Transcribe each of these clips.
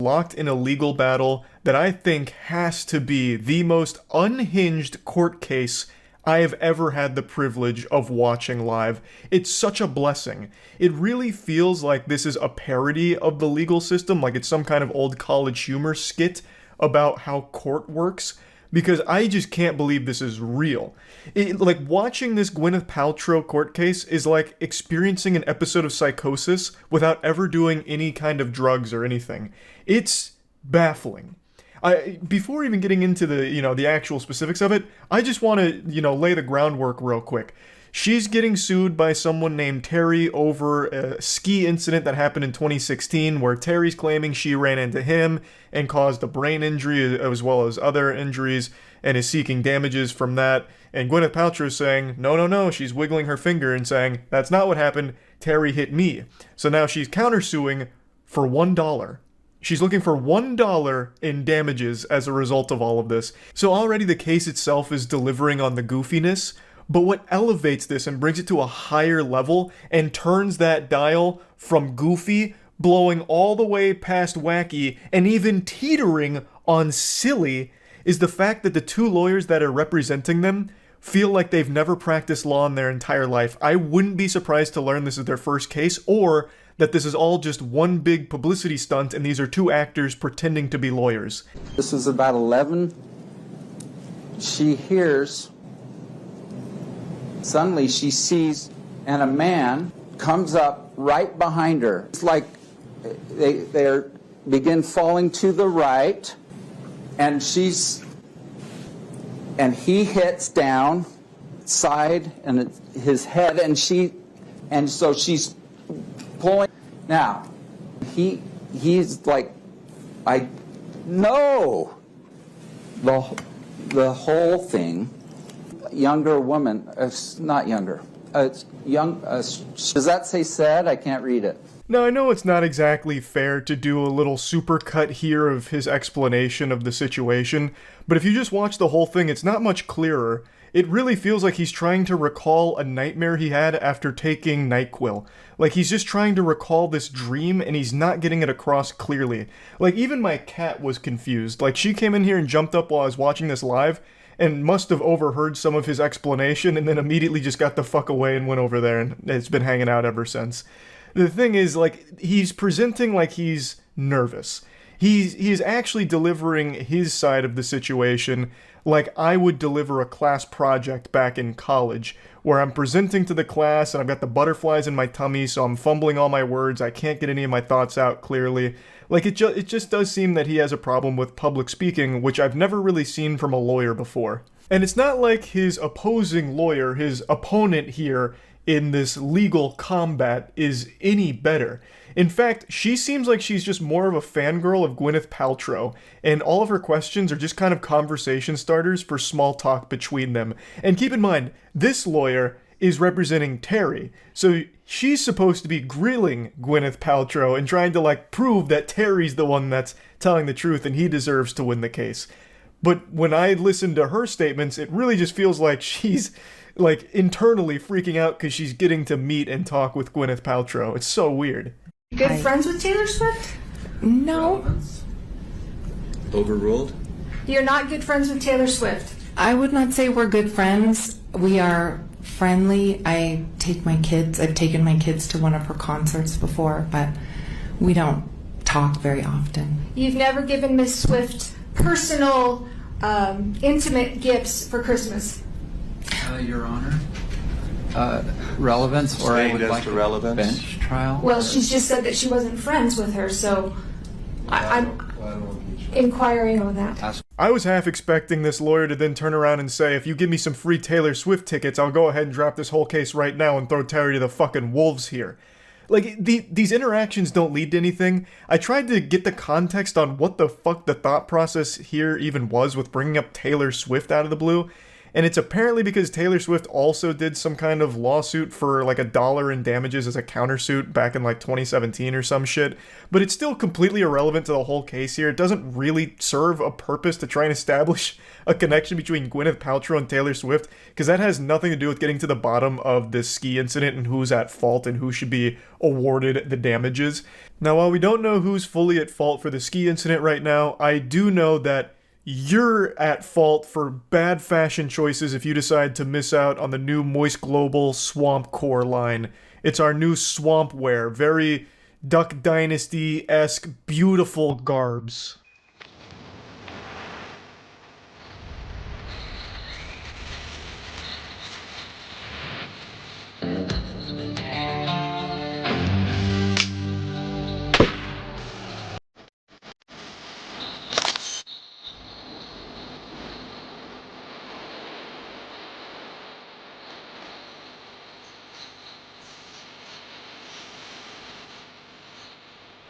locked in a legal battle that I think has to be the most unhinged court case I have ever had the privilege of watching live. It's such a blessing. It really feels like this is a parody of the legal system, like it's some kind of old college humor skit about how court works, because I just can't believe this is real. Like, watching this Gwyneth Paltrow court case is like experiencing an episode of Psychosis without ever doing any kind of drugs or anything. It's baffling. Before even getting into the actual specifics of it, I just want to, lay the groundwork real quick. She's getting sued by someone named Terry over a ski incident that happened in 2016 where Terry's claiming she ran into him and caused a brain injury as well as other injuries and is seeking damages from that. And Gwyneth Paltrow is saying, no, she's wiggling her finger and saying, that's not what happened, Terry hit me. So now she's countersuing for $1. She's looking for $1 in damages as a result of all of this. So already the case itself is delivering on the goofiness, but what elevates this and brings it to a higher level and turns that dial from goofy, blowing all the way past wacky, and even teetering on silly, is the fact that the two lawyers that are representing them feel like they've never practiced law in their entire life. I wouldn't be surprised to learn this is their first case, or that this is all just one big publicity stunt and these are two actors pretending to be lawyers. This is about 11. She hears, suddenly she sees, and a man comes up right behind her. It's like they begin falling to the right, and he hits down side and his head, and so she's pulling. Now he's like, I know the whole thing. Younger woman, not younger, it's young. Does that say sad? I can't read it. Now, I know it's not exactly fair to do a little supercut here of his explanation of the situation, but if you just watch the whole thing, it's not much clearer. It really feels like he's trying to recall a nightmare he had after taking NyQuil. Like, he's just trying to recall this dream, and he's not getting it across clearly. Like, even my cat was confused. Like, she came in here and jumped up while I was watching this live, and must have overheard some of his explanation, and then immediately just got the fuck away and went over there, and it's been hanging out ever since. The thing is, like, he's presenting like he's nervous. He's actually delivering his side of the situation like I would deliver a class project back in college, where I'm presenting to the class and I've got the butterflies in my tummy, so I'm fumbling all my words, I can't get any of my thoughts out clearly. Like, it just does seem that he has a problem with public speaking, which I've never really seen from a lawyer before. And it's not like his opposing lawyer, his opponent here in this legal combat, is any better. In fact, she seems like she's just more of a fangirl of Gwyneth Paltrow, and all of her questions are just kind of conversation starters for small talk between them. And keep in mind, this lawyer is representing Terry, so she's supposed to be grilling Gwyneth Paltrow and trying to, like, prove that Terry's the one that's telling the truth and he deserves to win the case. But when I listen to her statements, it really just feels like she's, like, internally freaking out because she's getting to meet and talk with Gwyneth Paltrow. It's so weird. Good friends with Taylor Swift? No. Overruled? You're not good friends with Taylor Swift? I would not say we're good friends. We are friendly. I've taken my kids to one of her concerts before, but we don't talk very often. You've never given Miss Swift personal, intimate gifts for Christmas? Your Honor. Relevance, or I would like a relevance. Bench trial. Well, she's just said that she wasn't friends with her, so I'm inquiring on that. I was half expecting this lawyer to then turn around and say, if you give me some free Taylor Swift tickets, I'll go ahead and drop this whole case right now and throw Terry to the fucking wolves here. Like, these interactions don't lead to anything. I tried to get the context on what the fuck the thought process here even was with bringing up Taylor Swift out of the blue, and it's apparently because Taylor Swift also did some kind of lawsuit for like $1 in damages as a countersuit back in like 2017 or some shit, but it's still completely irrelevant to the whole case here. It doesn't really serve a purpose to try and establish a connection between Gwyneth Paltrow and Taylor Swift, because that has nothing to do with getting to the bottom of this ski incident and who's at fault and who should be awarded the damages. Now, while we don't know who's fully at fault for the ski incident right now, I do know that you're at fault for bad fashion choices if you decide to miss out on the new Moist Global Swamp Core line. It's our new swamp wear, very Duck Dynasty-esque, beautiful garbs.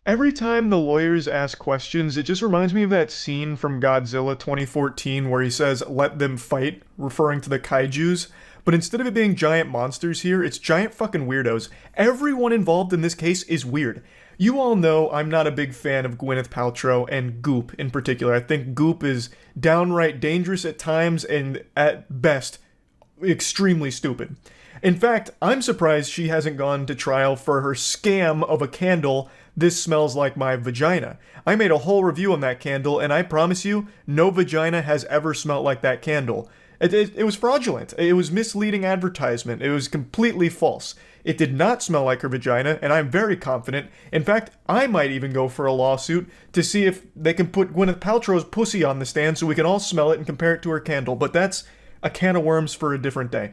Every time the lawyers ask questions, it just reminds me of that scene from Godzilla 2014 where he says, "Let them fight," referring to the kaijus. But instead of it being giant monsters here, it's giant fucking weirdos. Everyone involved in this case is weird. You all know I'm not a big fan of Gwyneth Paltrow and Goop in particular. I think Goop is downright dangerous at times and at best extremely stupid. In fact, I'm surprised she hasn't gone to trial for her scam of a candle, "This Smells Like My Vagina." I made a whole review on that candle, and I promise you, no vagina has ever smelled like that candle. It was fraudulent. It was misleading advertisement. It was completely false. It did not smell like her vagina, and I'm very confident. In fact, I might even go for a lawsuit to see if they can put Gwyneth Paltrow's pussy on the stand so we can all smell it and compare it to her candle, but that's a can of worms for a different day.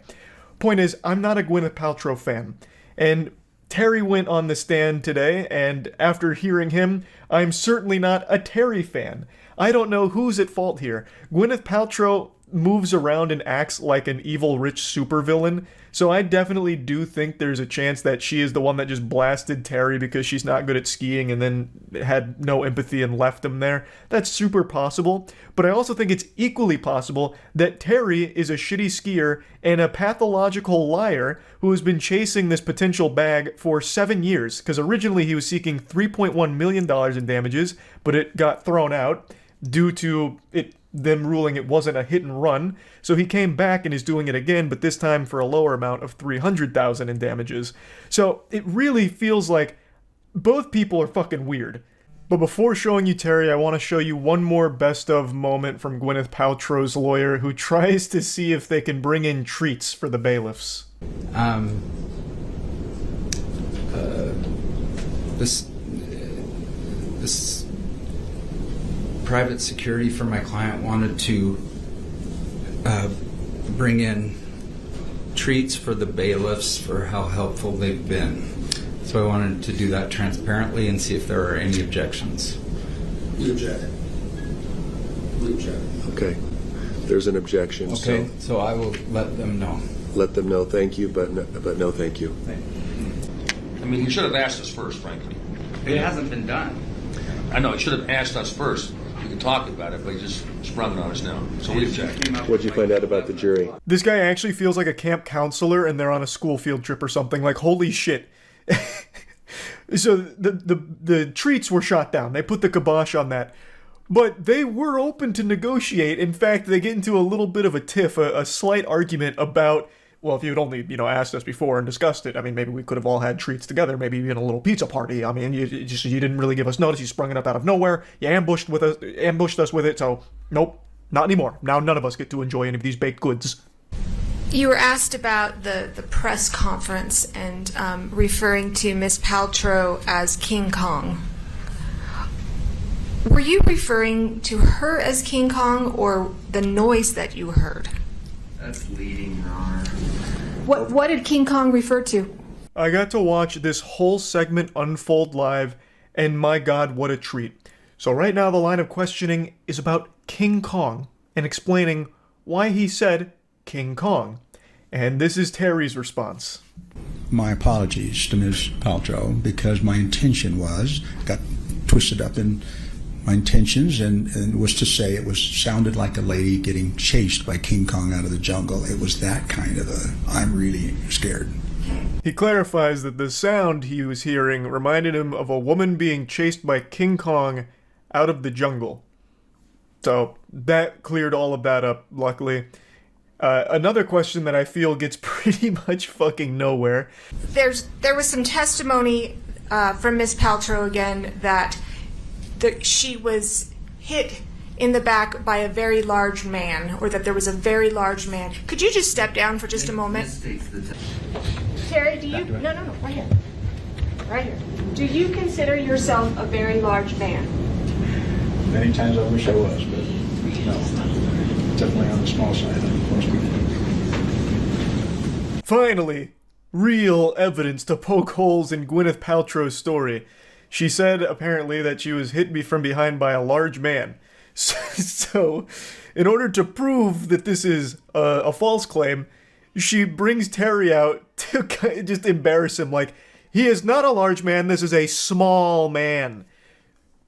Point is, I'm not a Gwyneth Paltrow fan, and Terry went on the stand today, and after hearing him, I'm certainly not a Terry fan. I don't know who's at fault here. Gwyneth Paltrow moves around and acts like an evil rich supervillain, so I definitely do think there's a chance that she is the one that just blasted Terry because she's not good at skiing and then had no empathy and left him there. That's super possible, but I also think it's equally possible that Terry is a shitty skier and a pathological liar who has been chasing this potential bag for 7 years, because originally he was seeking $3.1 million in damages, but it got thrown out due to them ruling it wasn't a hit and run, so he came back and is doing it again, but this time for a lower amount of $300,000 in damages. So it really feels like both people are fucking weird. But before showing you Terry, I want to show you one more best of moment from Gwyneth Paltrow's lawyer, who tries to see if they can bring in treats for the bailiffs. This private security for my client wanted to bring in treats for the bailiffs for how helpful they've been. So I wanted to do that transparently and see if there are any objections. We object. We object. Okay. There's an objection. Okay, so I will let them know. Let them know thank you, but no thank you. I mean, he should have asked us first, frankly. It hasn't been done. I know, he should have asked us first. We could talk about it, but he just sprung it on us now. So we object. What'd you find out about the jury? This guy actually feels like a camp counselor and they're on a school field trip or something. Like, holy shit. So the treats were shot down. They put the kibosh on that. But they were open to negotiate. In fact, they get into a little bit of a tiff, a slight argument about, well, if you had only, asked us before and discussed it, I mean, maybe we could have all had treats together, maybe even a little pizza party. I mean, you didn't really give us notice. You sprung it up out of nowhere. You ambushed us with it. So, nope, not anymore. Now none of us get to enjoy any of these baked goods. You were asked about the press conference and referring to Miss Paltrow as King Kong. Were you referring to her as King Kong or the noise that you heard? That's leading, Your Honor. What did King Kong refer to? I got to watch this whole segment unfold live, and my god, what a treat. So right now the line of questioning is about King Kong and explaining why he said King Kong. And this is Terry's response. My apologies to Ms. Paltrow, because my intention got twisted up in my intentions, and was to say it sounded like a lady getting chased by King Kong out of the jungle. It was that kind of I'm really scared. He clarifies that the sound he was hearing reminded him of a woman being chased by King Kong out of the jungle. So that cleared all of that up, luckily. Another question that I feel gets pretty much fucking nowhere. There was some testimony from Miss Paltrow again that she was hit in the back by a very large man, or that there was a very large man. Could you just step down for just a moment? Terry, do you... No, right here. Right here. Do you consider yourself a very large man? Many times I wish I was, but no. Definitely on the small side of most people. Finally, real evidence to poke holes in Gwyneth Paltrow's story. She said, apparently, that she was hit from behind by a large man. So, in order to prove that this is a false claim, she brings Terry out to just embarrass him, like, he is not a large man, this is a small man.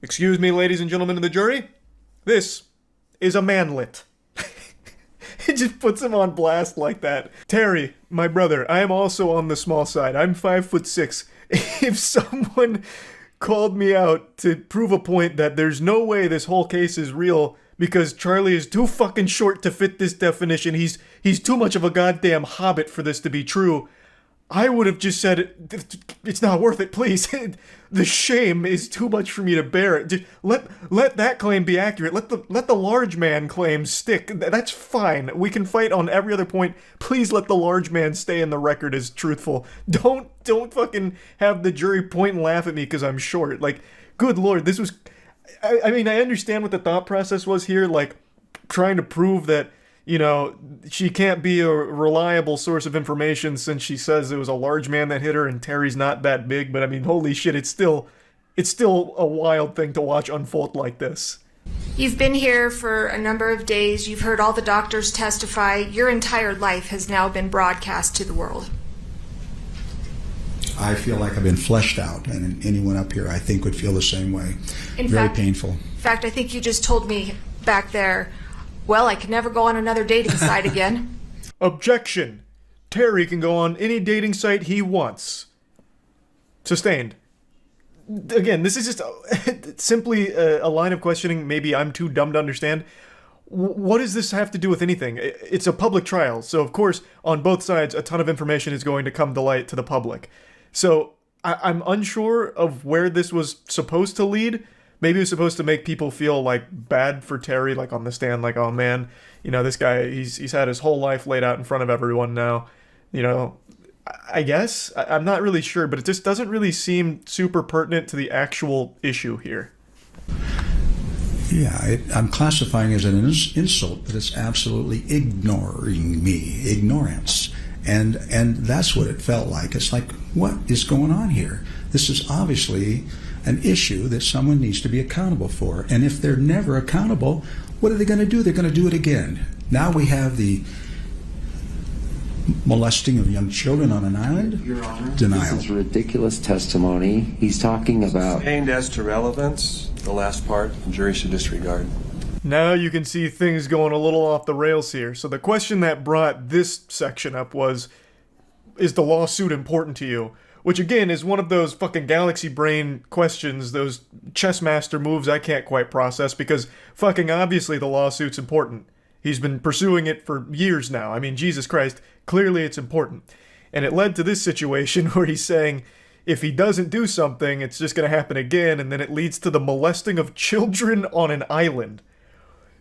Excuse me, ladies and gentlemen of the jury, this is a manlet. It just puts him on blast like that. Terry, my brother, I am also on the small side. I'm 5'6". If someone called me out to prove a point that there's no way this whole case is real because Charlie is too fucking short to fit this definition, he's too much of a goddamn hobbit for this to be true, I would have just said, it's not worth it, please. The shame is too much for me to bear. Just let that claim be accurate. Let the large man claim stick. That's fine. We can fight on every other point. Please let the large man stay in the record as truthful. Don't fucking have the jury point and laugh at me because I'm short. Like, good lord, this was... I mean, I understand what the thought process was here, like, trying to prove that, you know, she can't be a reliable source of information since she says it was a large man that hit her and Terry's not that big, but I mean, holy shit, it's still a wild thing to watch unfold like this. You've been here for a number of days, you've heard all the doctors testify, your entire life has now been broadcast to the world. I feel like I've been fleshed out, and anyone up here I think would feel the same way. Very painful. In fact, I think you just told me back there, well, I could never go on another dating site again. Objection. Terry can go on any dating site he wants. Sustained. Again, this is just simply a line of questioning maybe I'm too dumb to understand. What does this have to do with anything? It's a public trial, so of course, on both sides, a ton of information is going to come to light to the public. So, I'm unsure of where this was supposed to lead. Maybe it was supposed to make people feel, like, bad for Terry, like, on the stand, like, oh man, you know, this guy, he's had his whole life laid out in front of everyone now. You know, I guess? I'm not really sure, but it just doesn't really seem super pertinent to the actual issue here. Yeah, I'm classifying it as an insult, but it's absolutely ignoring me, ignorance. And that's what it felt like. It's like, what is going on here? This is obviously an issue that someone needs to be accountable for. And if they're never accountable, what are they going to do? They're going to do it again. Now we have the molesting of young children on an island. Your Honor, denial. This is ridiculous testimony. He's talking about... Sustained as to relevance, the last part, the jury should disregard. Now you can see things going a little off the rails here. So the question that brought this section up was, is the lawsuit important to you? Which again is one of those fucking galaxy brain questions, those chess master moves I can't quite process, because fucking obviously the lawsuit's important. He's been pursuing it for years now. I mean, Jesus Christ, clearly it's important. And it led to this situation where he's saying if he doesn't do something, it's just going to happen again, and then it leads to the molesting of children on an island.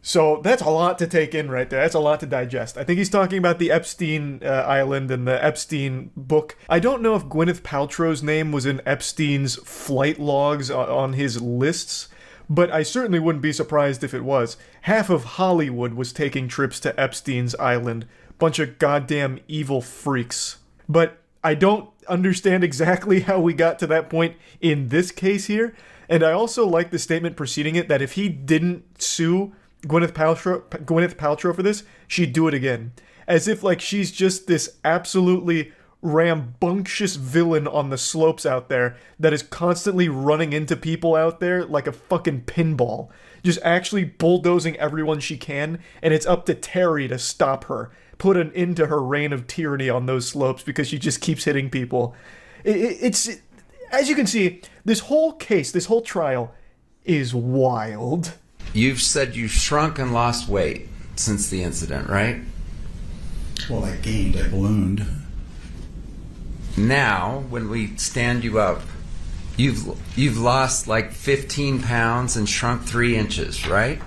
So that's a lot to take in right there. That's a lot to digest. I think he's talking about the Epstein Island and the Epstein book. I don't know if Gwyneth Paltrow's name was in Epstein's flight logs on his lists, but I certainly wouldn't be surprised if it was. Half of Hollywood was taking trips to Epstein's Island. Bunch of goddamn evil freaks. But I don't understand exactly how we got to that point in this case here. And I also like the statement preceding it that if he didn't sue Gwyneth Paltrow for this, she'd do it again. As if like she's just this absolutely rambunctious villain on the slopes out there that is constantly running into people out there like a fucking pinball. Just actually bulldozing everyone she can, and it's up to Terry to stop her. Put an end to her reign of tyranny on those slopes because she just keeps hitting people. It's as you can see, this whole case, this whole trial is wild. You've said you've shrunk and lost weight since the incident, right? Well, I ballooned. Now, when we stand you up, you've lost like 15 pounds and shrunk 3 inches, right?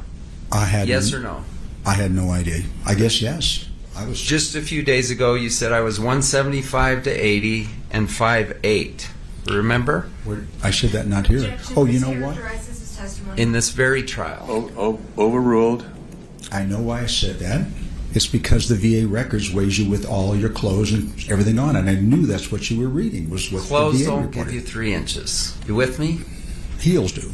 Yes or no? I had no idea. I guess yes. I was just a few days ago. You said I was 175 to 80 and 5'8". Remember? I said that not here. Oh, you know what? In this very trial. Overruled. I know why I said that. It's because the VA records weighs you with all your clothes and everything on, and I knew that's what you were reading was what clothes the VA don't reported. give you 3 inches. You with me? Heels do.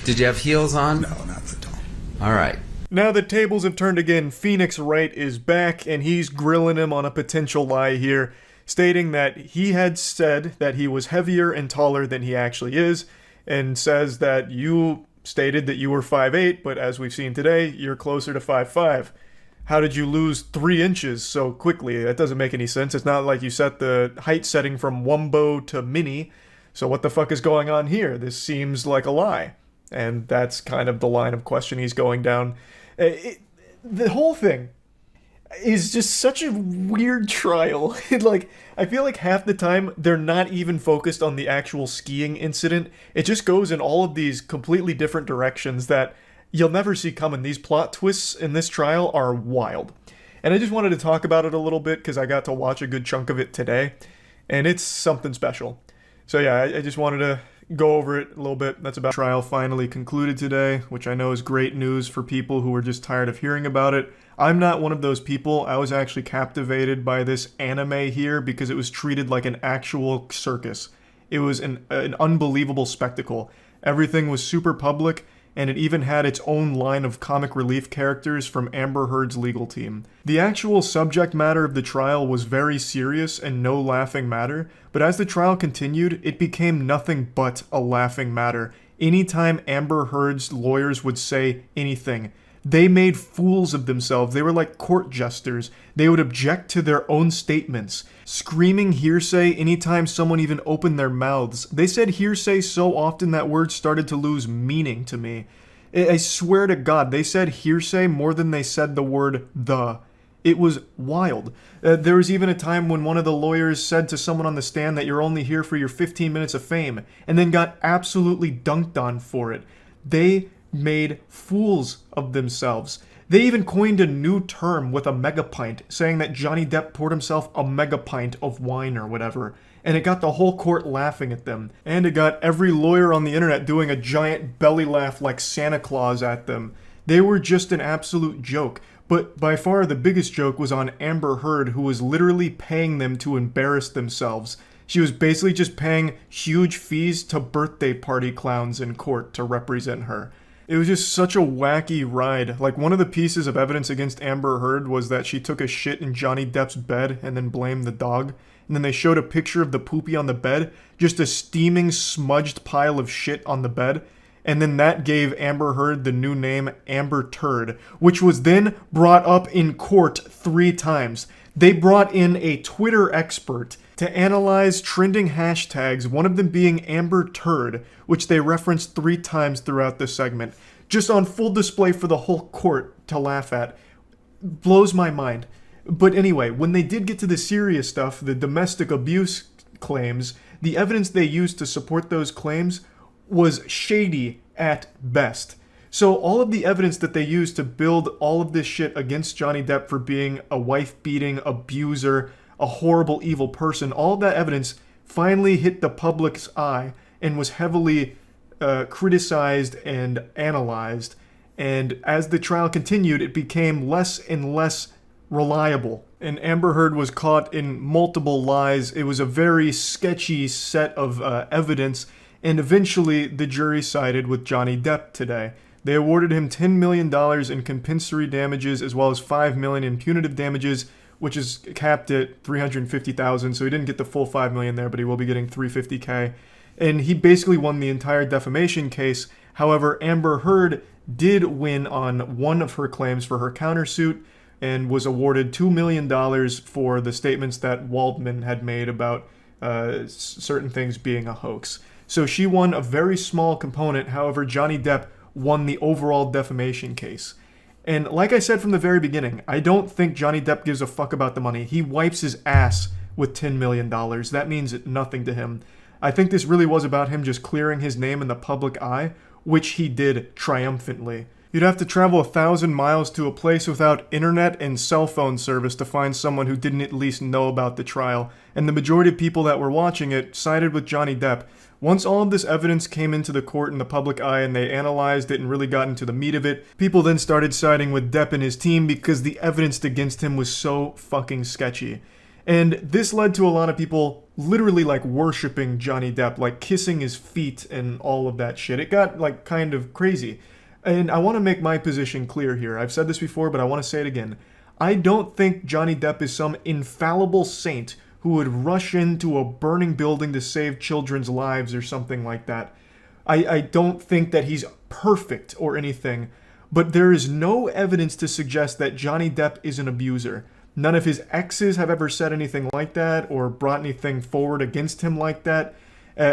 Did you have heels on? No, not at all. All right. Now the tables have turned again. Phoenix Wright is back, and he's grilling him on a potential lie here, stating that he had said that he was heavier and taller than he actually is, and says that you stated that you were 5'8", but as we've seen today, you're closer to 5'5". How did you lose 3 inches so quickly? That doesn't make any sense. It's not like you set the height setting from Wumbo to Mini. So what the fuck is going on here? This seems like a lie. And that's kind of the line of question he's going down. The whole thing is just such a weird trial. I feel like half the time they're not even focused on the actual skiing incident. It just goes in all of these completely different directions that you'll never see coming. These plot twists in this trial are wild. And I just wanted to talk about it a little bit because I got to watch a good chunk of it today. And it's something special. So yeah, I just wanted to go over it a little bit. That's about trial finally concluded today, which I know is great news for people who are just tired of hearing about it. I'm not one of those people. I was actually captivated by this anime here because it was treated like an actual circus. It was an unbelievable spectacle. Everything was super public, and it even had its own line of comic relief characters from Amber Heard's legal team. The actual subject matter of the trial was very serious and no laughing matter, but as the trial continued, it became nothing but a laughing matter. Anytime Amber Heard's lawyers would say anything, they made fools of themselves. They were like court jesters. They would object to their own statements, screaming hearsay anytime someone even opened their mouths. They said hearsay so often that word started to lose meaning to me. I swear to God, they said hearsay more than they said the word the. It was wild. There was even a time when one of the lawyers said to someone on the stand that you're only here for your 15 minutes of fame, and then got absolutely dunked on for it. They made fools of themselves. They even coined a new term with a megapint, saying that Johnny Depp poured himself a megapint of wine or whatever, and it got the whole court laughing at them. And it got every lawyer on the internet doing a giant belly laugh like Santa Claus at them. They were just an absolute joke. But by far the biggest joke was on Amber Heard, who was literally paying them to embarrass themselves. She was basically just paying huge fees to birthday party clowns in court to represent her. It was just such a wacky ride. Like, one of the pieces of evidence against Amber Heard was that she took a shit in Johnny Depp's bed and then blamed the dog. And then they showed a picture of the poopy on the bed, just a steaming, smudged pile of shit on the bed. And then that gave Amber Heard the new name Amber Turd, which was then brought up in court 3 times. They brought in a Twitter expert to analyze trending hashtags, one of them being Amber Turd, which they referenced 3 times throughout the segment, just on full display for the whole court to laugh at. Blows my mind. But anyway, when they did get to the serious stuff, the domestic abuse claims, the evidence they used to support those claims was shady at best. So all of the evidence that they used to build all of this shit against Johnny Depp for being a wife-beating abuser, a horrible, evil person, all of that evidence finally hit the public's eye and was heavily criticized and analyzed. And as the trial continued, it became less and less reliable. And Amber Heard was caught in multiple lies. It was a very sketchy set of evidence. And eventually, the jury sided with Johnny Depp today. They awarded him $10 million in compensatory damages as well as $5 million in punitive damages which is capped at $350,000. So he didn't get the full $5 million there, but he will be getting $350K. And he basically won the entire defamation case. However, Amber Heard did win on one of her claims for her countersuit and was awarded $2 million for the statements that Waldman had made about certain things being a hoax. So she won a very small component. However, Johnny Depp won the overall defamation case. And like I said from the very beginning, I don't think Johnny Depp gives a fuck about the money. He wipes his ass with $10 million. That means nothing to him. I think this really was about him just clearing his name in the public eye, which he did triumphantly. You'd have to travel 1,000 miles to a place without internet and cell phone service to find someone who didn't at least know about the trial, and the majority of people that were watching it sided with Johnny Depp. Once all of this evidence came into the court in the public eye and they analyzed it and really got into the meat of it, people then started siding with Depp and his team because the evidence against him was so fucking sketchy. And this led to a lot of people literally like worshiping Johnny Depp, like kissing his feet and all of that shit. It got like kind of crazy. And I want to make my position clear here. I've said this before, but I want to say it again. I don't think Johnny Depp is some infallible saint who would rush into a burning building to save children's lives or something like that. I don't think that he's perfect or anything, but there is no evidence to suggest that Johnny Depp is an abuser. None of his exes have ever said anything like that or brought anything forward against him like that.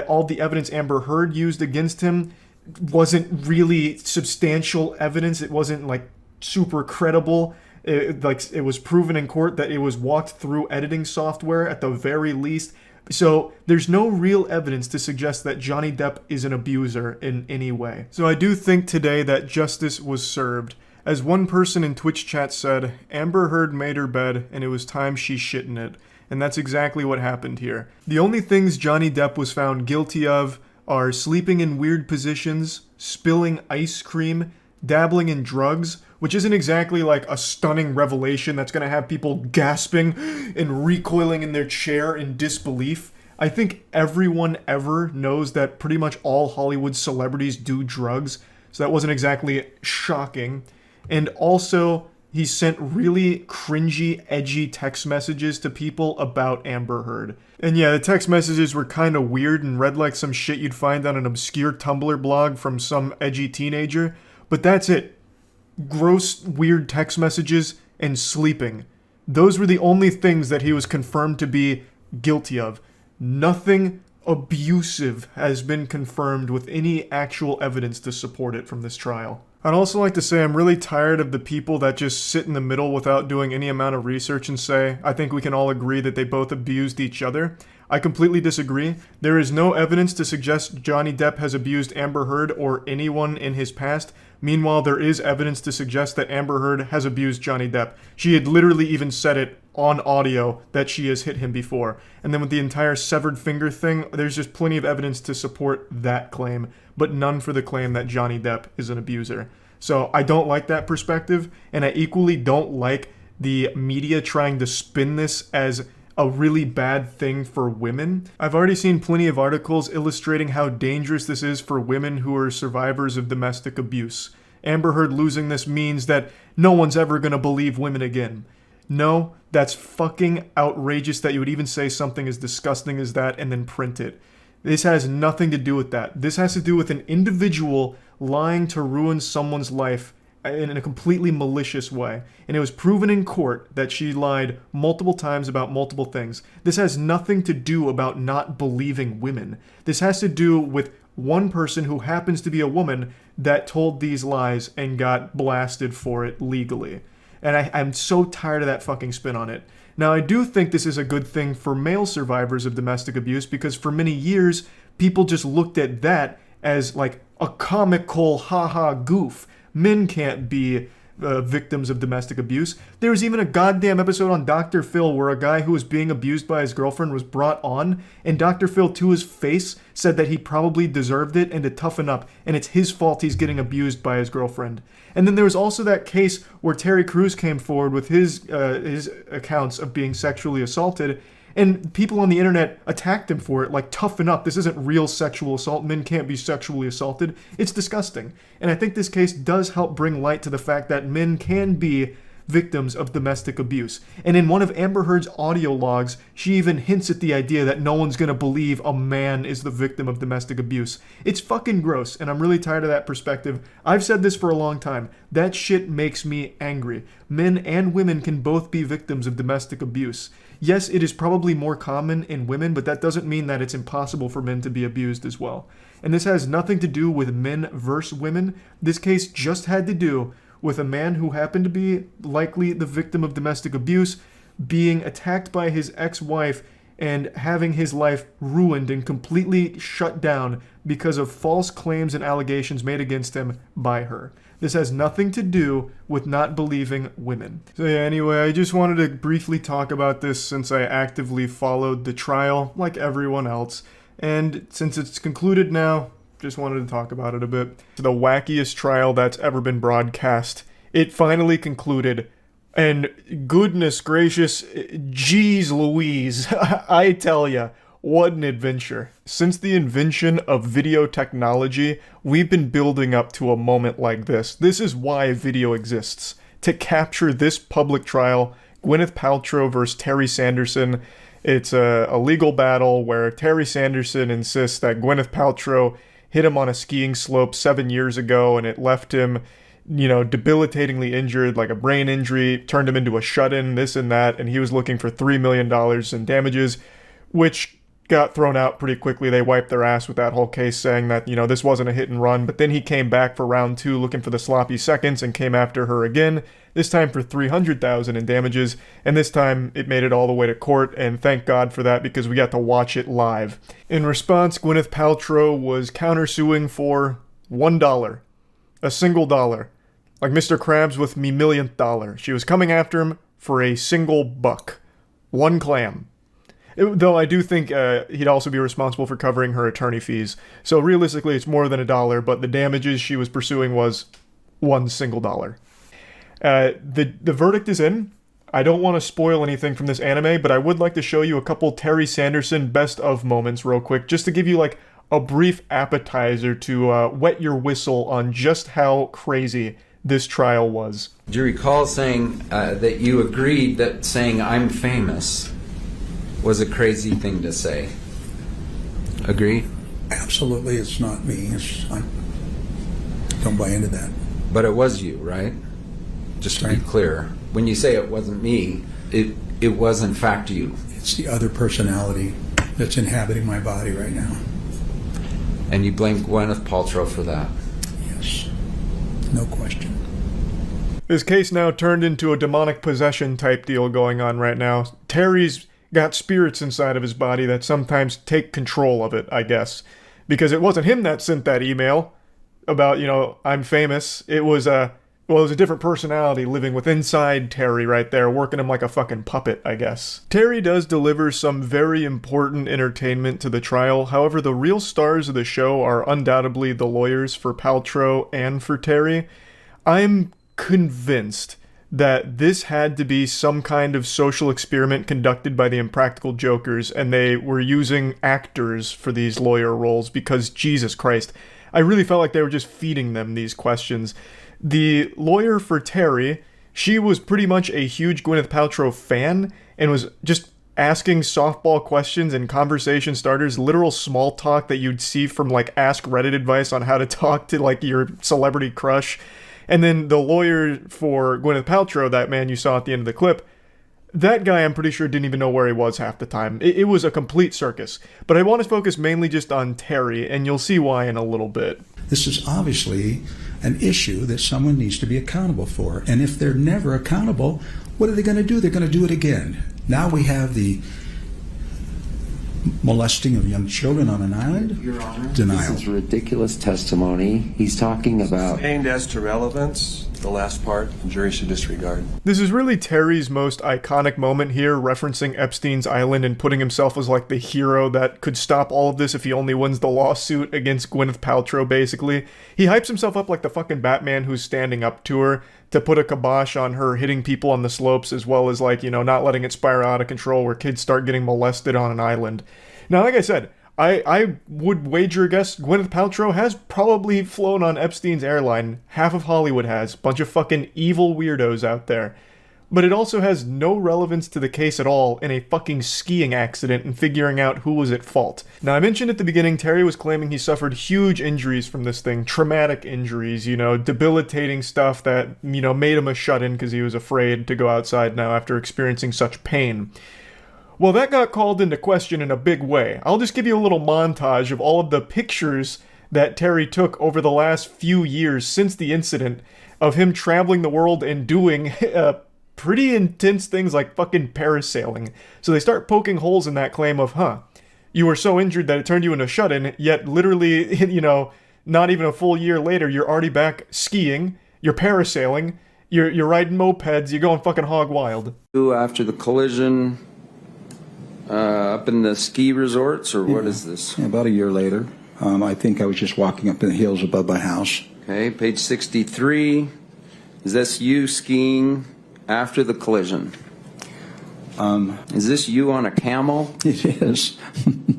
All the evidence Amber Heard used against him wasn't really substantial evidence. It wasn't like super credible. It was proven in court that it was walked through editing software at the very least. So there's no real evidence to suggest that Johnny Depp is an abuser in any way. So I do think today that justice was served. As one person in Twitch chat said, Amber Heard made her bed and it was time she shit in it. And that's exactly what happened here. The only things Johnny Depp was found guilty of are sleeping in weird positions, spilling ice cream, dabbling in drugs, which isn't exactly like a stunning revelation that's going to have people gasping and recoiling in their chair in disbelief. I think everyone ever knows that pretty much all Hollywood celebrities do drugs, so that wasn't exactly shocking. And also, he sent really cringy, edgy text messages to people about Amber Heard. And yeah, the text messages were kind of weird and read like some shit you'd find on an obscure Tumblr blog from some edgy teenager, but that's it. Gross, weird text messages and sleeping. Those were the only things that he was confirmed to be guilty of. Nothing abusive has been confirmed with any actual evidence to support it from this trial. I'd also like to say I'm really tired of the people that just sit in the middle without doing any amount of research and say, I think we can all agree that they both abused each other. I completely disagree. There is no evidence to suggest Johnny Depp has abused Amber Heard or anyone in his past. Meanwhile, there is evidence to suggest that Amber Heard has abused Johnny Depp. She had literally even said it on audio that she has hit him before. And then with the entire severed finger thing, there's just plenty of evidence to support that claim, but none for the claim that Johnny Depp is an abuser. So I don't like that perspective, and I equally don't like the media trying to spin this as a really bad thing for women. I've already seen plenty of articles illustrating how dangerous this is for women who are survivors of domestic abuse. Amber Heard losing this means that no one's ever going to believe women again. No, that's fucking outrageous that you would even say something as disgusting as that and then print it. This has nothing to do with that. This has to do with an individual lying to ruin someone's life in a completely malicious way. And it was proven in court that she lied multiple times about multiple things. This has nothing to do about not believing women. This has to do with one person who happens to be a woman that told these lies and got blasted for it legally. And I'm so tired of that fucking spin on it. Now, I do think this is a good thing for male survivors of domestic abuse because for many years, people just looked at that as like a comical haha goof. Men can't be victims of domestic abuse. There was even a goddamn episode on Dr. Phil where a guy who was being abused by his girlfriend was brought on, and Dr. Phil to his face said that he probably deserved it and to toughen up, and it's his fault he's getting abused by his girlfriend. And then there was also that case where Terry Crews came forward with his accounts of being sexually assaulted, and people on the internet attacked him for it, like, toughen up, this isn't real sexual assault, men can't be sexually assaulted. It's disgusting. And I think this case does help bring light to the fact that men can be victims of domestic abuse. And in one of Amber Heard's audio logs, she even hints at the idea that no one's gonna believe a man is the victim of domestic abuse. It's fucking gross, and I'm really tired of that perspective. I've said this for a long time. That shit makes me angry. Men and women can both be victims of domestic abuse. Yes, it is probably more common in women, but that doesn't mean that it's impossible for men to be abused as well. And this has nothing to do with men versus women. This case just had to do with a man who happened to be likely the victim of domestic abuse, being attacked by his ex-wife and having his life ruined and completely shut down because of false claims and allegations made against him by her. This has nothing to do with not believing women. So yeah, anyway, I just wanted to briefly talk about this since I actively followed the trial like everyone else. And since it's concluded now, just wanted to talk about it a bit. The wackiest trial that's ever been broadcast. It finally concluded. And goodness gracious, geez Louise, I tell ya, what an adventure. Since the invention of video technology, we've been building up to a moment like this. This is why video exists. To capture this public trial, Gwyneth Paltrow versus Terry Sanderson. It's a legal battle where Terry Sanderson insists that Gwyneth Paltrow hit him on a skiing slope 7 years ago and it left him, debilitatingly injured, like a brain injury, turned him into a shut-in, this and that, and he was looking for $3 million in damages, which got thrown out pretty quickly. They wiped their ass with that whole case, saying that, this wasn't a hit and run, but then he came back for round 2 looking for the sloppy seconds and came after her again, this time for $300,000 in damages, and this time it made it all the way to court, and thank God for that because we got to watch it live. In response, Gwyneth Paltrow was countersuing for $1. A single dollar. Like Mr. Krabs with me millionth dollar. She was coming after him for a single buck. One clam. Though I do think he'd also be responsible for covering her attorney fees. So realistically, it's more than $1, but the damages she was pursuing was one single dollar. The verdict is in. I don't want to spoil anything from this anime, but I would like to show you a couple Terry Sanderson best of moments real quick, just to give you like a brief appetizer to wet your whistle on just how crazy this trial was. Do you recall saying that you agreed that saying I'm famous was a crazy thing to say? Agree? Absolutely, it's not me. I don't buy into that. But it was you, right? Just to be clear. When you say it wasn't me, it was in fact you. It's the other personality that's inhabiting my body right now. And you blame Gwyneth Paltrow for that? Yes. No question. This case now turned into a demonic possession type deal going on right now. Terry's got spirits inside of his body that sometimes take control of it, I guess. Because it wasn't him that sent that email about, I'm famous. It was a different personality living with inside Terry right there, working him like a fucking puppet, I guess. Terry does deliver some very important entertainment to the trial. However, the real stars of the show are undoubtedly the lawyers for Paltrow and for Terry. I'm convinced that this had to be some kind of social experiment conducted by the Impractical Jokers, and they were using actors for these lawyer roles because, Jesus Christ, I really felt like they were just feeding them these questions. The lawyer for Terry, she was pretty much a huge Gwyneth Paltrow fan and was just asking softball questions and conversation starters, literal small talk that you'd see from like Ask Reddit advice on how to talk to like your celebrity crush. And then the lawyer for Gwyneth Paltrow, that man you saw at the end of the clip, that guy I'm pretty sure didn't even know where he was half the time. It was a complete circus. But I want to focus mainly just on Terry, and you'll see why in a little bit. This is obviously an issue that someone needs to be accountable for. And if they're never accountable, what are they going to do? They're going to do it again. Now we have the molesting of young children on an island. Your Honor, denial. This is ridiculous testimony. He's talking about... Sustained as to relevance, the last part, the jury should disregard. This is really Terry's most iconic moment here, referencing Epstein's Island and putting himself as like the hero that could stop all of this if he only wins the lawsuit against Gwyneth Paltrow, basically. He hypes himself up like the fucking Batman who's standing up to her to put a kibosh on her hitting people on the slopes, as well as like, not letting it spiral out of control where kids start getting molested on an island. Now, like I said, I would wager a guess Gwyneth Paltrow has probably flown on Epstein's airline. Half of Hollywood has. Bunch of fucking evil weirdos out there. but it also has no relevance to the case at all in a fucking skiing accident and figuring out who was at fault. Now, I mentioned at the beginning, Terry was claiming he suffered huge injuries from this thing, traumatic injuries, debilitating stuff that, made him a shut-in because he was afraid to go outside now after experiencing such pain. Well, that got called into question in a big way. I'll just give you a little montage of all of the pictures that Terry took over the last few years since the incident of him traveling the world and doing pretty intense things like fucking parasailing. So they start poking holes in that claim of, you were so injured that it turned you into a shut-in, yet literally, not even a full year later, you're already back skiing, you're parasailing, you're riding mopeds, you're going fucking hog wild. After the collision, up in the ski resorts, or what is this? Yeah, about a year later. I think I was just walking up in the hills above my house. Okay, page 63. Is this you skiing after the collision? Is this you on a camel? It is.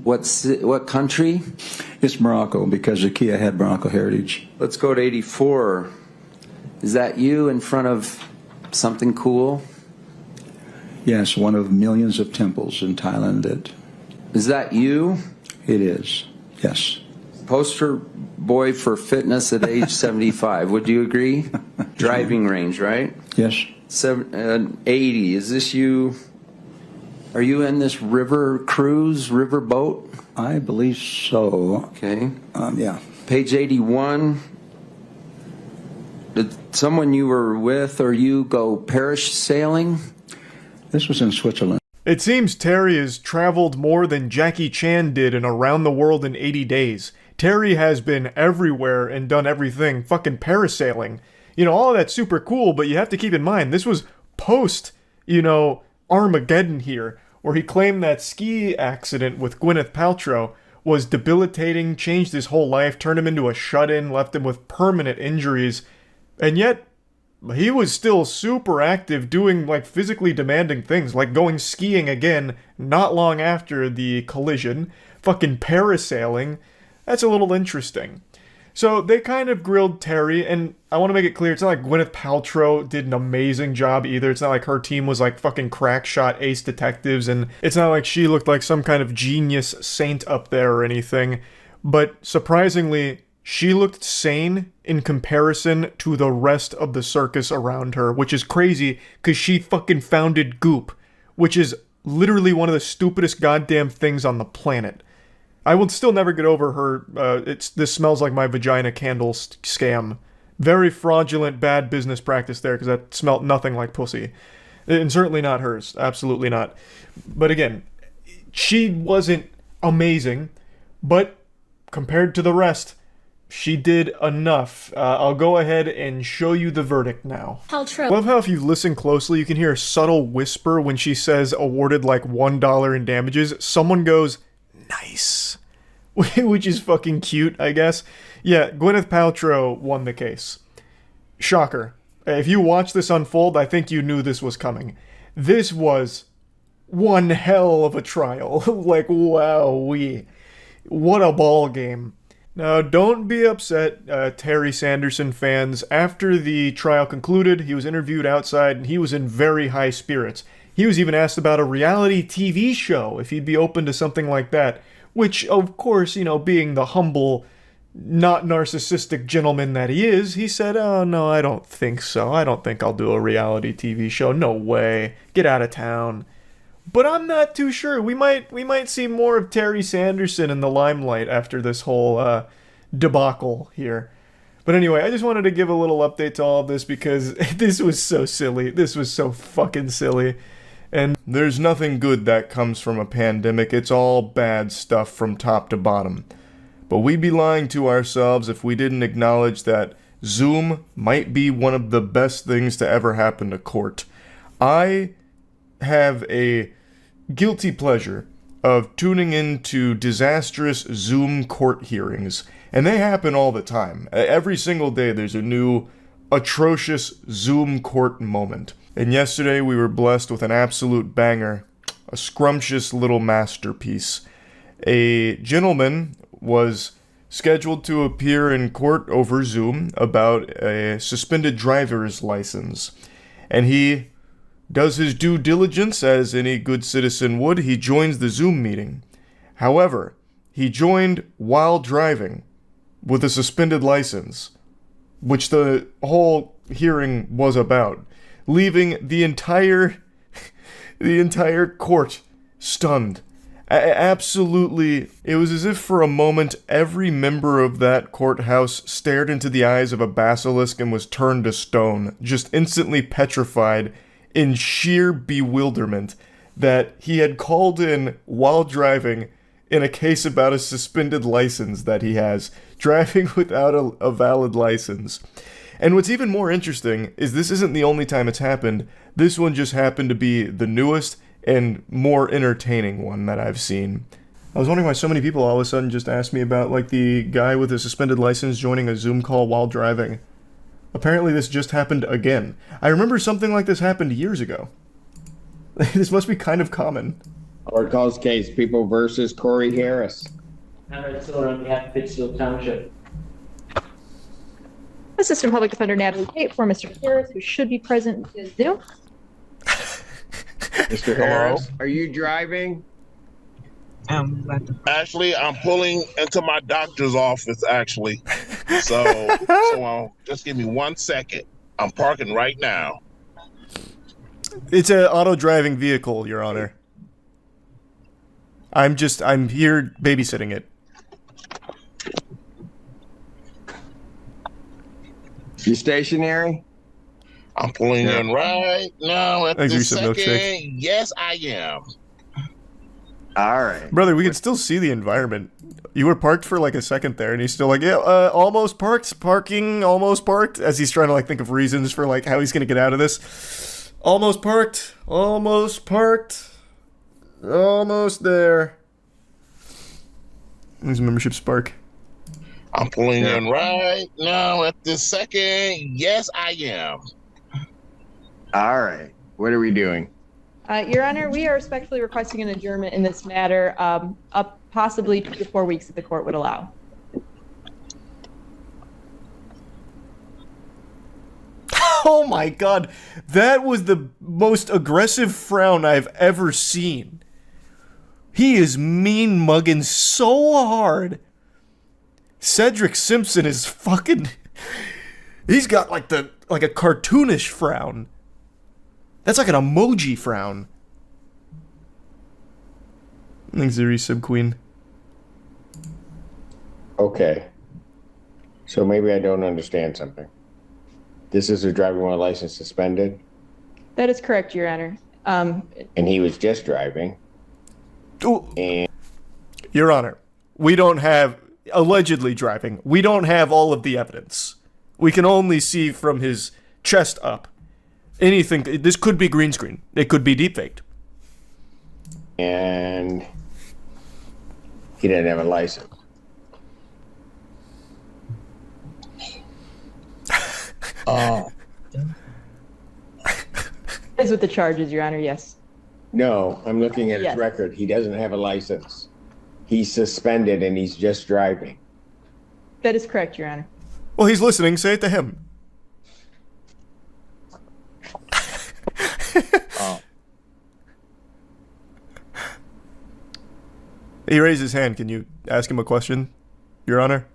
What country? It's Morocco, because the Kia had Morocco heritage. Let's go to 84. Is that you in front of something cool? Yes, one of millions of temples in Thailand. Is that you? It is, yes. Poster boy for fitness at age 75. Would you agree? Driving range, right? Yes. 80. Is this you? Are you in this river boat? I believe so. Okay. Yeah. Page 81. Did someone you were with or you go parish sailing? This was in Switzerland. It seems Terry has traveled more than Jackie Chan did in Around the World in 80 Days. Terry has been everywhere and done everything, fucking parasailing. All of that's super cool, but you have to keep in mind, this was post, Armageddon here, where he claimed that ski accident with Gwyneth Paltrow was debilitating, changed his whole life, turned him into a shut-in, left him with permanent injuries, and yet he was still super active doing physically demanding things, like going skiing again not long after the collision, fucking parasailing. That's a little interesting. So they kind of grilled Terry, and I want to make it clear, it's not like Gwyneth Paltrow did an amazing job either. It's not like her team was like fucking crack shot ace detectives, and it's not like she looked like some kind of genius saint up there or anything. But surprisingly, she looked sane in comparison to the rest of the circus around her, which is crazy because she fucking founded Goop, which is literally one of the stupidest goddamn things on the planet. I will still never get over her, this smells like my vagina candle scam. Very fraudulent, bad business practice there, because that smelled nothing like pussy. And certainly not hers. Absolutely not. But again, she wasn't amazing, but compared to the rest, she did enough. I'll go ahead and show you the verdict now. Paltrow. Love how if you listen closely, you can hear a subtle whisper when she says awarded like $1 in damages. Someone goes, nice. Which is fucking cute, I guess. Yeah, Gwyneth Paltrow won the case. Shocker. If you watch this unfold, I think you knew this was coming. This was one hell of a trial. Like, wowee. What a ball game. Now, don't be upset, Terry Sanderson fans. After the trial concluded, he was interviewed outside, and he was in very high spirits. He was even asked about a reality TV show, if he'd be open to something like that. Which, of course, being the humble, not narcissistic gentleman that he is, he said, oh, no, I don't think so. I don't think I'll do a reality TV show. No way. Get out of town. But I'm not too sure. We might see more of Terry Sanderson in the limelight after this whole debacle here. But anyway, I just wanted to give a little update to all of this because this was so silly. This was so fucking silly. And there's nothing good that comes from a pandemic. It's all bad stuff from top to bottom. But we'd be lying to ourselves if we didn't acknowledge that Zoom might be one of the best things to ever happen to court. I have a guilty pleasure of tuning into disastrous Zoom court hearings. And they happen all the time. Every single day there's a new atrocious Zoom court moment. And yesterday we were blessed with an absolute banger, a scrumptious little masterpiece. A gentleman was scheduled to appear in court over Zoom about a suspended driver's license. And he does his due diligence as any good citizen would. He joins the Zoom meeting. However, he joined while driving with a suspended license, which the whole hearing was about, leaving the entire court stunned. Absolutely, it was as if for a moment every member of that courthouse stared into the eyes of a basilisk and was turned to stone, just instantly petrified in sheer bewilderment that he had called in while driving in a case about a suspended license that he has, driving without a valid license. And what's even more interesting is this isn't the only time it's happened. This one just happened to be the newest and more entertaining one that I've seen. I was wondering why so many people all of a sudden just asked me about, like, the guy with a suspended license joining a Zoom call while driving. Apparently this just happened again. I remember something like this happened years ago. This must be kind of common. Court calls case People versus Corey Harris. Conrad Siller on behalf of Pittsfield Township. Assistant Public Defender Natalie Tate for Mr. Harris, who should be present in Zoom. Mr. Harris, are you driving? Actually, I'm pulling into my doctor's office, actually. So just give me 1 second. I'm parking right now. It's an auto-driving vehicle, Your Honor. I'm here babysitting it. You stationary? I'm pulling in right now at this second. Milkshake. Yes, I am. All right. Brother, we can still see the environment. You were parked for like a second there, and he's still like, yeah, almost parked, parking, almost parked, as he's trying to like think of reasons for like how he's going to get out of this. Almost parked, almost there. There's a membership spark. I'm pulling in right now at this second. Yes, I am. All right. What are we doing? Your Honor, we are respectfully requesting an adjournment in this matter, up possibly 2 to 4 weeks if the court would allow. Oh my god, that was the most aggressive frown I've ever seen. He is mean mugging so hard. Cedric Simpson is fucking... He's got like a cartoonish frown. That's like an emoji frown. Thanks, Zuri Sib Queen. Okay. So maybe I don't understand something. This is a driving while license suspended? That is correct, Your Honor. And he was just driving. And Your Honor, we don't have... Allegedly driving. We don't have all of the evidence. We can only see from his chest up. Anything... This could be green screen. It could be deepfaked. And he didn't have a license. Oh. As with the charges, Your Honor, yes. No, I'm looking at his record. He doesn't have a license. He's suspended and he's just driving. That is correct, Your Honor. Well, he's listening. Say it to him. Oh. He raised his hand. Can you ask him a question, Your Honor?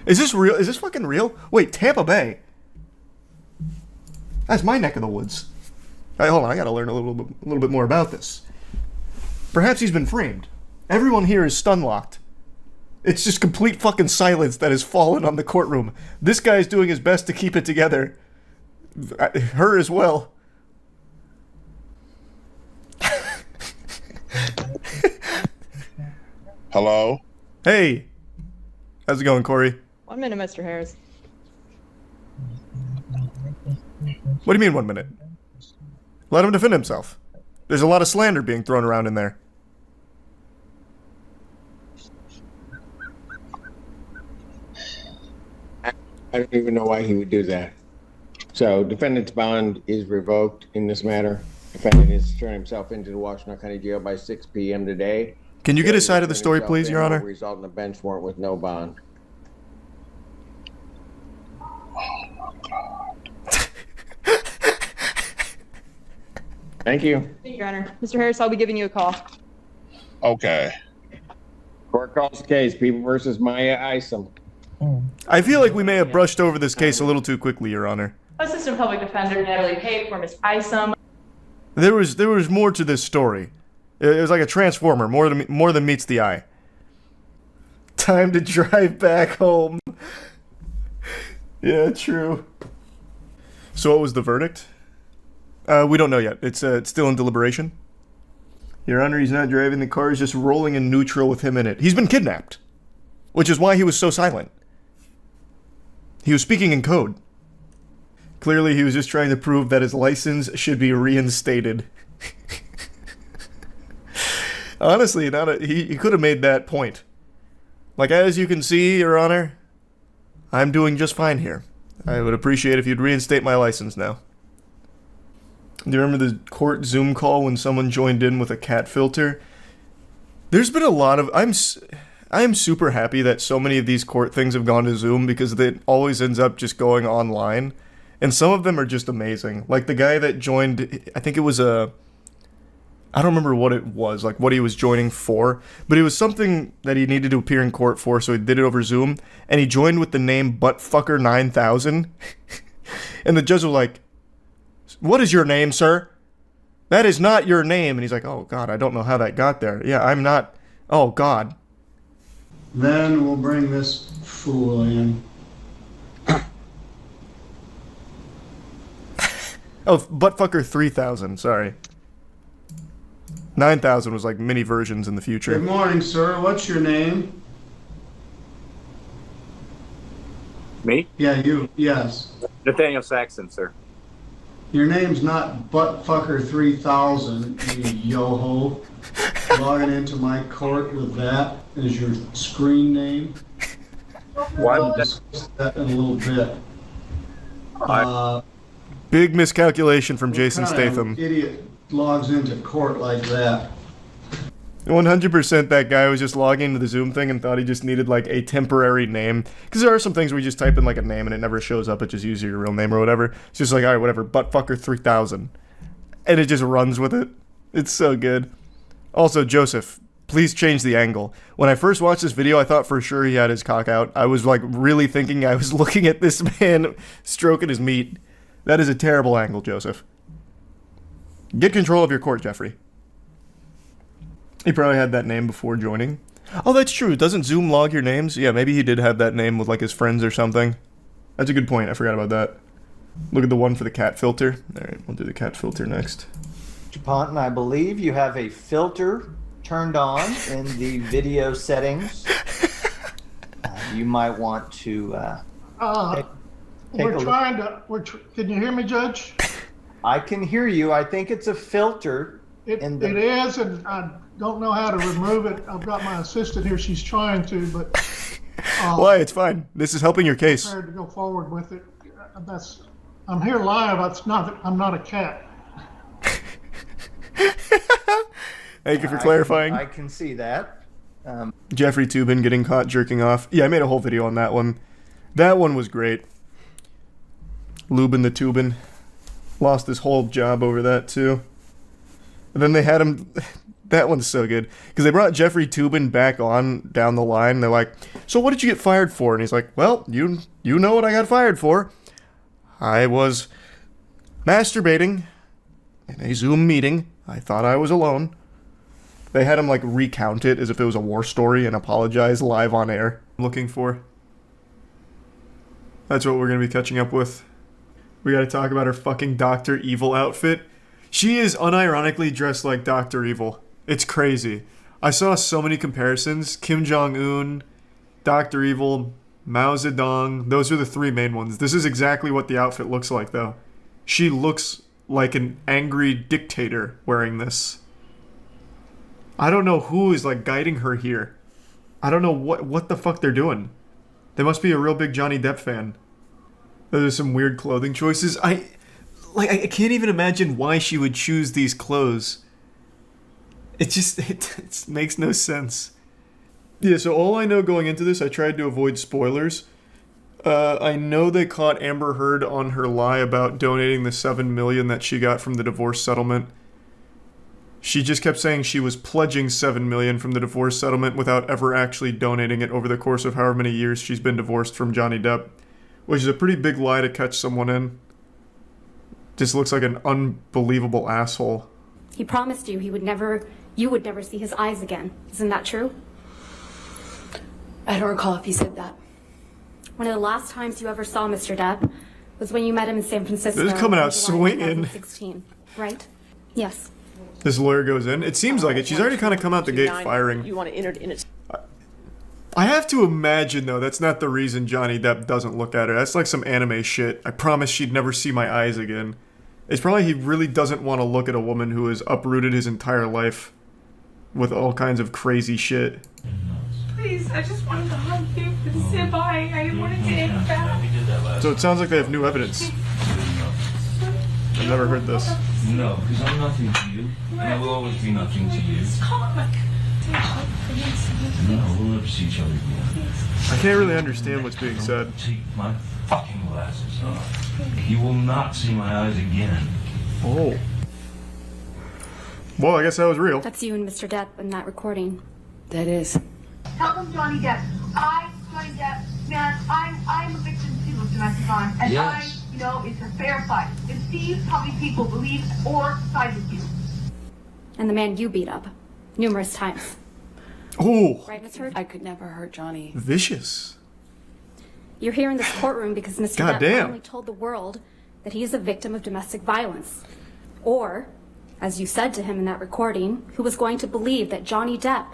Is this real? Is this fucking real? Wait, Tampa Bay. That's my neck of the woods. Hey, hold on, I gotta learn a little bit more about this. Perhaps he's been framed. Everyone here is stun-locked. It's just complete fucking silence that has fallen on the courtroom. This guy's doing his best to keep it together. Her as well. Hello? Hey. How's it going, Corey? 1 minute, Mr. Harris. What do you mean 1 minute? Let him defend himself. There's a lot of slander being thrown around in there. I don't even know why he would do that. So, defendant's bond is revoked in this matter. Defendant has turned himself into the Washington County Jail by 6 p.m. today. Can you get his side of the story, please, Your Honor? Result in a bench warrant with no bond. Thank you. Thank you, Your Honor. Mr. Harris, I'll be giving you a call. Okay. Court calls the case, People versus Maya Isom. I feel like we may have brushed over this case a little too quickly, Your Honor. Assistant Public Defender Natalie Pate for Ms. Isom. There was more to this story. It was like a transformer, more than meets the eye. Time to drive back home. Yeah, true. So what was the verdict? We don't know yet. It's still in deliberation. Your Honor, he's not driving the car. He's just rolling in neutral with him in it. He's been kidnapped, which is why he was so silent. He was speaking in code. Clearly, he was just trying to prove that his license should be reinstated. Honestly, he could have made that point. Like, as you can see, Your Honor, I'm doing just fine here. I would appreciate if you'd reinstate my license now. Do you remember the court Zoom call when someone joined in with a cat filter? There's been a lot of... I'm super happy that so many of these court things have gone to Zoom because it always ends up just going online. And some of them are just amazing. Like the guy that joined, I think it was I don't remember what it was, like what he was joining for, but it was something that he needed to appear in court for, so he did it over Zoom, and he joined with the name Buttfucker9000. And the judge was like, "What is your name, sir? That is not your name." And he's like, "Oh, God, I don't know how that got there. Yeah, I'm not. Oh, God." Then we'll bring this fool in. Oh, Buttfucker3000, sorry. 9000 was like mini versions in the future. Good morning, sir. What's your name? Me? Yeah, you. Yes. Nathaniel Saxon, sir. Your name's not Buttfucker3000, you yo-ho. Logging into my court with that as your screen name. We'll discuss that in a little bit. Big miscalculation from Jason What kind of Statham. idiot logs into court like that? 100% that guy was just logging into the Zoom thing and thought he just needed like a temporary name. Because there are some things where you just type in like a name and it never shows up. It just uses your real name or whatever. It's just like, all right, whatever, Buttfucker3000. And it just runs with it. It's so good. Also, Joseph, please change the angle. When I first watched this video, I thought for sure he had his cock out. I was like really thinking I was looking at this man stroking his meat. That is a terrible angle, Joseph. Get control of your court, Jeffrey. He probably had that name before joining. Oh, that's true. Doesn't Zoom log your names? Yeah, maybe he did have that name with like his friends or something. That's a good point. I forgot about that. Look at the one for the cat filter. All right, we'll do the cat filter next. Mr. Ponton, I believe you have a filter turned on in the video settings. You might want to We're trying to. Can you hear me, Judge? I can hear you. I think it's a filter. It is, and I don't know how to remove it. I've got my assistant here. She's trying to, but. Why? It's fine. This is helping your case. I'm prepared to go forward with it. I'm here live. I'm not a cat. Thank you for clarifying. I can see that. Jeffrey Toobin getting caught jerking off. Yeah, I made a whole video on that one. That one was great. Lubin the Toobin. Lost his whole job over that, too. And then they had him... That one's so good. Because they brought Jeffrey Toobin back on down the line. They're like, "So what did you get fired for?" And he's like, "Well, you know what I got fired for. I was masturbating in a Zoom meeting. I thought I was alone." They had him like recount it as if it was a war story and apologize live on air. Looking for. That's what we're going to be catching up with. We got to talk about her fucking Dr. Evil outfit. She is unironically dressed like Dr. Evil. It's crazy. I saw so many comparisons. Kim Jong-un, Dr. Evil, Mao Zedong. Those are the three main ones. This is exactly what the outfit looks like, though. She looks like an angry dictator wearing this. I don't know who is, like, guiding her here. I don't know what the fuck they're doing. They must be a real big Johnny Depp fan. There's some weird clothing choices. I can't even imagine why she would choose these clothes. It makes no sense. Yeah, so all I know going into this, I tried to avoid spoilers. I know they caught Amber Heard on her lie about donating the $7 million that she got from the divorce settlement She just kept saying she was pledging $7 million from the divorce settlement without ever actually donating it over the course of however many years she's been divorced from Johnny Depp, which is a pretty big lie to catch someone in. Just looks like an unbelievable asshole. He promised you you would never see his eyes again. Isn't that true? I don't recall if he said that. One of the last times you ever saw Mr. Depp was when you met him in San Francisco. This is coming out in July swinging. 2016, right? Yes. This lawyer goes in. It seems like it. She's already kind of come out the gate firing. You want to enter in it. I have to imagine, though, that's not the reason Johnny Depp doesn't look at her. That's like some anime shit. I promised she'd never see my eyes again. It's probably he really doesn't want to look at a woman who has uprooted his entire life with all kinds of crazy shit. Please, I just wanted to hug you and say bye. I wanted to end back. So it sounds like they have new evidence. I've never heard this. No, because I'm nothing to you, and I will always be nothing to you. No, we'll never see each other again. I can't really understand what's being said. Take my fucking glasses off. You will not see my eyes again. Oh. Well, I guess that was real. That's you and Mr. Depp in that recording. That is. Tell them Johnny Depp. Johnny Depp, man, I'm a victim too of domestic violence, and Yes. it's a fair fight. And see how many people believe or side with you. And the man you beat up numerous times. Oh. Right, Ms. Heard? I could never hurt Johnny. Vicious. You're here in this courtroom because Mr. Depp Goddamn. finally told the world that he is a victim of domestic violence. Or, as you said to him in that recording, who was going to believe that Johnny Depp,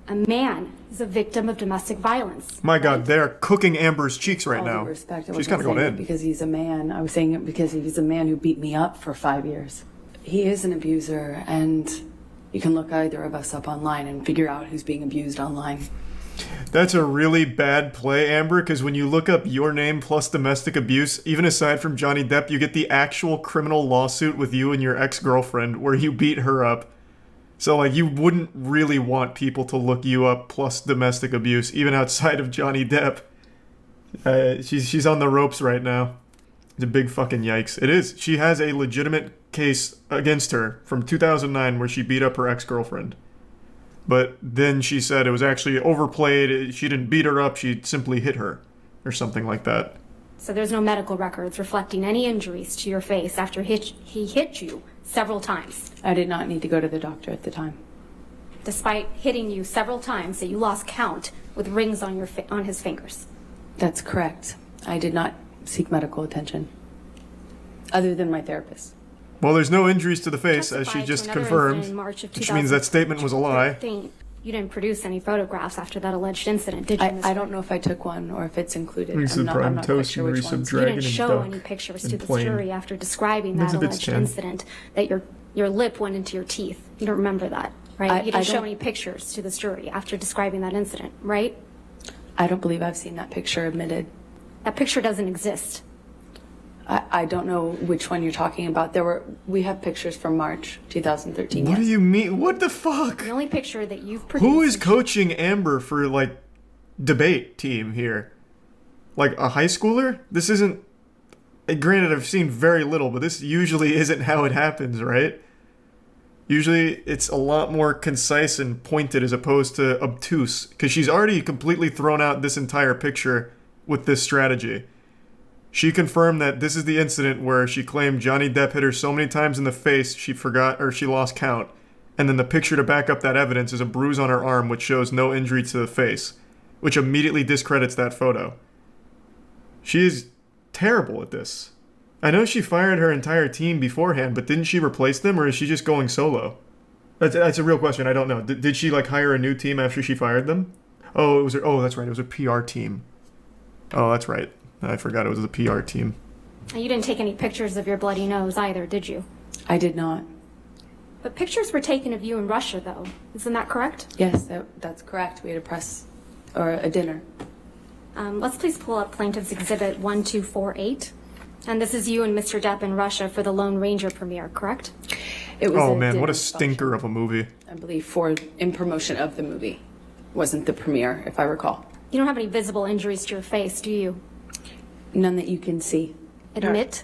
a man, is a victim of domestic violence. My God, they're cooking Amber's cheeks right All now. due respect, I She's wasn't kind of going saying in. it because he's a man. I was saying it because he's a man who beat me up for 5 years. He is an abuser, and you can look either of us up online and figure out who's being abused online. That's a really bad play, Amber, because when you look up your name plus domestic abuse, even aside from Johnny Depp, you get the actual criminal lawsuit with you and your ex-girlfriend where you beat her up. So, like, you wouldn't really want people to look you up plus domestic abuse, even outside of Johnny Depp. She's on the ropes right now. It's a big fucking yikes. It is. She has a legitimate case against her from 2009 where she beat up her ex-girlfriend. But then she said it was actually overplayed. She didn't beat her up. She simply hit her or something like that. So there's no medical records reflecting any injuries to your face after he hit you several times. I did not need to go to the doctor at the time. Despite hitting you several times that you lost count with rings on his fingers. That's correct. I did not seek medical attention, other than my therapist. Well, there's no injuries to the face, as she Testified just to another confirmed, incident in March of which means that statement was a lie. 2013. You didn't produce any photographs after that alleged incident, did you, Ms. I don't know if I took one or if it's included. Reese I'm of prime not quite toast sure and which Reese of ones. You dragon didn't and show duck any pictures and to the plain. jury after describing that Exhibits alleged 10. incident, that your lip went into your teeth. You don't remember that, right? You I didn't show don't- any pictures to this jury after describing that incident, right? I don't believe I've seen that picture admitted. That picture doesn't exist. I don't know which one you're talking about. We have pictures from March 2013. What yes. do you mean? What the fuck? The only picture that you've produced. Who is coaching Amber for, like, debate team here? Like, a high schooler? This isn't... Granted, I've seen very little, but this usually isn't how it happens, right? Usually, it's a lot more concise and pointed as opposed to obtuse, because she's already completely thrown out this entire picture with this strategy. She confirmed that this is the incident where she claimed Johnny Depp hit her so many times in the face she forgot or she lost count. And then the picture to back up that evidence is a bruise on her arm which shows no injury to the face, which immediately discredits that photo. She is terrible at this. I know she fired her entire team beforehand, but didn't she replace them or is she just going solo? That's a real question. I don't know. Did she like hire a new team after she fired them? Oh, that's right. It was a PR team. Oh, that's right. I forgot it was a PR team. And you didn't take any pictures of your bloody nose either, did you? I did not. But pictures were taken of you in Russia, though. Isn't that correct? Yes, that's correct. We had a dinner. Let's please pull up Plaintiff's Exhibit 1248. And this is you and Mr. Depp in Russia for the Lone Ranger premiere, correct? It was Oh man, what dinner a stinker of a movie. I believe in promotion of the movie. Wasn't the premiere, if I recall. You don't have any visible injuries to your face, do you? None that you can see. Admit.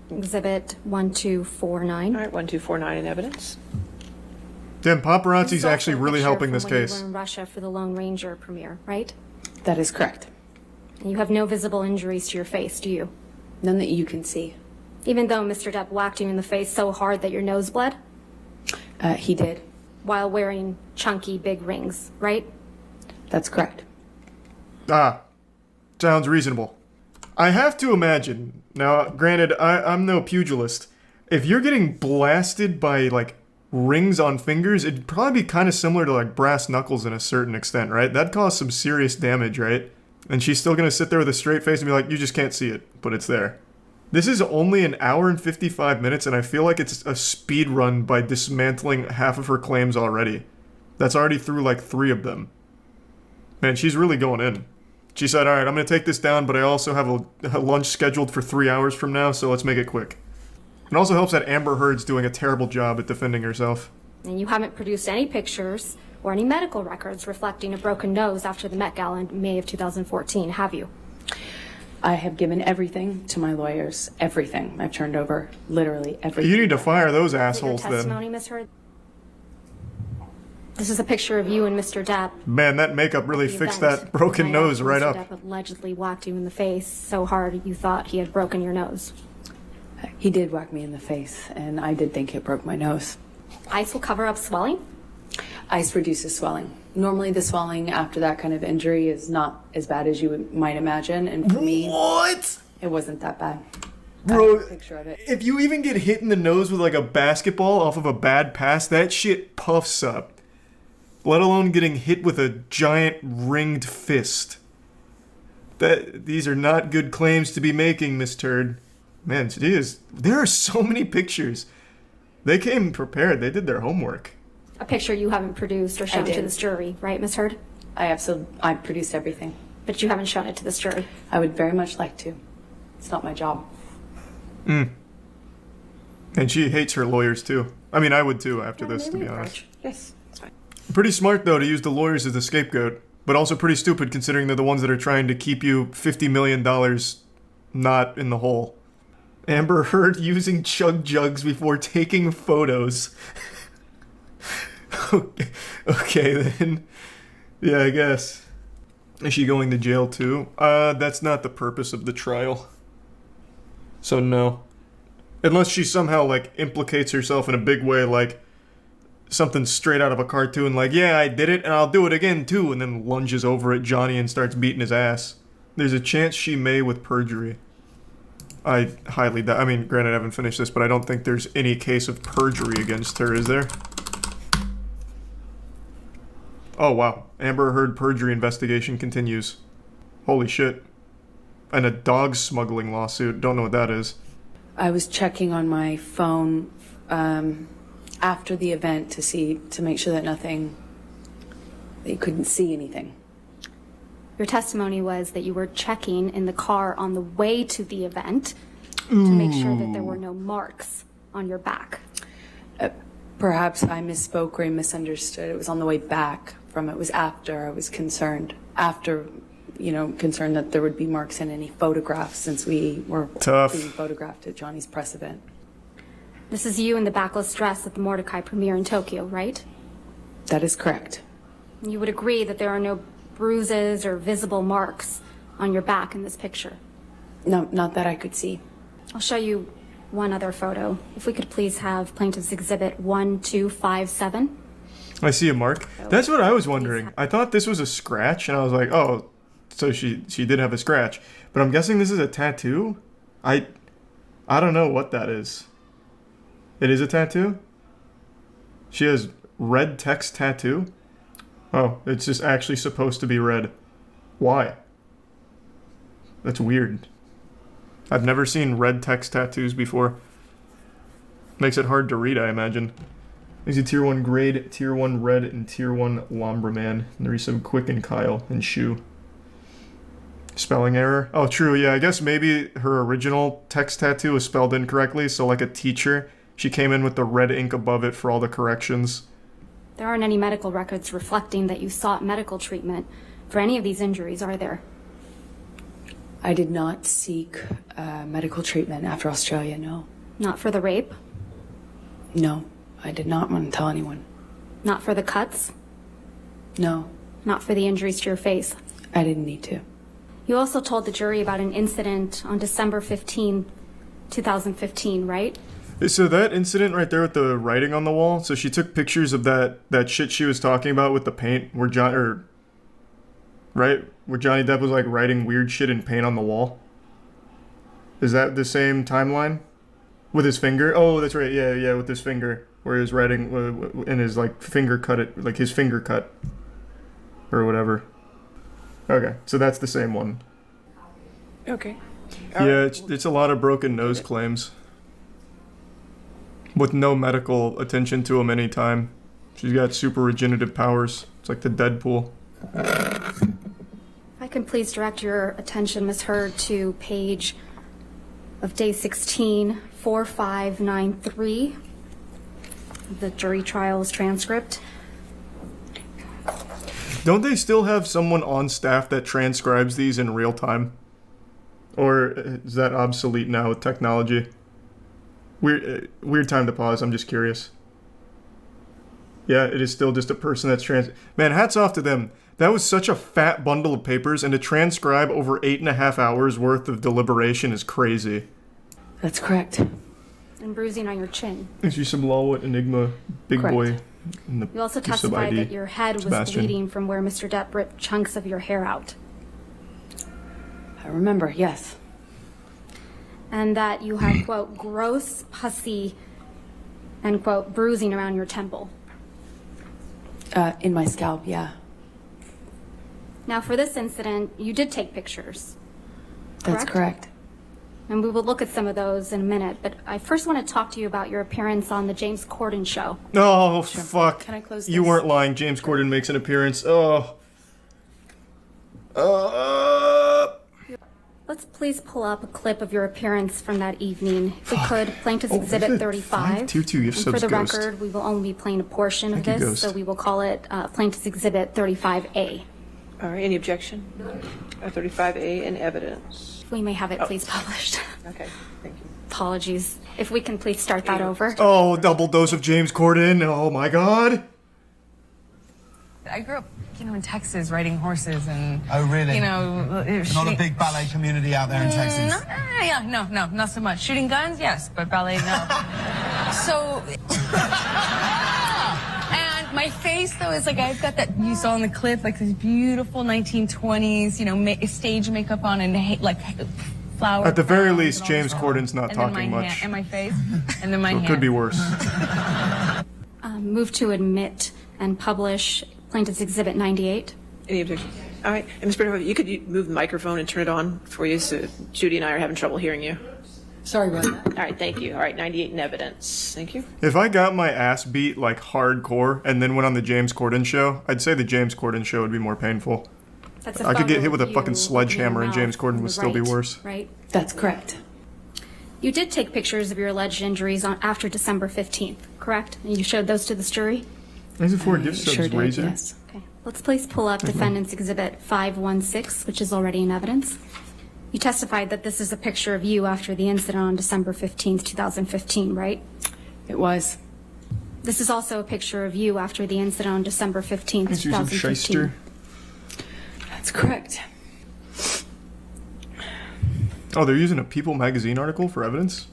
Exhibit 1249. All right, 1249 in evidence. Damn, paparazzi's This is actually also a really picture helping from this when you case. were in Russia for the Lone Ranger premiere, right? That is correct. And you have no visible injuries to your face, do you? None that you can see. Even though Mr. Depp whacked you in the face so hard that your nose bled? He did. While wearing chunky big rings, right? That's correct. Ah, sounds reasonable. I have to imagine, now granted, I'm no pugilist, if you're getting blasted by, like, rings on fingers, it'd probably be kind of similar to, like, brass knuckles in a certain extent, right? That'd cause some serious damage, right? And she's still gonna sit there with a straight face and be like, you just can't see it, but it's there. This is only an hour and 55 minutes, and I feel like it's a speed run by dismantling half of her claims already. That's already through, like, 3 of them. Man, she's really going in. She said, alright, I'm gonna take this down, but I also have a lunch scheduled for 3 hours from now, so let's make it quick. It also helps that Amber Heard's doing a terrible job at defending herself. And you haven't produced any pictures or any medical records reflecting a broken nose after the Met Gala in May of 2014, have you? I have given everything to my lawyers. Everything. I've turned over literally everything. You need to fire those Is it assholes your then. testimony, Ms. Heard? This is a picture of you and Mr. Depp. Man, that makeup really at the fixed event that broken the night nose after right Mr. up. Depp allegedly whacked you in the face so hard you thought he had broken your nose. He did whack me in the face, and I did think it broke my nose. Ice will cover up swelling? Ice reduces swelling. Normally the swelling after that kind of injury is not as bad as you might imagine, and for me, it wasn't that bad. Bro, Picture of it. if you even get hit in the nose with like a basketball off of a bad pass, that shit puffs up. Let alone getting hit with a giant ringed fist. These are not good claims to be making, Miss Turd. Man, there are so many pictures. They came prepared. They did their homework. A picture you haven't produced or shown to did. this jury, right, Ms. Heard? I produced everything. But you haven't shown it to this jury. I would very much like to. It's not my job. And she hates her lawyers too. I mean, I would too after this, to be honest. Yes, it's fine. Pretty smart though to use the lawyers as the scapegoat, but also pretty stupid considering they're the ones that are trying to keep you $50 million not in the hole. Amber Heard using chug jugs before taking photos. Okay then. Yeah, I guess. Is she going to jail too? That's not the purpose of the trial. So no. Unless she somehow, like, implicates herself in a big way, like something straight out of a cartoon, like, yeah, I did it and I'll do it again too, and then lunges over at Johnny and starts beating his ass. There's a chance she may with perjury. I highly doubt. I mean, granted, I haven't finished this, but I don't think there's any case of perjury against her, is there? Oh, wow. Amber Heard perjury investigation continues. Holy shit. And a dog smuggling lawsuit. Don't know what that is. I was checking on my phone after the event to make sure that you couldn't see anything. Your testimony was that you were checking in the car on the way to the event to make sure that there were no marks on your back. Perhaps I misspoke or I misunderstood. It was on the way back from it was after I was concerned. Concerned that there would be marks in any photographs since we were being photographed at Johnny's press event. This is you in the backless dress at the Mordecai premiere in Tokyo, right? That is correct. You would agree that there are no bruises or visible marks on your back in this picture? No, not that I could see. I'll show you one other photo. If we could please have Plaintiff's Exhibit 1257. I see a mark. That's what I was wondering. I thought this was a scratch, and I was like, oh, so she did have a scratch. But I'm guessing this is a tattoo? I don't know what that is. It is a tattoo? She has red text tattoo? Oh, it's just actually supposed to be red. Why? That's weird. I've never seen red text tattoos before. Makes it hard to read, I imagine. There's a Tier 1 grade, Tier 1 red, and Tier 1 Lumberman. And there's some Quick and Kyle and Shoe. Spelling error? Oh, true, yeah, I guess maybe her original text tattoo was spelled incorrectly, so like a teacher, she came in with the red ink above it for all the corrections. There aren't any medical records reflecting that you sought medical treatment for any of these injuries, are there? I did not seek medical treatment after Australia, no. Not for the rape? No, I did not want to tell anyone. Not for the cuts? No, Not for the injuries to your face? I didn't need to. You also told the jury about an incident on December 15, 2015, right? So that incident right there with the writing on the wall, so she took pictures of that shit she was talking about with the paint where Johnny Depp was like writing weird shit in paint on the wall. Is that the same timeline? With his finger? Oh, that's right. Yeah, with his finger. Where he was writing and his like finger cut it, like his finger cut. Or whatever. Okay, so that's the same one. Okay. Yeah, it's a lot of broken nose claims. With no medical attention to him anytime. She's got super regenerative powers. It's like the Deadpool. If I can please direct your attention, Ms. Hurd, to page of day 16, 4593, the jury trials transcript. Don't they still have someone on staff that transcribes these in real time? Or is that obsolete now with technology? Weird time to pause, I'm just curious. Yeah, it is still just a person that's Man, hats off to them. That was such a fat bundle of papers, and to transcribe over 8.5 hours worth of deliberation is crazy. That's correct. And bruising on your chin. Is you some Lawwood Enigma big Correct. boy? In the You also piece of testified ID. that your head was Sebastian. bleeding from where Mr. Depp ripped chunks of your hair out. I remember, yes. And that you had, quote, gross, pussy, and, quote, bruising around your temple. In my scalp, yeah. Now, for this incident, you did take pictures. That's correct. And we will look at some of those in a minute, but I first want to talk to you about your appearance on the James Corden show. Oh, fuck. Can I close You this? weren't lying. James Corden makes an appearance. Let's please pull up a clip of your appearance from that evening. If we could, Plaintiff's Exhibit 35. 522, your And for the subs Ghost. record, we will only be playing a portion of Thank you, this, Ghost. so we will call it Plaintiff's Exhibit 35A. All right, any objection? 35A in evidence. If we may have it please published. Okay, thank you. Apologies. If we can please start that over. Oh, double dose of James Corden. Oh my god. I grew up, in Texas riding horses and. Oh, really? Not Not a big ballet community out there in Texas. No, not so much. Shooting guns, yes, but ballet, no. So. And my face, though, is like I've got that you saw in the clip, like this beautiful 1920s, stage makeup on and like flower. At the very crowns least, and all James this. Cordon's not And then talking my much. hand, and my face, and then my So it hand. could be worse. Move to admit and publish Plaintiff's Exhibit 98. Any objection? All right, and Ms. Bernhoff, you could move the microphone and turn it on for you, so Judy and I are having trouble hearing you. Sorry about that. All right, thank you. All right, 98 in evidence. Thank you. If I got my ass beat like hardcore and then went on the James Corden show, I'd say the James Corden show would be more painful. That's a I could get photo hit with a of fucking you sledgehammer opening and your James mouth Corden on would the still be right, worse. Right? That's correct. You did take pictures of your alleged injuries after December 15th, correct? And you showed those to this jury? Is it for a gift subs razor? Yes. Okay. Let's please pull up Defendant's Exhibit 516, which is already in evidence. You testified that this is a picture of you after the incident on December 15th, 2015, right? It was. This is also a picture of you after the incident on December 15th, Is you some 2015. shyster? That's correct. Oh, they're using a People magazine article for evidence?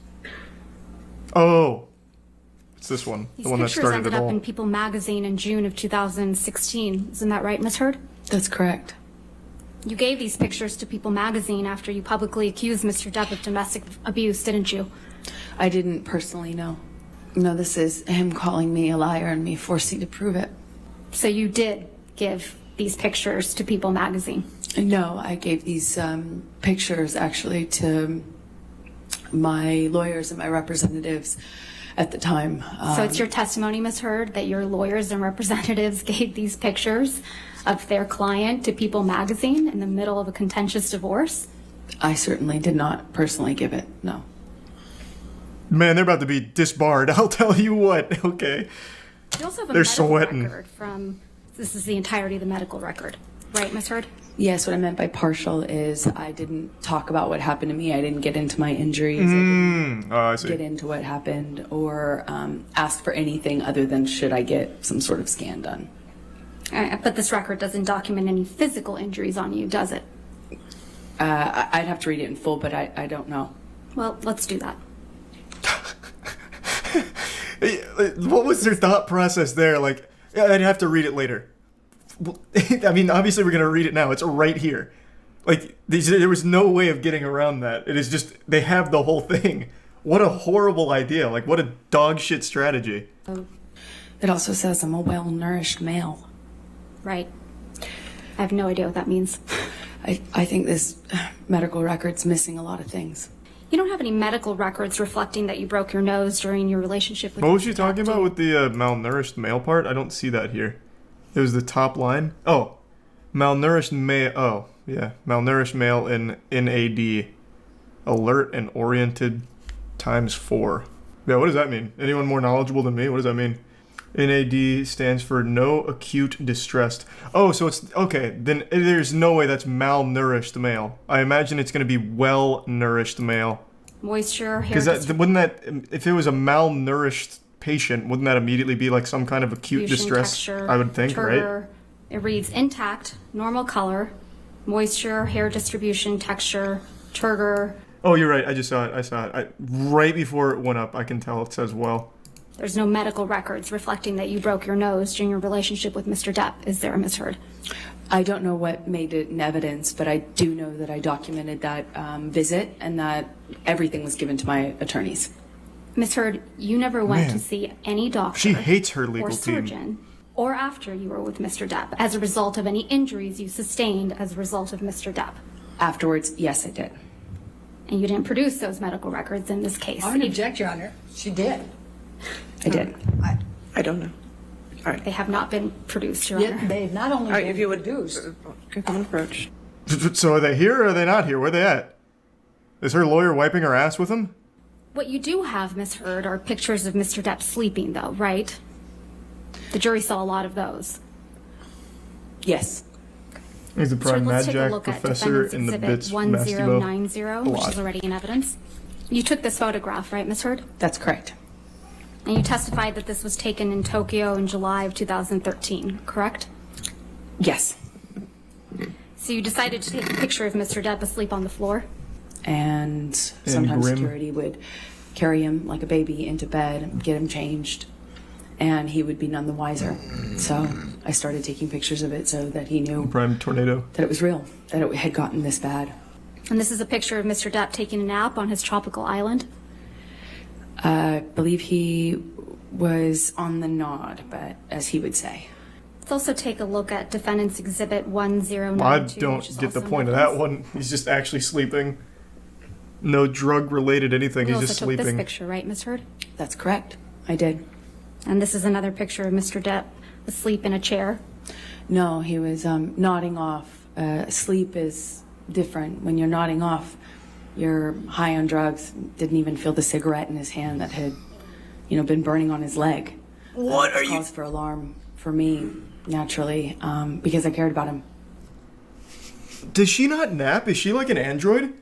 Oh. It's this one. These the one that pictures started ended it up all. in People magazine in June of 2016. Isn't that right, Ms. Hurd? That's correct. You gave these pictures to People magazine after you publicly accused Mr. Depp of domestic abuse, didn't you? I didn't personally know. No, this is him calling me a liar and me forcing to prove it. So you did give these pictures to People magazine? No, I gave these pictures actually to my lawyers and my representatives at the time. So it's your testimony, Ms. Hurd, that your lawyers and representatives gave these pictures of their client to People magazine in the middle of a contentious divorce? I certainly did not personally give it, no. Man, they're about to be disbarred. I'll tell you what. Okay. You also have a They're medical sweating. record from, this is the entirety of the medical record, right, Ms. Hurd? Yes, what I meant by partial is I didn't talk about what happened to me. I didn't get into my injuries. I didn't I see. get into what happened or ask for anything other than should I get some sort of scan done. But this record doesn't document any physical injuries on you, does it? I'd have to read it in full, but I don't know. Well, let's do that. What was their thought process there? Like, yeah, I'd have to read it later. Well, I mean, obviously we're going to read it now. It's right here. Like, there was no way of getting around that. It is just, they have the whole thing. What a horrible idea. Like, what a dog shit strategy. It also says I'm a well-nourished male. Right. I have no idea what that means. I think this medical record's missing a lot of things. You don't have any medical records reflecting that you broke your nose during your relationship with What was she Mr. talking Depp, about do you? with the malnourished male part? I don't see that here. It was the top line. Oh, malnourished male. Oh, yeah. Malnourished male in NAD. Alert and oriented ×4. Yeah, what does that mean? Anyone more knowledgeable than me? What does that mean? NAD stands for no acute distress. Oh, so it's... Okay, then there's no way that's malnourished male. I imagine it's going to be well-nourished male. Moisture, hair Because wouldn't that... If it was a malnourished patient, wouldn't that immediately be like some kind of acute distress? texture, I would think, turgor. right? It reads intact, normal color, moisture, hair distribution, texture, turgor. Oh, you're right. I just saw it. I saw it. Right before it went up, I can tell it says well. There's no medical records reflecting that you broke your nose during your relationship with Mr. Depp, is there, Ms. Heard? I don't know what made it in evidence, but I do know that I documented that visit and that everything was given to my attorneys. Ms. Heard, you never went Man. to see any doctor She hates her legal or team. surgeon or after you were with Mr. Depp as a result of any injuries you sustained as a result of Mr. Depp. Afterwards, yes, I did. And you didn't produce those medical records in this case. I would object, Your Honor. She did. I did. I don't know. All right. They have not been produced, Your Yet Honor. they've not only All right, been if you would produced. come and approach. So are they here or are they not here? Where are they at? Is her lawyer wiping her ass with him? What you do have, Ms. Heard, are pictures of Mr. Depp sleeping, though, right? The jury saw a lot of those. Yes. He's the prime Let's take a Mad Jack look at professor Defendant's in the Exhibit bits 1090, A which lot. is already in evidence. You took this photograph, right, Ms. Heard? That's correct. And you testified that this was taken in Tokyo in July of 2013, correct? Yes. So you decided to take a picture of Mr. Depp asleep on the floor? And sometimes grim. security would carry him like a baby into bed, get him changed, and he would be none the wiser. So I started taking pictures of it so that he knew Prime tornado. that it was real, that it had gotten this bad. And this is a picture of Mr. Depp taking a nap on his tropical island? I believe he was on the nod, but as he would say. Let's also take a look at Defendant's Exhibit 1092. I which don't is get the also point of evidence. that one. He's just actually sleeping. No drug-related anything. You He's also just took this sleeping. picture, right, Ms. Heard? That's correct. I did. And this is another picture of Mr. Depp asleep in a chair. No, he was nodding off. Sleep is different. When you're nodding off, you're high on drugs, didn't even feel the cigarette in his hand that had, been burning on his leg. What are you... Cause for alarm for me, naturally, because I cared about him. Does she not nap? Is she like an android?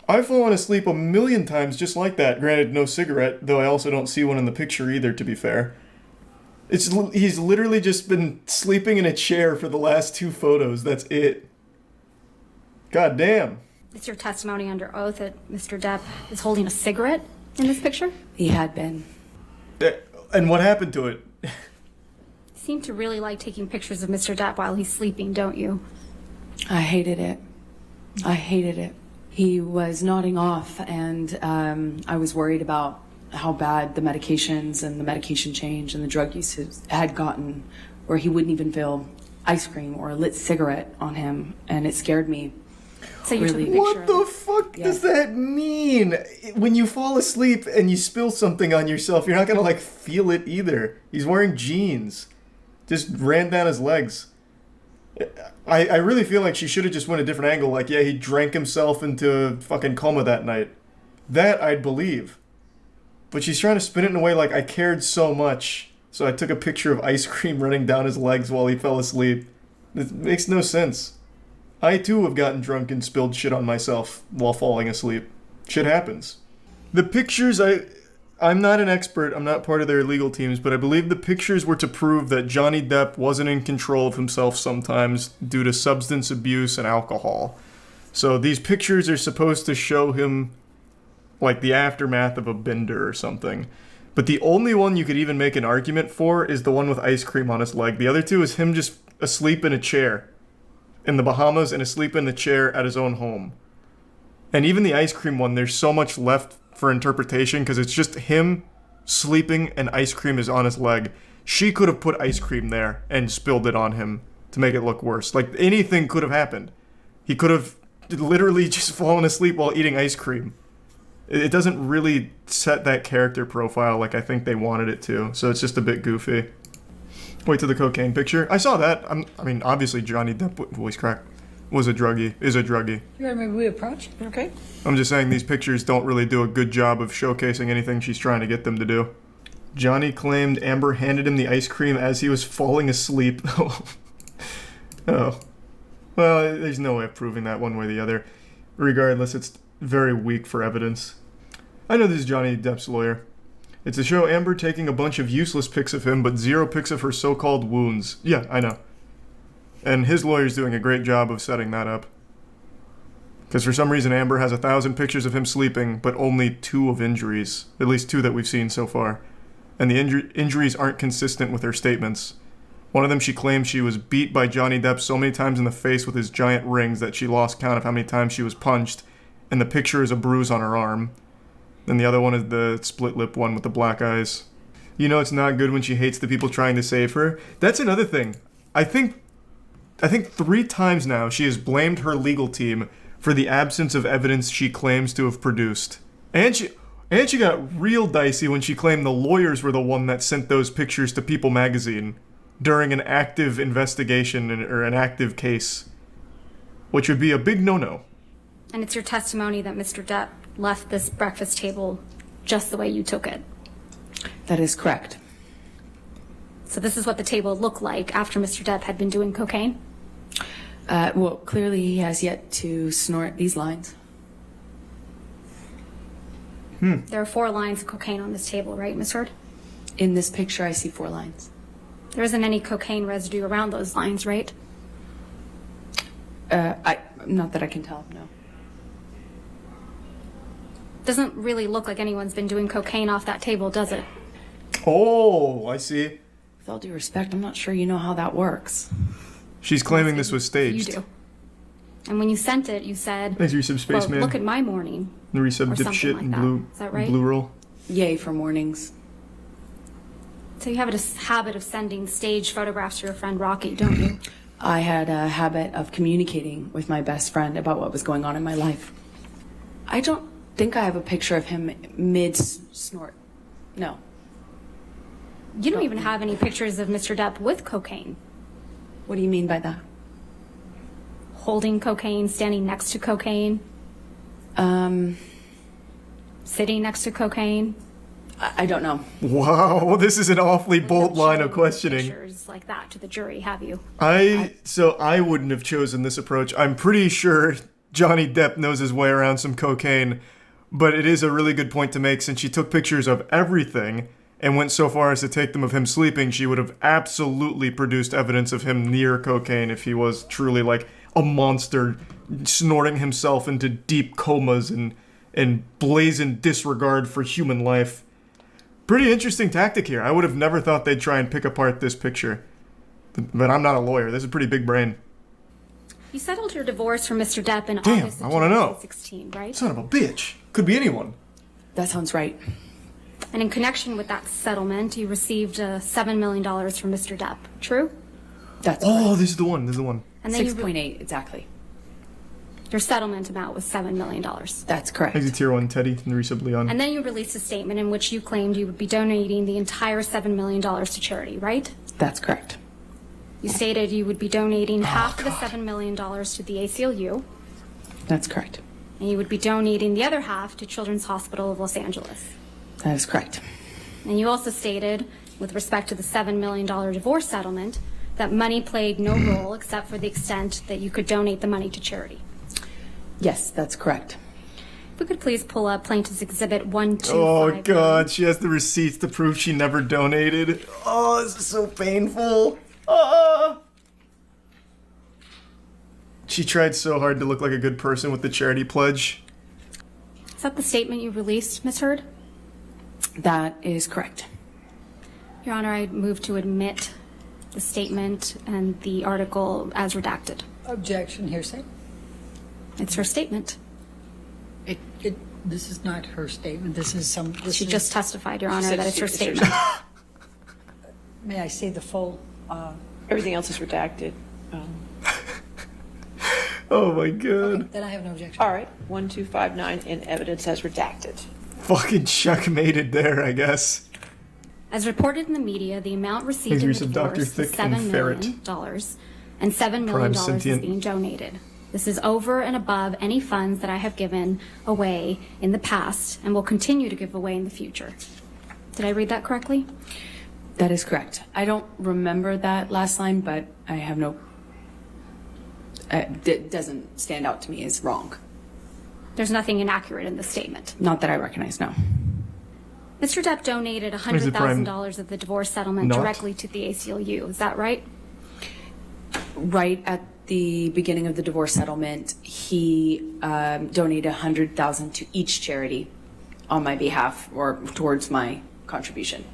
I've fallen asleep a million times just like that. Granted, no cigarette, though I also don't see one in the picture either, to be fair. He's literally just been sleeping in a chair for the last 2 photos. That's it. God damn. It's your testimony under oath that Mr. Depp is holding a cigarette in this picture? He had been. And what happened to it? You seem to really like taking pictures of Mr. Depp while he's sleeping, don't you? I hated it. I hated it. He was nodding off, and I was worried about how bad the medications and the medication change and the drug use had gotten, where he wouldn't even feel ice cream or a lit cigarette on him, and it scared me. So you really. took a picture What the fuck does that mean? When you fall asleep and you spill something on yourself, you're not gonna feel it either. He's wearing jeans. Just ran down his legs. I really feel like she should have just went a different angle. He drank himself into a fucking coma that night. That I'd believe. But she's trying to spin it in a way I cared so much, so I took a picture of ice cream running down his legs while he fell asleep. It makes no sense. I too have gotten drunk and spilled shit on myself while falling asleep. Shit happens. The pictures, I'm not an expert, I'm not part of their legal teams, but I believe the pictures were to prove that Johnny Depp wasn't in control of himself sometimes due to substance abuse and alcohol. So these pictures are supposed to show him like the aftermath of a bender or something. But the only one you could even make an argument for is the one with ice cream on his leg. The other two is him just asleep in a chair in the Bahamas and asleep in the chair at his own home. And even the ice cream one, there's so much left for interpretation because it's just him sleeping and ice cream is on his leg. She could have put ice cream there and spilled it on him to make it look worse. Like, anything could have happened. He could have literally just fallen asleep while eating ice cream. It doesn't really set that character profile like I think they wanted it to, so it's just a bit goofy. Wait till the cocaine picture. I saw that. I mean, obviously Johnny Depp, voice crack, is a druggie. You remember we approached? Okay. I'm just saying these pictures don't really do a good job of showcasing anything she's trying to get them to do. Johnny claimed Amber handed him the ice cream as he was falling asleep. Oh. Well, there's no way of proving that one way or the other. Regardless, it's very weak for evidence. I know this is Johnny Depp's lawyer. It's to show Amber taking a bunch of useless pics of him, but 0 pics of her so-called wounds. Yeah, I know. And his lawyer's doing a great job of setting that up. Because for some reason Amber has 1,000 pictures of him sleeping, but only 2 of injuries. At least 2 that we've seen so far. And the injuries aren't consistent with her statements. One of them, she claims she was beat by Johnny Depp so many times in the face with his giant rings that she lost count of how many times she was punched, and the picture is a bruise on her arm. Then the other one is the split lip one with the black eyes. You know it's not good when she hates the people trying to save her. That's another thing. I think 3 times now she has blamed her legal team for the absence of evidence she claims to have produced. And she got real dicey when she claimed the lawyers were the one that sent those pictures to People magazine during an active investigation or an active case, which would be a big no-no. And it's your testimony that Mr. Depp left this breakfast table just the way you took it. That is correct. So this is what the table looked like after Mr. Depp had been doing cocaine? Well, clearly he has yet to snort these lines. There are 4 lines of cocaine on this table, right, Ms. Heard? In this picture, I see 4 lines. There isn't any cocaine residue around those lines, right? Not that I can tell, no. Doesn't really look like anyone's been doing cocaine off that table, does it? Oh, I see. With all due respect, I'm not sure you know how that works. She's claiming this was staged. You do. And when you sent it, you said, Thanks, Resub Spaceman. well, look at my morning. The Resub or something dipshit like and that. blue, Is that right? blue roll. Yay for mornings. So you have a habit of sending staged photographs to your friend Rocky, don't you? I had a habit of communicating with my best friend about what was going on in my life. I don't think I have a picture of him mid-snort. No. You don't even have any pictures of Mr. Depp with cocaine. What do you mean by that? Holding cocaine, standing next to cocaine. Sitting next to cocaine. I don't know. Wow, this is an awfully bold line of questioning. Pictures like that to the jury, have you? So I wouldn't have chosen this approach. I'm pretty sure Johnny Depp knows his way around some cocaine, but it is a really good point to make since she took pictures of everything and went so far as to take them of him sleeping. She would have absolutely produced evidence of him near cocaine if he was truly like a monster snorting himself into deep comas and blazing disregard for human life. Pretty interesting tactic here. I would have never thought they'd try and pick apart this picture. But I'm not a lawyer. This is pretty big brain. You settled your divorce from Mr. Depp in Damn, August of I want to know. 2016, right? Son of a bitch. Could be anyone. That sounds right. And in connection with that settlement, you received $7 million from Mr. Depp. True? That's Oh, this is the one. This is the one. And then 6.8, exactly. Your settlement amount was $7 million. That's correct. Thanks to Tier 1 Teddy and Resub Leon. And then you released a statement in which you claimed you would be donating the entire $7 million to charity, right? That's correct. You stated you would be donating half of the $7 million to the ACLU. That's correct. And you would be donating the other half to Children's Hospital of Los Angeles. That is correct. And you also stated, with respect to the $7 million divorce settlement, that money played no role except for the extent that you could donate the money to charity? Yes, that's correct. If we could please pull up Plaintiff's Exhibit 1259. Oh, God. She has the receipts to prove she never donated. Oh, this is so painful. She tried so hard to look like a good person with the charity pledge. Is that the statement you released, Ms. Heard? That is correct. Your Honor, I move to admit the statement and the article as redacted. Objection, hearsay. It's her statement. This is not her statement. This is some. She just testified, Your Honor, that it's her statement. May I see the full? Everything else is redacted. Oh my God. Okay, then I have no objection. All right, 1259 in evidence as redacted. Fucking checkmated there, I guess. As reported in the media, the amount received in the divorce is $7 million, and $7 million is being donated. This is over and above any funds that I have given away in the past and will continue to give away in the future. Did I read that correctly? That is correct. I don't remember that last line, but I have no... it doesn't stand out to me as wrong. There's nothing inaccurate in the statement. Not that I recognize, no. Mr. Depp donated $100,000 of the divorce settlement directly to the ACLU. Is that right? Right at the beginning of the divorce settlement, he donated $100,000 to each charity on my behalf or towards my contribution.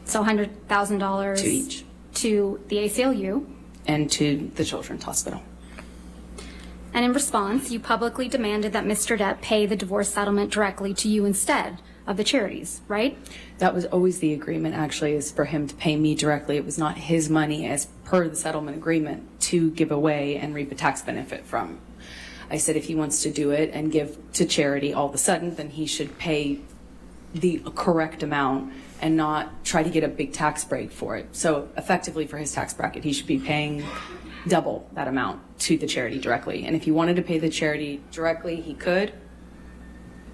So $100,000 to each. To the ACLU. And to the Children's Hospital. And in response, you publicly demanded that Mr. Depp pay the divorce settlement directly to you instead of the charities, right? That was always the agreement, actually, is for him to pay me directly. It was not his money as per the settlement agreement to give away and reap a tax benefit from. I said if he wants to do it and give to charity all of a sudden, then he should pay the correct amount and not try to get a big tax break for it. So effectively for his tax bracket, he should be paying double that amount to the charity directly. And if he wanted to pay the charity directly, he could.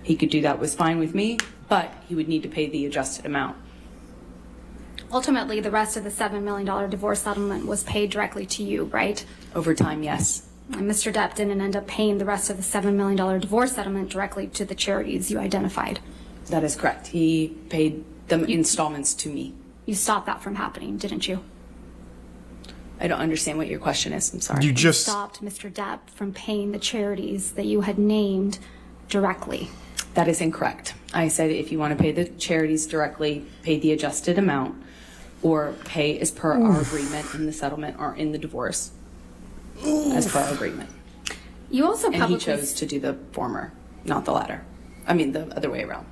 He could do that, it was fine with me, but he would need to pay the adjusted amount. Ultimately, the rest of the $7 million divorce settlement was paid directly to you, right? Over time, yes. And Mr. Depp didn't end up paying the rest of the $7 million divorce settlement directly to the charities you identified. That is correct. He paid the installments to me. You stopped that from happening, didn't you? I don't understand what your question is. I'm sorry. You just stopped Mr. Depp from paying the charities that you had named directly. That is incorrect. I said if you want to pay the charities directly, pay the adjusted amount, or pay as per our agreement in the settlement or in the divorce, as per our agreement. You also and he chose to do the former, not the latter. I mean, the other way around.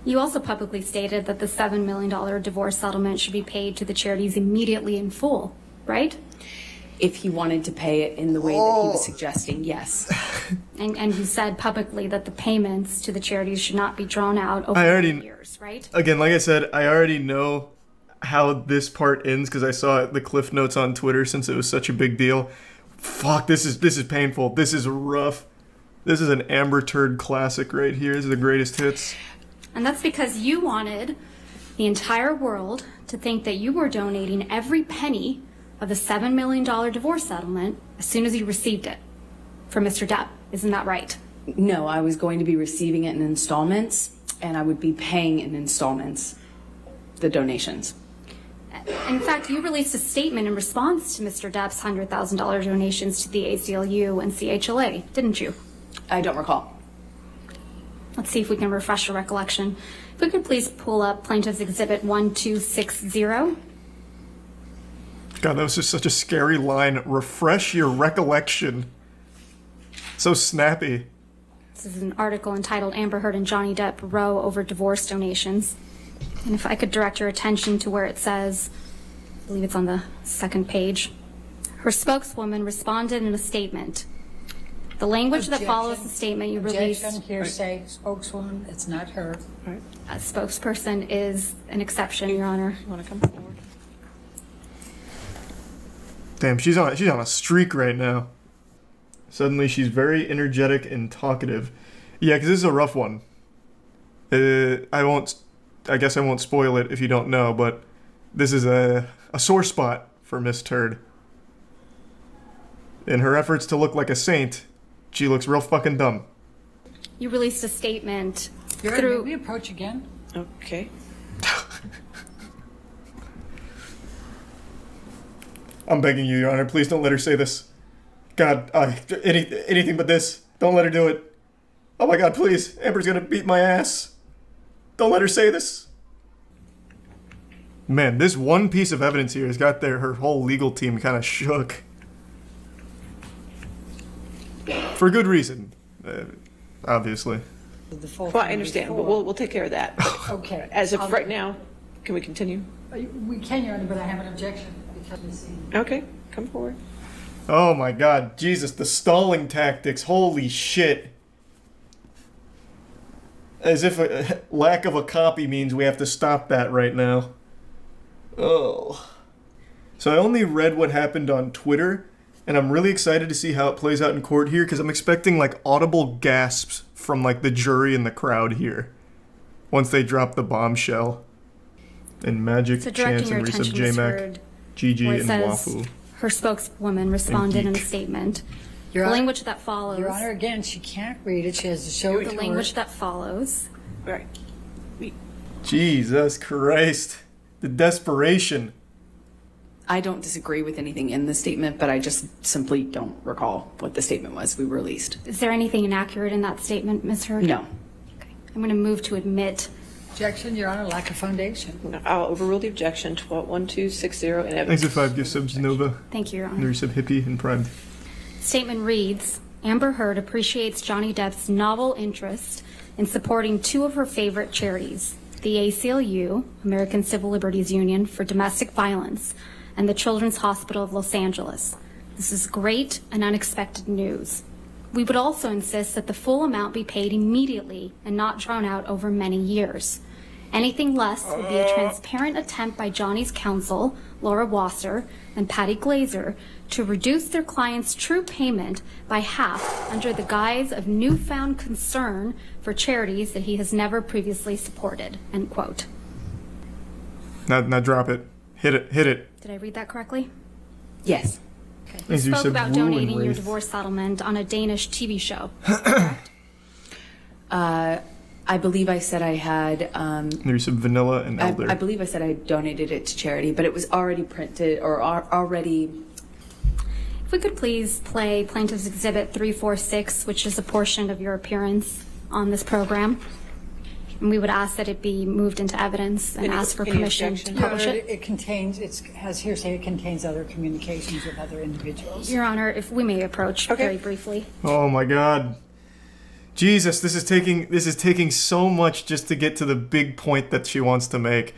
You also publicly stated that the $7 million divorce settlement should be paid to the charities immediately in full, right? If he wanted to pay it in the way that he was suggesting, yes. And you said publicly that the payments to the charities should not be drawn out over years, right? Again, like I said, I already know how this part ends because I saw the cliff notes on Twitter since it was such a big deal. Fuck, this is painful. This is rough. This is an Amber Turd classic right here. This is the greatest hits. And that's because you wanted the entire world to think that you were donating every penny of the $7 million divorce settlement as soon as you received it from Mr. Depp. Isn't that right? No, I was going to be receiving it in installments, and I would be paying in installments the donations. In fact, you released a statement in response to Mr. Depp's $100,000 donations to the ACLU and CHLA, didn't you? I don't recall. Let's see if we can refresh your recollection. If we could please pull up Plaintiff's Exhibit 1260. God, that was just such a scary line. Refresh your recollection. So snappy. This is an article entitled Amber Heard and Johnny Depp Row Over Divorce Donations. And if I could direct your attention to where it says, I believe it's on the second page, her spokeswoman responded in a statement. The language that follows the statement you released... Objection, hearsay, spokeswoman, it's not her. A spokesperson is an exception, Your Honor. You want to come forward? Damn, she's on a streak right now. Suddenly she's very energetic and talkative. Yeah, because this is a rough one. I guess I won't spoil it if you don't know, but this is a sore spot for Miss Turd. In her efforts to look like a saint, she looks real fucking dumb. You released a statement May through... we approach again? Okay. I'm begging you, Your Honor, please don't let her say this. God, anything but this. Don't let her do it. Oh my God, please. Amber's gonna beat my ass. Don't let her say this. Man, this one piece of evidence here has got her whole legal team kind of shook. For good reason, obviously. Well, I understand, but we'll take care of that. Okay. As of right now, can we continue? We can, Your Honor, but I have an objection. Okay, come forward. Oh my God, Jesus, the stalling tactics, holy shit. As if a lack of a copy means we have to stop that right now. Oh. So I only read what happened on Twitter, and I'm really excited to see how it plays out in court here, because I'm expecting like audible gasps from like the jury and the crowd here once they drop the bombshell. And Magic, So Chance, directing and your Resub attention, Ms. J-Mac, Heard, Gigi, where it and says Wafu. her spokeswoman responded in a Geek. statement. Your The Honor- language that follows... Your Honor, again, she can't read it. She has to show it The to language her. that follows... Right. Jesus Christ. The desperation. I don't disagree with anything in the statement, but I just simply don't recall what the statement was we released. Is there anything inaccurate in that statement, Ms. Heard? No. I'm going to move to admit... Objection, Your Honor, lack of foundation. No, I'll overrule the objection. 1260 and evidence. Thanks for 5 gift subs, Nova. Thank you, Your And Honor. resub Hippie and Prime. Statement reads, Amber Heard appreciates Johnny Depp's novel interest in supporting two of her favorite charities, the ACLU, American Civil Liberties Union for Domestic Violence, and the Children's Hospital of Los Angeles. This is great and unexpected news. We would also insist that the full amount be paid immediately and not drawn out over many years. Anything less would be a transparent attempt by Johnny's counsel, Laura Wasser and Patty Glazer, to reduce their client's true payment by half under the guise of newfound concern for charities that he has never previously supported, end quote. Now drop it. Hit it. Did I read that correctly? Yes. Okay. You Thanks, you spoke said about woo and donating your wraith. divorce settlement on a Danish TV show. I believe I said I had... There's some Vanilla and Elder. I believe I said I donated it to charity, but it was already printed or already... If we could please play Plaintiff's Exhibit 346, which is a portion of your appearance on this program. And we would ask that it be moved into evidence and ask for permission to Your publish Honor, it. it contains, it has hearsay, it contains other communications with other individuals. Your Honor, if we may approach very briefly. Oh my God. Jesus, this is taking so much just to get to the big point that she wants to make.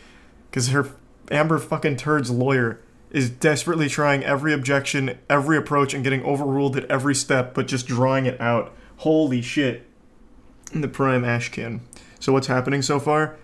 Because her Amber fucking Turd's lawyer is desperately trying every objection, every approach, and getting overruled at every step, but just drawing it out. Holy shit. In the prime ash can. So what's happening so far?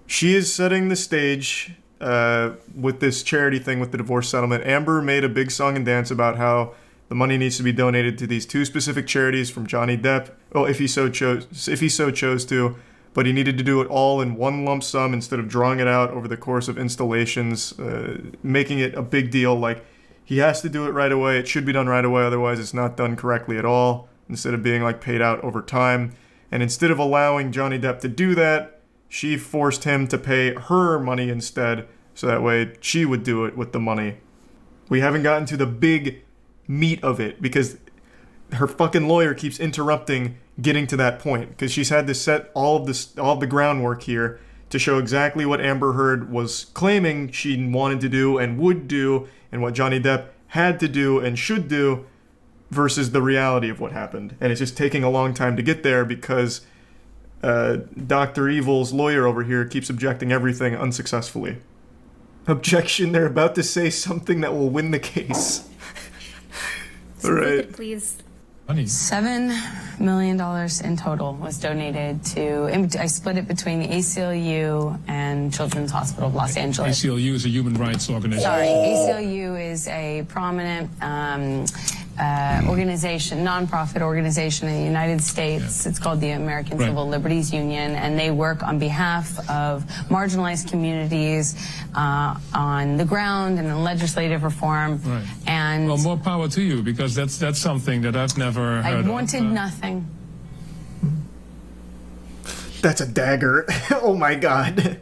She is setting the stage with this charity thing with the divorce settlement. Amber made a big song and dance about how the money needs to be donated to these two specific charities from Johnny Depp. Well, if he so chose to, but he needed to do it all in one lump sum instead of drawing it out over the course of installations, making it a big deal. Like, he has to do it right away. It should be done right away, otherwise it's not done correctly at all, instead of being like paid out over time. And instead of allowing Johnny Depp to do that, she forced him to pay her money instead, so that way she would do it with the money. We haven't gotten to the big meat of it, because her fucking lawyer keeps interrupting getting to that point, because she's had to set all of the groundwork here to show exactly what Amber Heard was claiming she wanted to do and would do, and what Johnny Depp had to do and should do, versus the reality of what happened. And it's just taking a long time to get there because Dr. Evil's lawyer over here keeps objecting everything unsuccessfully. Objection, they're about to say something that will win the case. All right. Please. $7 million in total was donated to, I split it between the ACLU and Children's Hospital of Los Angeles. ACLU is a human rights organization. Sorry, ACLU is a prominent nonprofit organization in the United States. It's called the American Civil Liberties Union, and they work on behalf of marginalized communities on the ground and in legislative reform. Right. And well, more power to you, because that's something that I've never heard I wanted of. nothing. That's a dagger. Oh my God.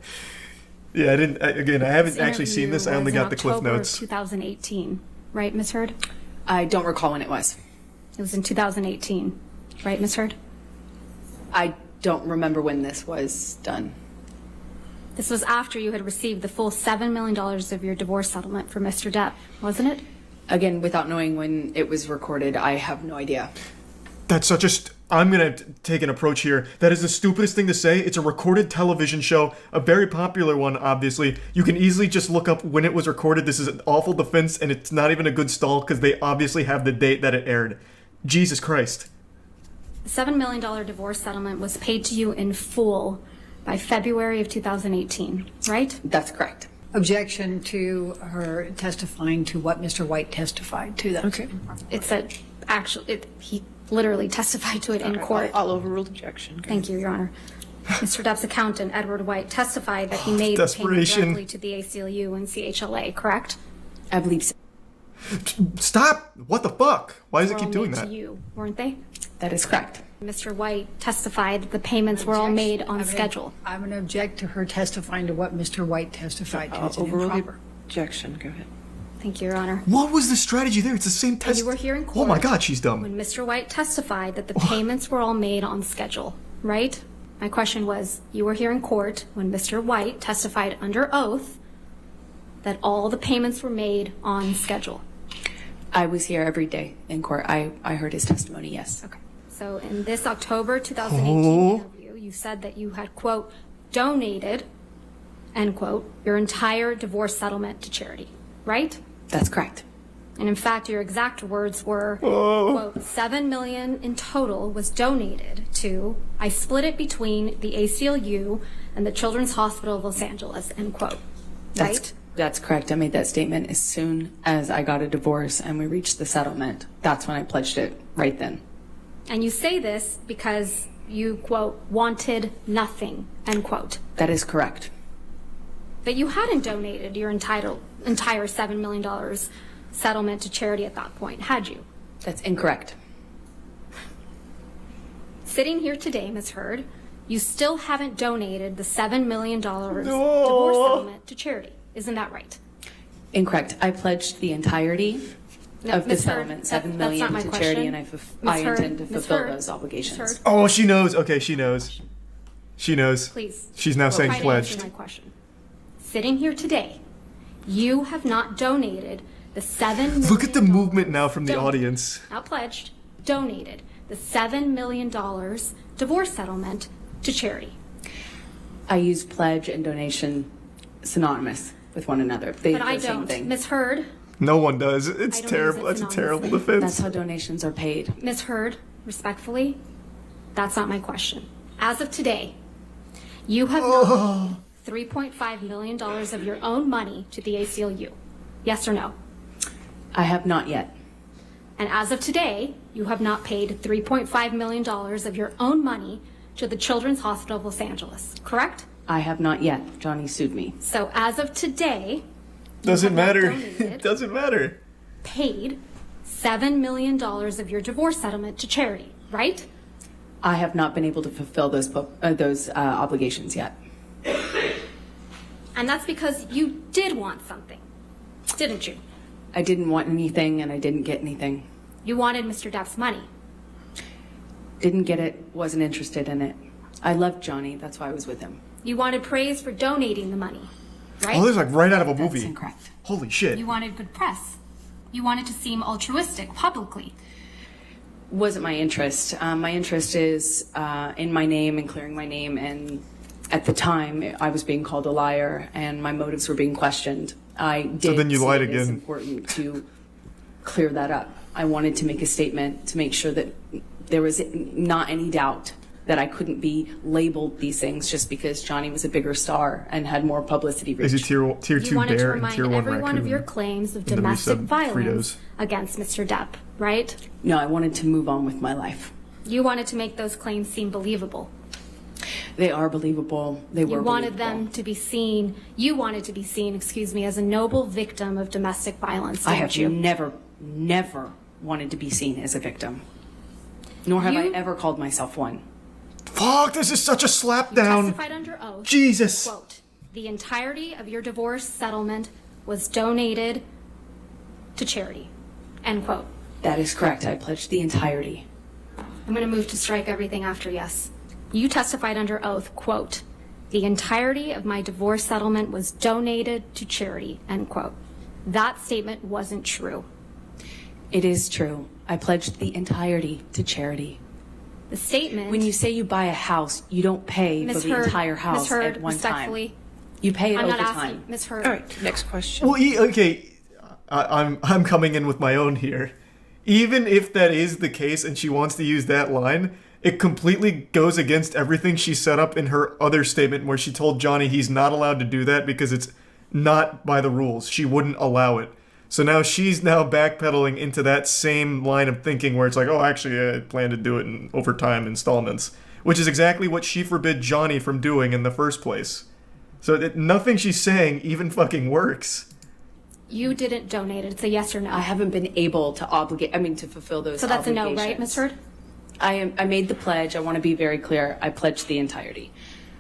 Yeah, I haven't actually seen this. I only got the Cliff Notes. 2018, right, Ms. Heard? I don't recall when it was. It was in 2018, right, Ms. Heard? I don't remember when this was done. This was after you had received the full $7 million of your divorce settlement for Mr. Depp, wasn't it? Again, without knowing when it was recorded, I have no idea. That's such a... I'm going to take an approach here. That is the stupidest thing to say. It's a recorded television show, a very popular one, obviously. You can easily just look up when it was recorded. This is an awful defense, and it's not even a good stall because they obviously have the date that it aired. Jesus Christ. The $7 million divorce settlement was paid to you in full by February of 2018, right? That's correct. Objection to her testifying to what Mr. White testified to. That Okay. It's a he literally testified to it in court. I'll overrule objection. Okay. Thank you, Your Honor. Mr. Depp's accountant, Edward White, testified that he made the payment directly to the ACLU and CHLA, correct? I believe so. Stop! What the fuck? Why does it keep doing Made that? to you, weren't they? That is correct. Mr. White testified that the payments were all made on schedule. I'm going to object to her testifying to what Mr. White testified to. It's Overrule the improper. objection. Go ahead. Thank you, Your Honor. What was the strategy there? It's the same test. You were here in court. Oh my God, she's dumb. When Mr. White testified that the payments were all made on schedule, right? My question was, you were here in court when Mr. White testified under oath that all the payments were made on schedule. I was here every day in court. I heard his testimony, yes. Okay. So in this October 2018 interview, you said that you had, quote, donated, end quote, your entire divorce settlement to charity, right? That's correct. And in fact, your exact words were, quote, $7 million in total was donated to, I split it between the ACLU and the Children's Hospital of Los Angeles, end quote, right? That's correct. I made that statement as soon as I got a divorce and we reached the settlement. That's when I pledged it, right then. And you say this because you, quote, wanted nothing, end quote. That is correct. But you hadn't donated your entire $7 million settlement to charity at that point, had you? That's incorrect. Sitting here today, Ms. Heard, you still haven't donated the $7 million divorce settlement to charity. Isn't that right? Incorrect. I pledged the entirety of the settlement, $7 million to charity, and I intend to fulfill those obligations. Oh, she knows. Okay, she knows. She knows. Please. She's now saying try to pledged. answer my question. Sitting here today, you have not donated the $7 million. Look at the movement now from the audience. Not pledged, donated the $7 million divorce settlement to charity. I use pledge and donation synonymous with one another. They But do I the same don't. thing. Ms. Heard, No one does. It's I don't terrible. use it That's a terrible synonymously. defense. That's how donations are paid. Ms. Heard, respectfully, that's not my question. As of today, you have not paid $3.5 million of your own money to the ACLU. Yes or no? I have not yet. And as of today, you have not paid $3.5 million of your own money to the Children's Hospital of Los Angeles, correct? I have not yet. Johnny sued me. So as of today, Doesn't matter. It doesn't matter. paid $7 million of your divorce settlement to charity, right? I have not been able to fulfill those obligations yet. And that's because you did want something, didn't you? I didn't want anything and I didn't get anything. You wanted Mr. Depp's money. Didn't get it, wasn't interested in it. I loved Johnny, that's why I was with him. You wanted praise for donating the money, right? Oh, this is like right out of a movie. That's incorrect. Holy shit. You wanted good press. You wanted to seem altruistic publicly. Wasn't my interest. My interest is in my name and clearing my name, and at the time I was being called a liar and my motives were being questioned. I did So then you see lied it as again. important to clear that up. I wanted to make a statement to make sure that there was not any doubt that I couldn't be labeled these things just because Johnny was a bigger star and had more publicity reach. Is he tier 2 You wanted to bear and remind tier 1 everyone raccoon? of your claims of in the domestic resub violence Fritos. against Mr. Depp, right? No, I wanted to move on with my life. You wanted to make those claims seem believable. They are believable. They were You wanted believable. them to be seen, you wanted to be seen, excuse me, as a noble victim of domestic violence, I didn't have you? never wanted to be seen as a victim. Nor have I You- ever called myself one. Fuck, this is such a slap down. Testified under oath. Jesus. Quote, the entirety of your divorce settlement was donated to charity. End quote. That is correct. I pledged the entirety. I'm going to move to strike everything after yes. You testified under oath, quote, the entirety of my divorce settlement was donated to charity, end quote. That statement wasn't true. It is true. I pledged the entirety to charity. The statement... When you say you buy a house, you don't pay for Ms. the Heard, entire house Ms. Heard, at one respectfully, time. You pay it I'm over not asking, time. Ms. Heard. All right, next question. Well, okay, I'm coming in with my own here. Even if that is the case and she wants to use that line, it completely goes against everything she set up in her other statement where she told Johnny he's not allowed to do that because it's not by the rules. She wouldn't allow it. So now she's now backpedaling into that same line of thinking where it's like, oh, actually, I plan to do it in over time installments, which is exactly what she forbid Johnny from doing in the first place. So nothing she's saying even fucking works. You didn't donate it. It's a yes or no. I haven't been able to to fulfill those So that's a no, obligations. right, Ms. Heard? I made the pledge. I want to be very clear. I pledged the entirety.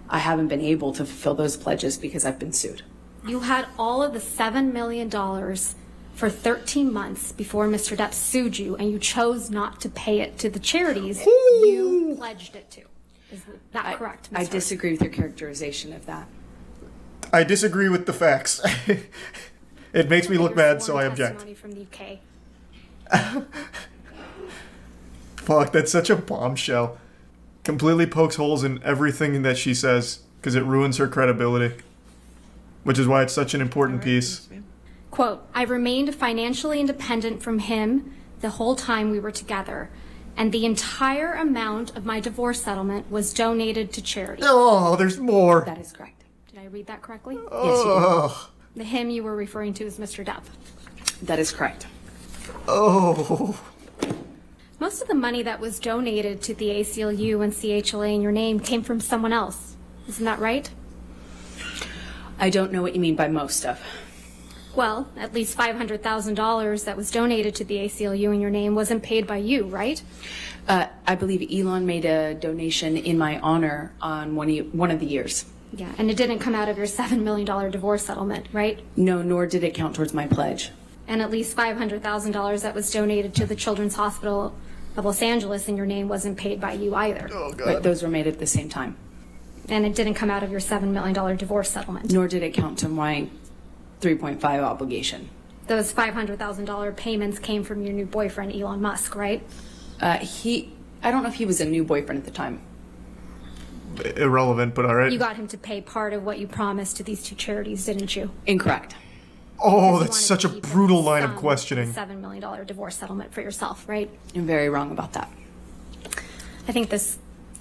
I haven't been able to fulfill those pledges because I've been sued. You had all of the $7 million for 13 months before Mr. Depp sued you, and you chose not to pay it to the charities you pledged it to. Is that correct, Ms. I Heard? disagree with your characterization of that. I disagree with the facts. It makes me look bad, so I object. Testimony from the UK. Fuck, that's such a bombshell. Completely pokes holes in everything that she says because it ruins her credibility. Which is why it's such an important piece. Quote, I remained financially independent from him the whole time we were together, and the entire amount of my divorce settlement was donated to charity. Oh, there's more. That is correct. Did I read that correctly? Yes, you The him you were referring to is Mr. Depp. did. That is correct. Oh. Most of the money that was donated to the ACLU and CHLA in your name came from someone else. Isn't that right? I don't know what you mean by most of. Well, at least $500,000 that was donated to the ACLU in your name wasn't paid by you, right? I believe Elon made a donation in my honor on one of the years. Yeah, and it didn't come out of your $7 million divorce settlement, right? No, nor did it count towards my pledge. And at least $500,000 that was donated to the Children's Hospital of Los Angeles in your name wasn't paid by you either. Oh, God. But those were made at the same time. And it didn't come out of your $7 million divorce settlement. Nor did it count to my 3.5 obligation. Those $500,000 payments came from your new boyfriend, Elon Musk, right? I don't know if he was a new boyfriend at the time. Irrelevant, but all right. You got him to pay part of what you promised to these two charities, didn't you? Incorrect. Oh, that's such a brutal line of questioning. $7 million divorce settlement for yourself, right? You're very wrong about that. I think this,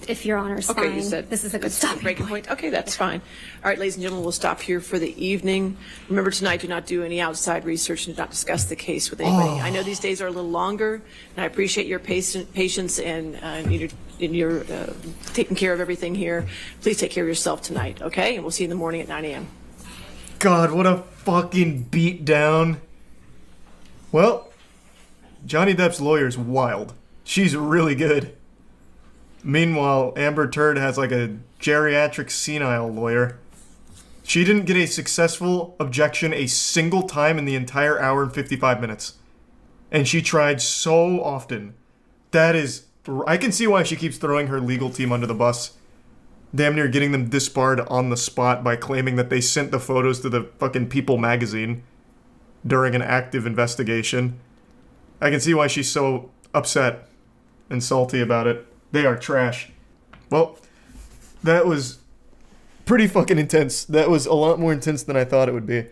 if Your Honor is fine, you said this is a good stopping breaking point. Okay, that's fine. All right, ladies and gentlemen, we'll stop here for the evening. Remember tonight, do not do any outside research and do not discuss the case with anybody. I know these days are a little longer, and I appreciate your patience and your taking care of everything here. Please take care of yourself tonight, okay? And we'll see you in the morning at 9 a.m. God, what a fucking beat down. Well, Johnny Depp's lawyer's wild. She's really good. Meanwhile, Amber Turd has like a geriatric senile lawyer. She didn't get a successful objection a single time in the entire hour and 55 minutes. And she tried so often. That is... I can see why she keeps throwing her legal team under the bus. Damn near getting them disbarred on the spot by claiming that they sent the photos to the fucking People magazine during an active investigation. I can see why she's so upset and salty about it. They are trash. Well, that was pretty fucking intense. That was a lot more intense than I thought it would be.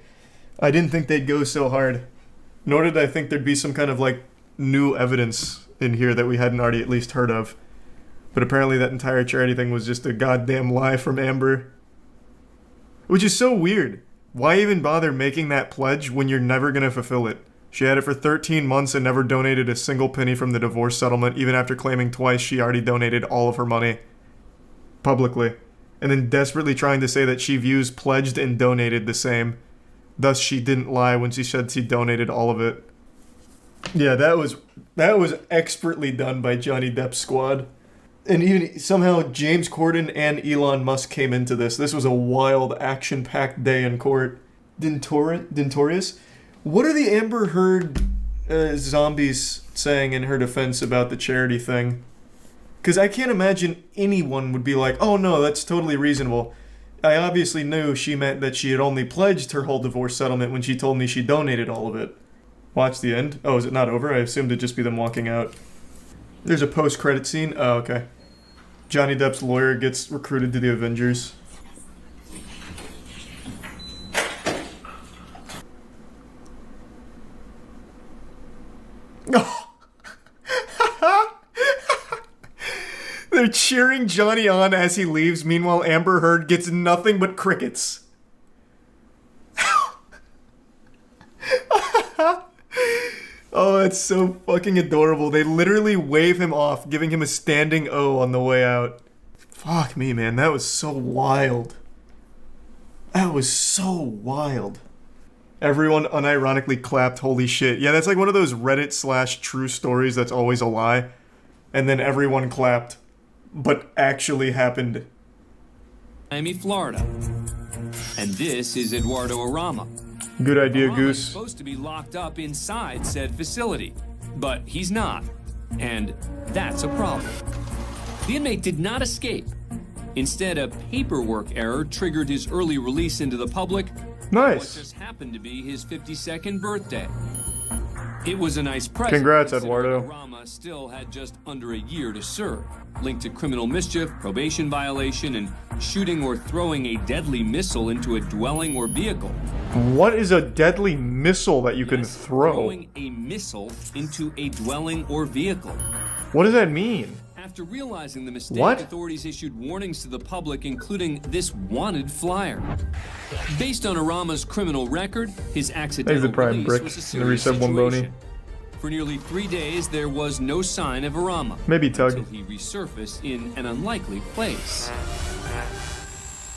I didn't think they'd go so hard. Nor did I think there'd be some kind of like new evidence in here that we hadn't already at least heard of. But apparently that entire charity thing was just a goddamn lie from Amber. Which is so weird. Why even bother making that pledge when you're never going to fulfill it? She had it for 13 months and never donated a single penny from the divorce settlement, even after claiming twice she already donated all of her money. Publicly. And then desperately trying to say that she views pledged and donated the same. Thus, she didn't lie when she said she donated all of it. Yeah, that was expertly done by Johnny Depp's squad. And even somehow James Corden and Elon Musk came into this. This was a wild, action-packed day in court. Dentorius? What are the Amber Heard zombies saying in her defense about the charity thing? Because I can't imagine anyone would be like, oh no, that's totally reasonable. I obviously knew she meant that she had only pledged her whole divorce settlement when she told me she donated all of it. Watch the end. Oh, is it not over? I assumed it'd just be them walking out. There's a post-credit scene. Oh, okay. Johnny Depp's lawyer gets recruited to the Avengers. They're cheering Johnny on as he leaves. Meanwhile, Amber Heard gets nothing but crickets. Oh, it's so fucking adorable. They literally wave him off, giving him a standing O on the way out. Fuck me, man. That was so wild. That was so wild. Everyone unironically clapped, holy shit. Yeah, that's like one of those Reddit / true stories that's always a lie. And then everyone clapped. But actually happened. Miami, Florida. And this is Eduardo Arama. Good idea, Arama Goose. is supposed to be locked up inside said facility, but he's not. And that's a problem. The inmate did not escape. Instead, a paperwork error triggered his early release into the public. Nice. What just happened to be his 52nd birthday. It was a nice present. Congrats, Eduardo. Arama still had just under a year to serve, linked to criminal mischief, probation violation, and shooting or throwing a deadly missile into a dwelling or vehicle. What is a deadly missile that you can throw? Throwing a missile into a dwelling or vehicle. What does that mean? After realizing the mistake, What? authorities issued warnings to the public, including this wanted flyer. Based on Arama's criminal record, his accidental the prime release brick was a in the serious reset one situation. bony. For nearly 3 days, there was no sign of Arama. Maybe Tug. Until he resurfaced in an unlikely place.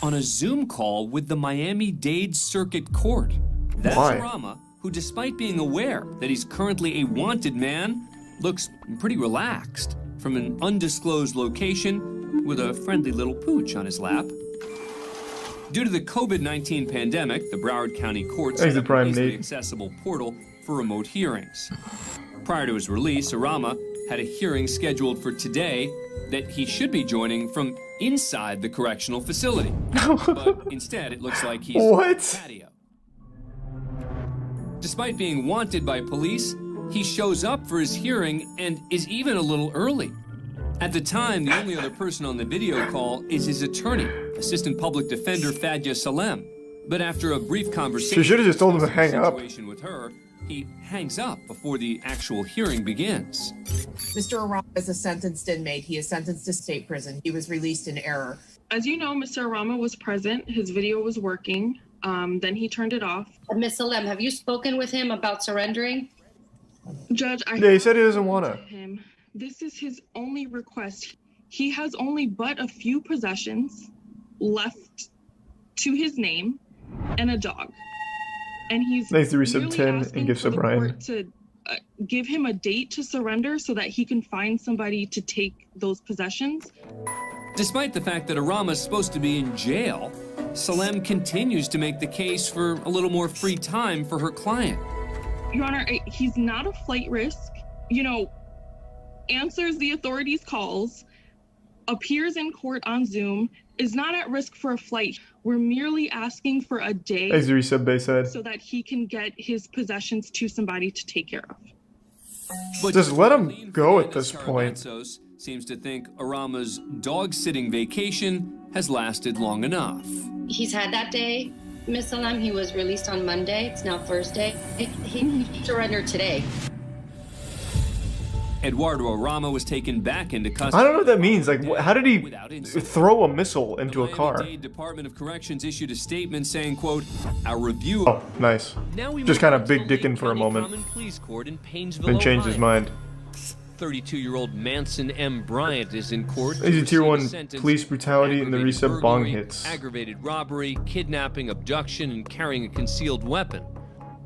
On a Zoom call with the Miami-Dade Circuit Court. That's Why? Arama, who despite being aware that he's currently a wanted man, looks pretty relaxed from an undisclosed location with a friendly little pooch on his lap. Due to the COVID-19 pandemic, the Broward County Court set up an easily accessible portal for remote hearings. Prior to his release, Arama had a hearing scheduled for today that he should be joining from inside the correctional facility. But instead, it looks like he's What? on the patio. Despite being wanted by police, he shows up for his hearing and is even a little early. At the time, the only other person on the video call is his attorney, Assistant Public Defender Fadya Salem. But after a brief conversation, She should have just told him to hang up. situation with her, he hangs up before the actual hearing begins. Mr. Arama is a sentenced inmate. He is sentenced to state prison. He was released in error. As you know, Mr. Arama was present. His video was working. Then he turned it off. Ms. Salem, have you spoken with him about surrendering? Judge, Yeah, he said he doesn't want to. him. This is his only request. He has only but a few possessions left to his name and a dog. And he's Thanks to resub merely 10 asking and gifts for of the Brian. court to give him a date to surrender so that he can find somebody to take those possessions. Despite the fact that Arama's supposed to be in jail, Salem continues to make the case for a little more free time for her client. Your Honor, he's not a flight risk. You know, answers the authorities' calls, appears in court on Zoom, is not at risk for a flight. We're merely asking for a day As the resub Bay said. so that he can get his possessions to somebody to take care of. But Just let him go at this point. Kargantzos seems to think Arama's dog-sitting vacation has lasted long enough. He's had that day, Ms. Salem. He was released on Monday. It's now Thursday. He surrendered today. Eduardo Arama was taken back into custody. I don't know what that means. Like, how did he throw a missile into a car? The Miami-Dade Department of Corrections issued a statement saying, quote, "Our review." Oh, nice. Just kind of big dicking for a moment. Then changed his mind. 32-year-old Manson M. Bryant is in court. These are tier 1 police brutality and the resub bong hits. Aggravated robbery, kidnapping, abduction, and carrying a concealed weapon.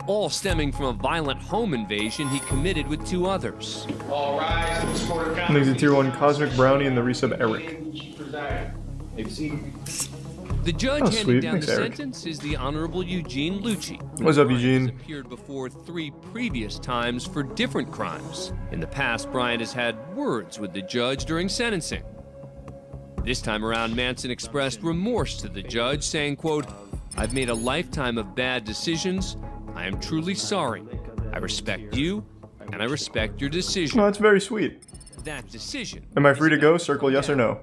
All stemming from a violent home invasion he committed with 2 others. All rise to the sport of These are tier 1 Cosmic Brownie and the resub Eric. The judge Oh, handing sweet. down Thanks, the Eric. sentence is the Honorable Eugene Lucci. What's up, Bryant Eugene? has appeared before 3 previous times for different crimes. In the past, Bryant has had words with the judge during sentencing. This time around, Manson expressed remorse to the judge, saying, quote, "I've made a lifetime of bad decisions. I am truly sorry. I respect you, and I respect your decision." Oh, that's very sweet. That decision. Am I free to go? Circle yes or no.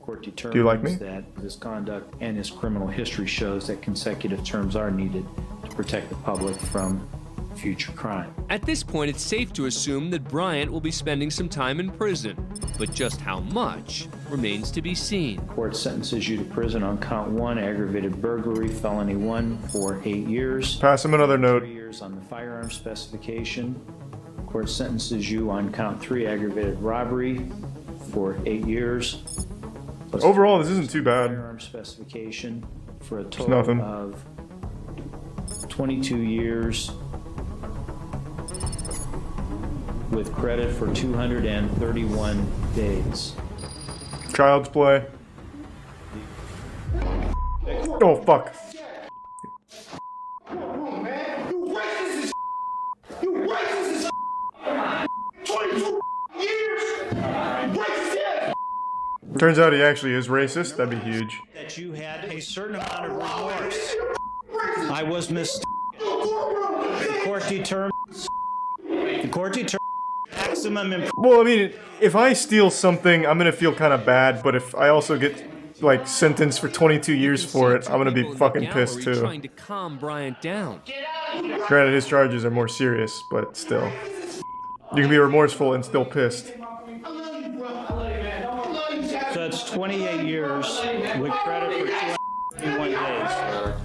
Court determines Do you like me? that his conduct and his criminal history shows that consecutive terms are needed to protect the public from future crime. At this point, it's safe to assume that Bryant will be spending some time in prison, but just how much remains to be seen. Court sentences you to prison on count 1, aggravated burglary, felony 1 for 8 years. Pass him another note. 3 years on the firearm specification. Court sentences you on count 3, aggravated robbery for 8 years. Plus Overall, this isn't too bad. Firearm specification for a It's total nothing. of 22 years with credit for 231 days. Child's play. Oh, fuck. You racist as You racist as 22 years! Racist ass! Turns out he actually is racist. That'd be huge. That you had a certain amount of remorse. I was mistaken. The court determined maximum Well, I mean, if I steal something, I'm gonna feel kind of bad, but if I also get, like, sentenced for 22 years for it, I'm gonna be fucking pissed too. Trying to calm Bryant down. Granted, his charges are more serious, but still. You can be remorseful and still pissed. So that's 28 years with credit for 221 days.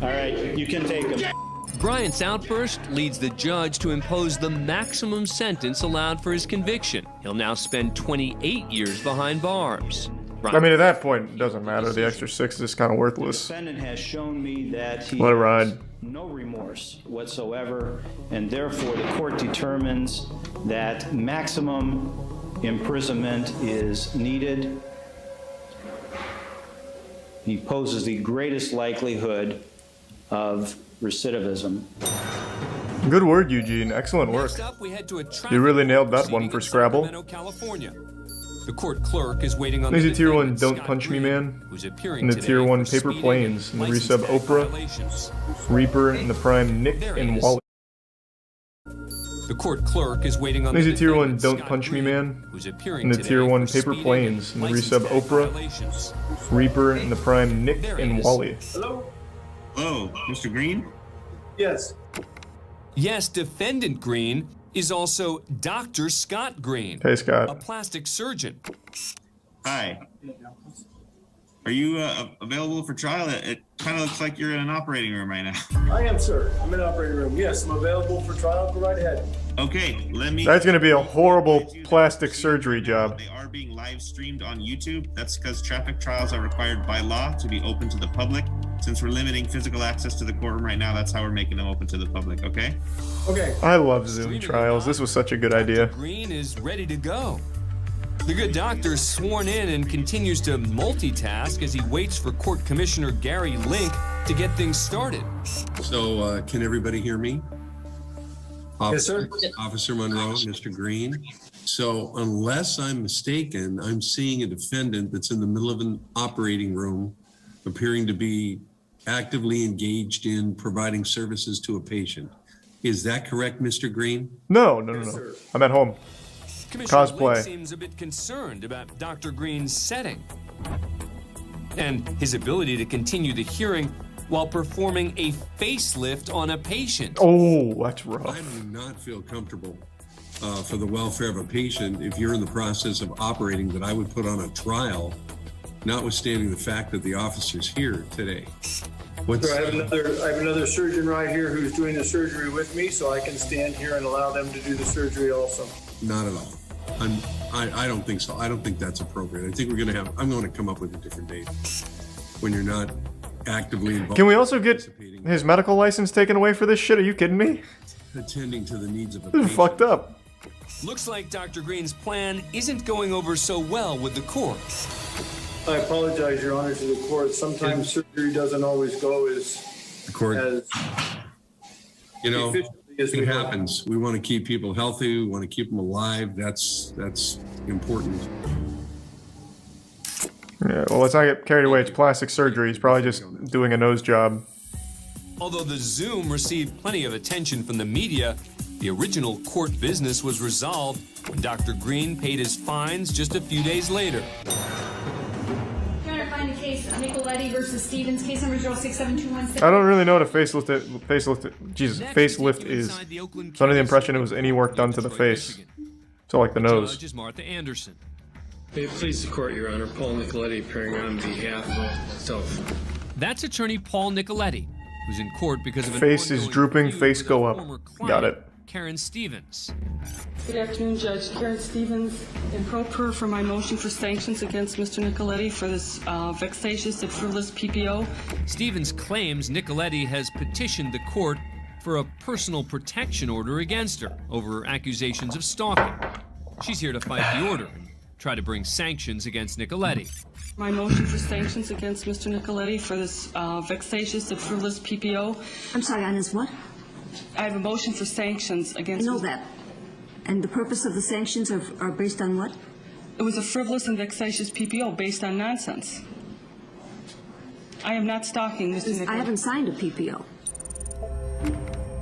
All right, you can take them. Bryant's outburst leads the judge to impose the maximum sentence allowed for his conviction. He'll now spend 28 years behind bars. I mean, at that point, it doesn't matter. The extra 6 is kind of worthless. The defendant has shown me that he Let it ride. has no remorse whatsoever, and therefore the court determines that maximum imprisonment is needed. He poses the greatest likelihood of recidivism. Good word, Eugene. Excellent work. Next up, we head to a You really nailed that proceeding one for in Scrabble. Sacramento, California. The court clerk is waiting on These the are tier 1 defendant, Don't Scott Punch Me Green, Man, who's appearing and the today tier 1 for Paper speeding Planes, and the license resub tag Oprah, violations. Reaper, and the Prime Nick There he and is. Wally. The court clerk is waiting on These the are tier 1 defendant, Don't Scott Punch Me Green, Man, who's appearing and the today tier 1 for Paper speeding Planes, and the license resub tag Oprah, violations. Reaper, and the Prime Nick There he and is. Wally. Hello? Hello, Mr. Green? Yes. Yes, defendant Green is also Dr. Scott Green, Hey, Scott. a plastic surgeon. Hi. Are you available for trial? It kind of looks like you're in an operating room right now. I am, sir. I'm in the operating room. Yes, I'm available for trial. Go right ahead. Okay, let me... That's gonna be a horrible plastic surgery job. They are being live streamed on YouTube. That's because traffic trials are required by law to be open to the public. Since we're limiting physical access to the courtroom right now, that's how we're making them open to the public, okay? Okay. I love Zoom trials. This was such a good idea. Green is ready to go. The good doctor is sworn in and continues to multitask as he waits for Court Commissioner Gary Link to get things started. So, can everybody hear me? Yes, sir. Officer Monroe, Mr. Green. So, unless I'm mistaken, I'm seeing a defendant that's in the middle of an operating room, appearing to be actively engaged in providing services to a patient. Is that correct, Mr. Green? No. I'm at home. Commissioner Cosplay. Link seems a bit concerned about Dr. Green's setting and his ability to continue the hearing while performing a facelift on a patient. Oh, that's I rough. do not feel comfortable for the welfare of a patient, if you're in the process of operating, that I would put on a trial, notwithstanding the fact that the officer's here today. Sir, I have another surgeon right here who's doing the surgery with me, so I can stand here and allow them to do the surgery also. Not at all. I don't think so. I don't think that's appropriate. I think I'm going to come up with a different date when you're not actively involved. Can we also get his medical license taken away for this shit? Are you kidding me? Attending to the needs of a This patient. is fucked up. Looks like Dr. Green's plan isn't going over so well with the court. I apologize, Your Honor, to the court. Sometimes surgery doesn't always go as The court, as you know, efficiently as we it hope. happens. We want to keep people healthy. We want to keep them alive. That's important. Yeah, well, let's not get carried away. It's plastic surgery. He's probably just doing a nose job. Although the Zoom received plenty of attention from the media, the original court business was resolved when Dr. Green paid his fines just a few days later. Trying to find a case, Nicoletti versus Stevens, case number 067216. I don't really know what a facelift is. So under the impression it was any work done to the face. So like the nose. Judge is Martha Anderson. May it please the court, Your Honor. Paul Nicoletti appearing on behalf of myself. That's attorney Paul Nicoletti, who's in court because of an Face is ongoing drooping, feud face with go a up. former client, Got it. Karen Stevens. Good afternoon, Judge. Karen Stevens, in pro per for my motion for sanctions against Mr. Nicoletti for this vexatious and frivolous PPO. Stevens claims Nicoletti has petitioned the court for a personal protection order against her over accusations of stalking. She's here to fight the order and try to bring sanctions against Nicoletti. My motion for sanctions against Mr. Nicoletti for this vexatious and frivolous PPO. I'm sorry, on his what? I have a motion for sanctions against... I know that. And the purpose of the sanctions are based on what? It was a frivolous and vexatious PPO based on nonsense. I am not stalking Mr. Nicoletti. I haven't signed a PPO.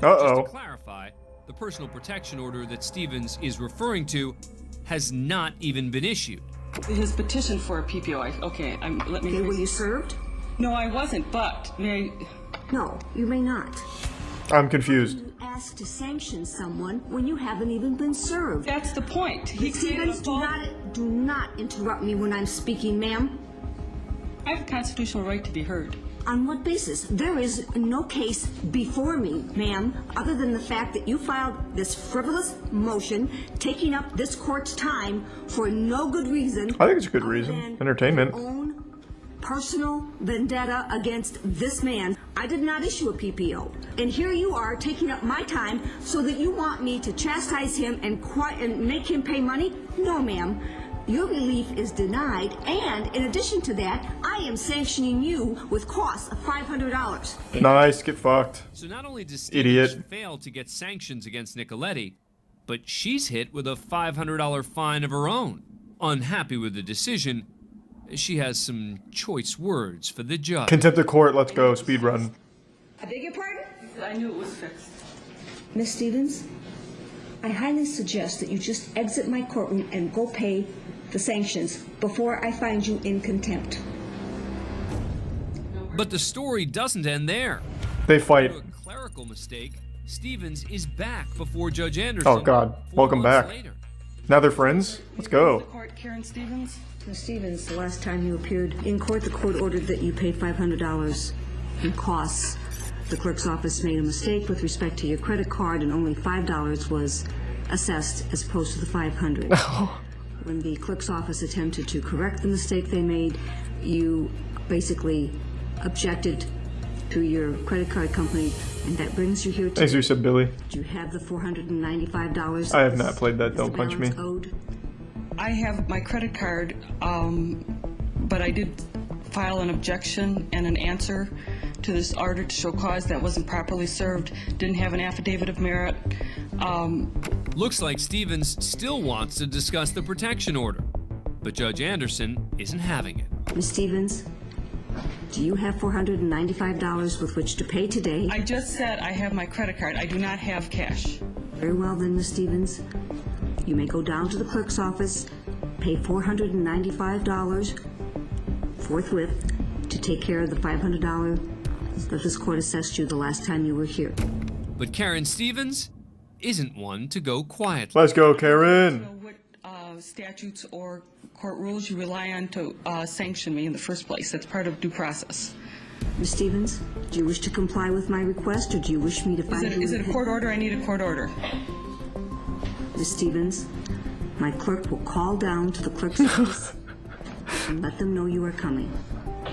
Uh-oh. Just to clarify, the personal protection order that Stevens is referring to has not even been issued. His petition for a PPO. Let me... Okay, were you served? No, I wasn't, but may I... No, you may not. I'm confused. You ask to sanction someone when you haven't even been served. That's the point. Stevens, do not interrupt me when I'm speaking, ma'am. I have a constitutional right to be heard. On what basis? There is no case before me, ma'am, other than the fact that you filed this frivolous motion, taking up this court's time for no good reason. I think it's a good reason. Entertainment. Your own personal vendetta against this man. I did not issue a PPO. And here you are taking up my time so that you want me to chastise him and make him pay money? No, ma'am. Your relief is denied, and in addition to that, I am sanctioning you with costs of $500. Nice, get fucked. So not only does Idiot. Stevens fail to get sanctions against Nicoletti, but she's hit with a $500 fine of her own. Unhappy with the decision, she has some choice words for the judge. Contempt of court, let's go, speed run. I beg your pardon? I knew it was fixed. Miss Stevens, I highly suggest that you just exit my courtroom and go pay the sanctions before I find you in contempt. But the story doesn't end there. They fight. Through a clerical mistake, Stevens is back before Judge Anderson. Oh god, welcome back. Later. Now they're friends? Let's go. Court, Karen Stevens. Miss Stevens, the last time you appeared in court, the court ordered that you pay $500 in costs. The clerk's office made a mistake with respect to your credit card, and only $5 was assessed as opposed to the $500. When the clerk's office attempted to correct the mistake they made, you basically objected to your credit card company, and that brings you here today. As you said, Billy. Do you have the $495? I have not played that, don't punch me. Owed? I have my credit card, but I did file an objection and an answer to this order to show cause that wasn't properly served, didn't have an affidavit of merit. Looks like Stevens still wants to discuss the protection order, but Judge Anderson isn't having it. Miss Stevens, do you have $495 with which to pay today? I just said I have my credit card. I do not have cash. Very well then, Miss Stevens. You may go down to the clerk's office, pay $495 forthwith to take care of the $500 that this court assessed you the last time you were here. But Karen Stevens isn't one to go quietly. Let's go, Karen. What statutes or court rules you rely on to sanction me in the first place? That's part of due process. Ms. Stevens, do you wish to comply with my request, or do you wish me to find you? Is it a court order? I need a court order. Ms. Stevens, my clerk will call down to the clerk's office and let them know you are coming.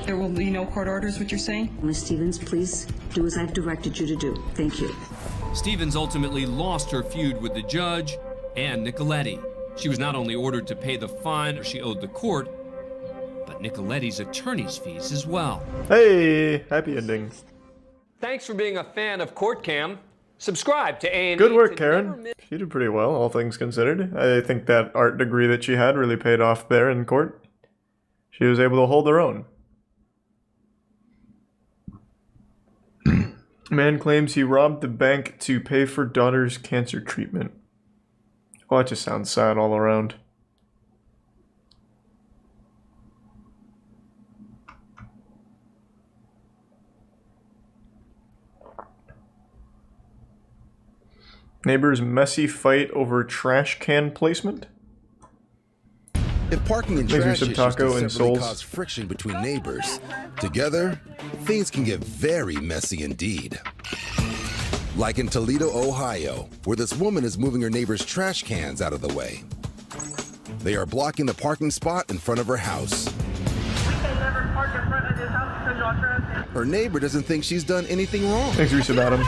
There will be no court orders, what you're saying? Ms. Stevens, please do as I've directed you to do. Thank you. Stevens ultimately lost her feud with the judge and Nicoletti. She was not only ordered to pay the fine she owed the court, but Nicoletti's attorney's fees as well. Hey, happy ending. Thanks for being a fan of courtcam. Subscribe to A&E. Good work, Karen. She did pretty well, all things considered. I think that art degree that she had really paid off there in court. She was able to hold her own. Man claims he robbed the bank to pay for daughter's cancer treatment. Oh, that just sounds sad all around. Neighbors' messy fight over trash can placement. If parking and Thanks for trash some issues taco can and separately souls. cause friction between neighbors, together, things can get very messy indeed. Like in Toledo, Ohio, where this woman is moving her neighbor's trash cans out of the way. They are blocking the parking spot in front of her house. Her neighbor doesn't think she's done anything wrong. Thanks, Reese, about him.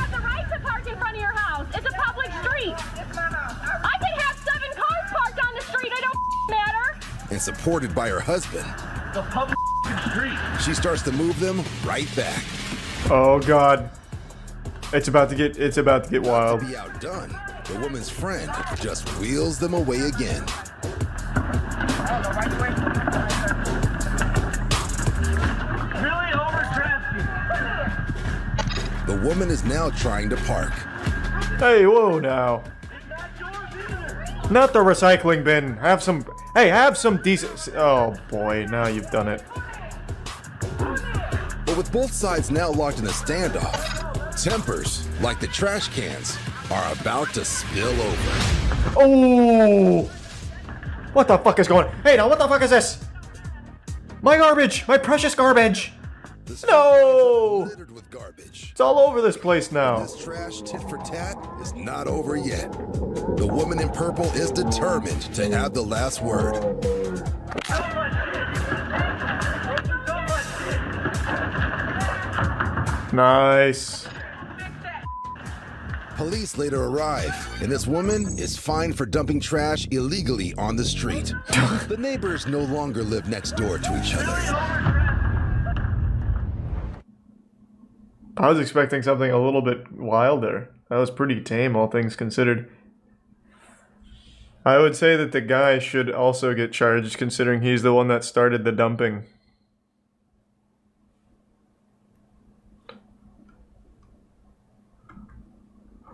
And supported by her husband, The public street. she starts to move them right back. Oh God, it's about to get wild. To be outdone, the woman's friend just wheels them away again. Really overdrafted. The woman is now trying to park. Hey, whoa now. Not the recycling bin. Have some decent. Oh boy, now you've done it. But with both sides now locked in a standoff, tempers, like the trash cans, are about to spill over. Oh! What the fuck is going on? Hey, now what the fuck is this? My garbage! My precious garbage! No! It's all over this place now. This trash tit for tat is not over yet. The woman in purple is determined to have the last word. Nice. Police later arrive, and this woman is fined for dumping trash illegally on the street. The neighbors no longer live next door to each other. I was expecting something a little bit wilder. That was pretty tame, all things considered. I would say that the guy should also get charged, considering he's the one that started the dumping.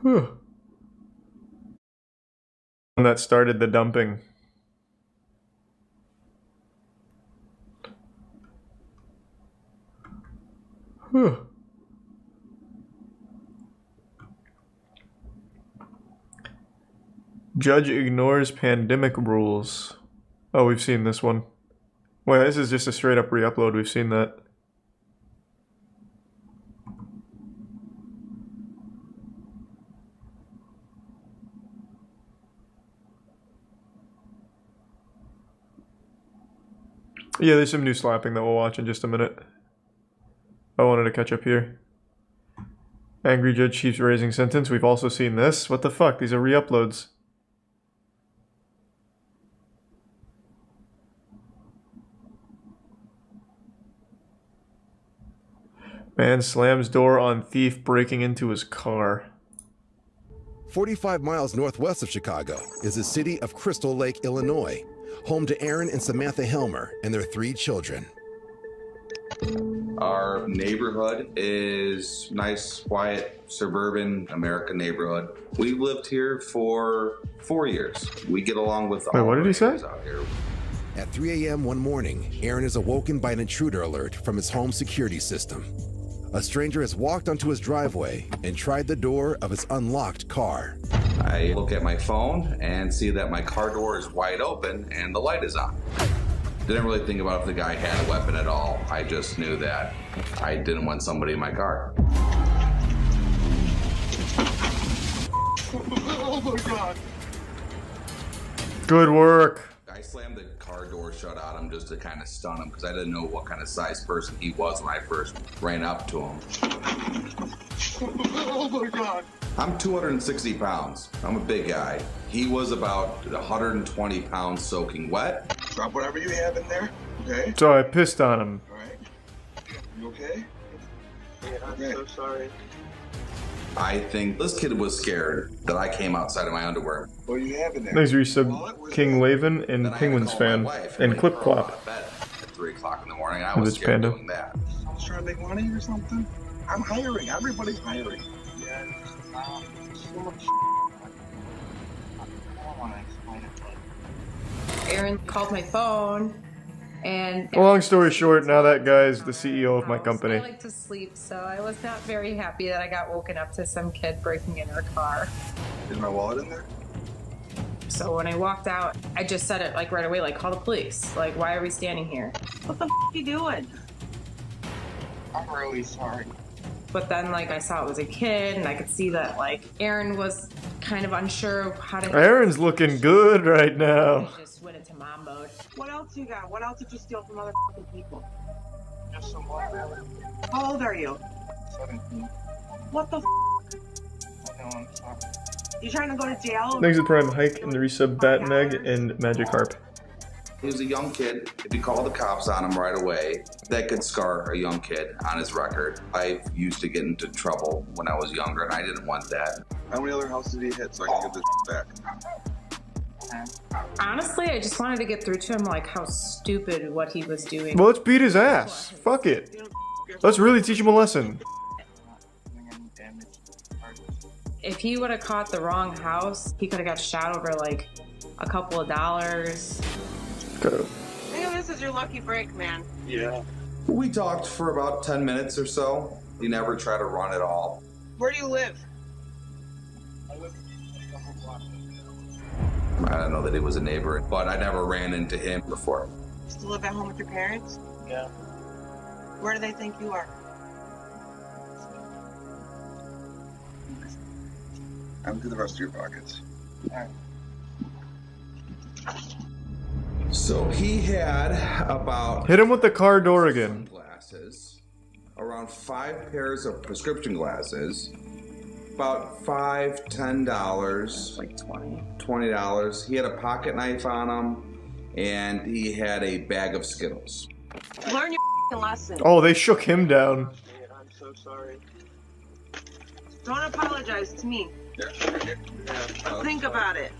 Whew. One that started the dumping. Whew. Judge ignores pandemic rules. Oh, we've seen this one. Wait, this is just a straight up re-upload. We've seen that. Yeah, there's some new slapping that we'll watch in just a minute. I wanted to catch up here. Angry judge keeps raising sentence. We've also seen this. What the fuck? These are re-uploads. Man slams door on thief breaking into his car. 45 miles northwest of Chicago is the city of Crystal Lake, Illinois, home to Aaron and Samantha Helmer and their 3 children. Our neighborhood is nice, quiet, suburban American neighborhood. We've lived here for 4 years. We get along with Wait, what did he say? out here. At 3 a.m. one morning, Aaron is awoken by an intruder alert from his home security system. A stranger has walked onto his driveway and tried the door of his unlocked car. I look at my phone and see that my car door is wide open and the light is on. Didn't really think about if the guy had a weapon at all. I just knew that I didn't want somebody in my car. Oh my God. Good work. I slammed the car door shut on him just to kind of stun him because I didn't know what kind of size person he was when I first ran up to him. Oh my God. I'm 260 pounds. I'm a big guy. He was about 120 pounds soaking wet. Drop whatever you have in there, okay? So I pissed on him. Alright. You okay? Yeah, I'm so sorry. I think this kid was scared that I came outside of my underwear. What do you have in there? Thanks, resub King Laven and Penguinz fan and Clip Clop. At 3 o'clock in the morning, I And was it's scared Panda. doing that. I was trying to make money or something. I'm hiring. Everybody's hiring. Yeah. So much. I don't want to explain it. Aaron called my phone, and Long story short, now that guy's the CEO of my I company. like to sleep, so I was not very happy that I got woken up to some kid breaking in our car. Is my wallet in there? So when I walked out, I just said it like right away, like, call the police. Like, why are we standing here? What the f you doing? I'm really sorry. But then, like, I saw it was a kid, and I could see that, like, Aaron was kind of unsure of how to... Aaron's looking good right now. He just went into mom mode. What else you got? What else did you steal from other people? Just some money. How old are you? 17. What the I know, I'm sorry. You trying to go to jail? Thanks to Prime Hike and the resub Batmeg and Magikarp. He was a young kid. If you call the cops on him right away, that could scar a young kid on his record. I used to get into trouble when I was younger, and I didn't want that. How many other houses did he hit so I can get this back? Honestly, I just wanted to get through to him, like, how stupid what he was doing. Well, let's beat his ass. Fuck it. Let's really teach him a lesson. If he would have caught the wrong house, he could have got shot over, like, a couple of dollars. I think this is your lucky break, man. Yeah. We talked for about 10 minutes or so. He never tried to run at all. Where do you live? I don't know that he was a neighbor, but I never ran into him before. You still live at home with your parents? Yeah. Where do they think you are? Empty the rest of your pockets. Alright. So he had about... Hit him with the car door again. Glasses, around 5 pairs of prescription glasses, about $5, $10, like $20. He had a pocket knife on him, and he had a bag of Skittles. Learn your lesson. Oh, they shook him down. I'm so sorry. Don't apologize to me. Think about it.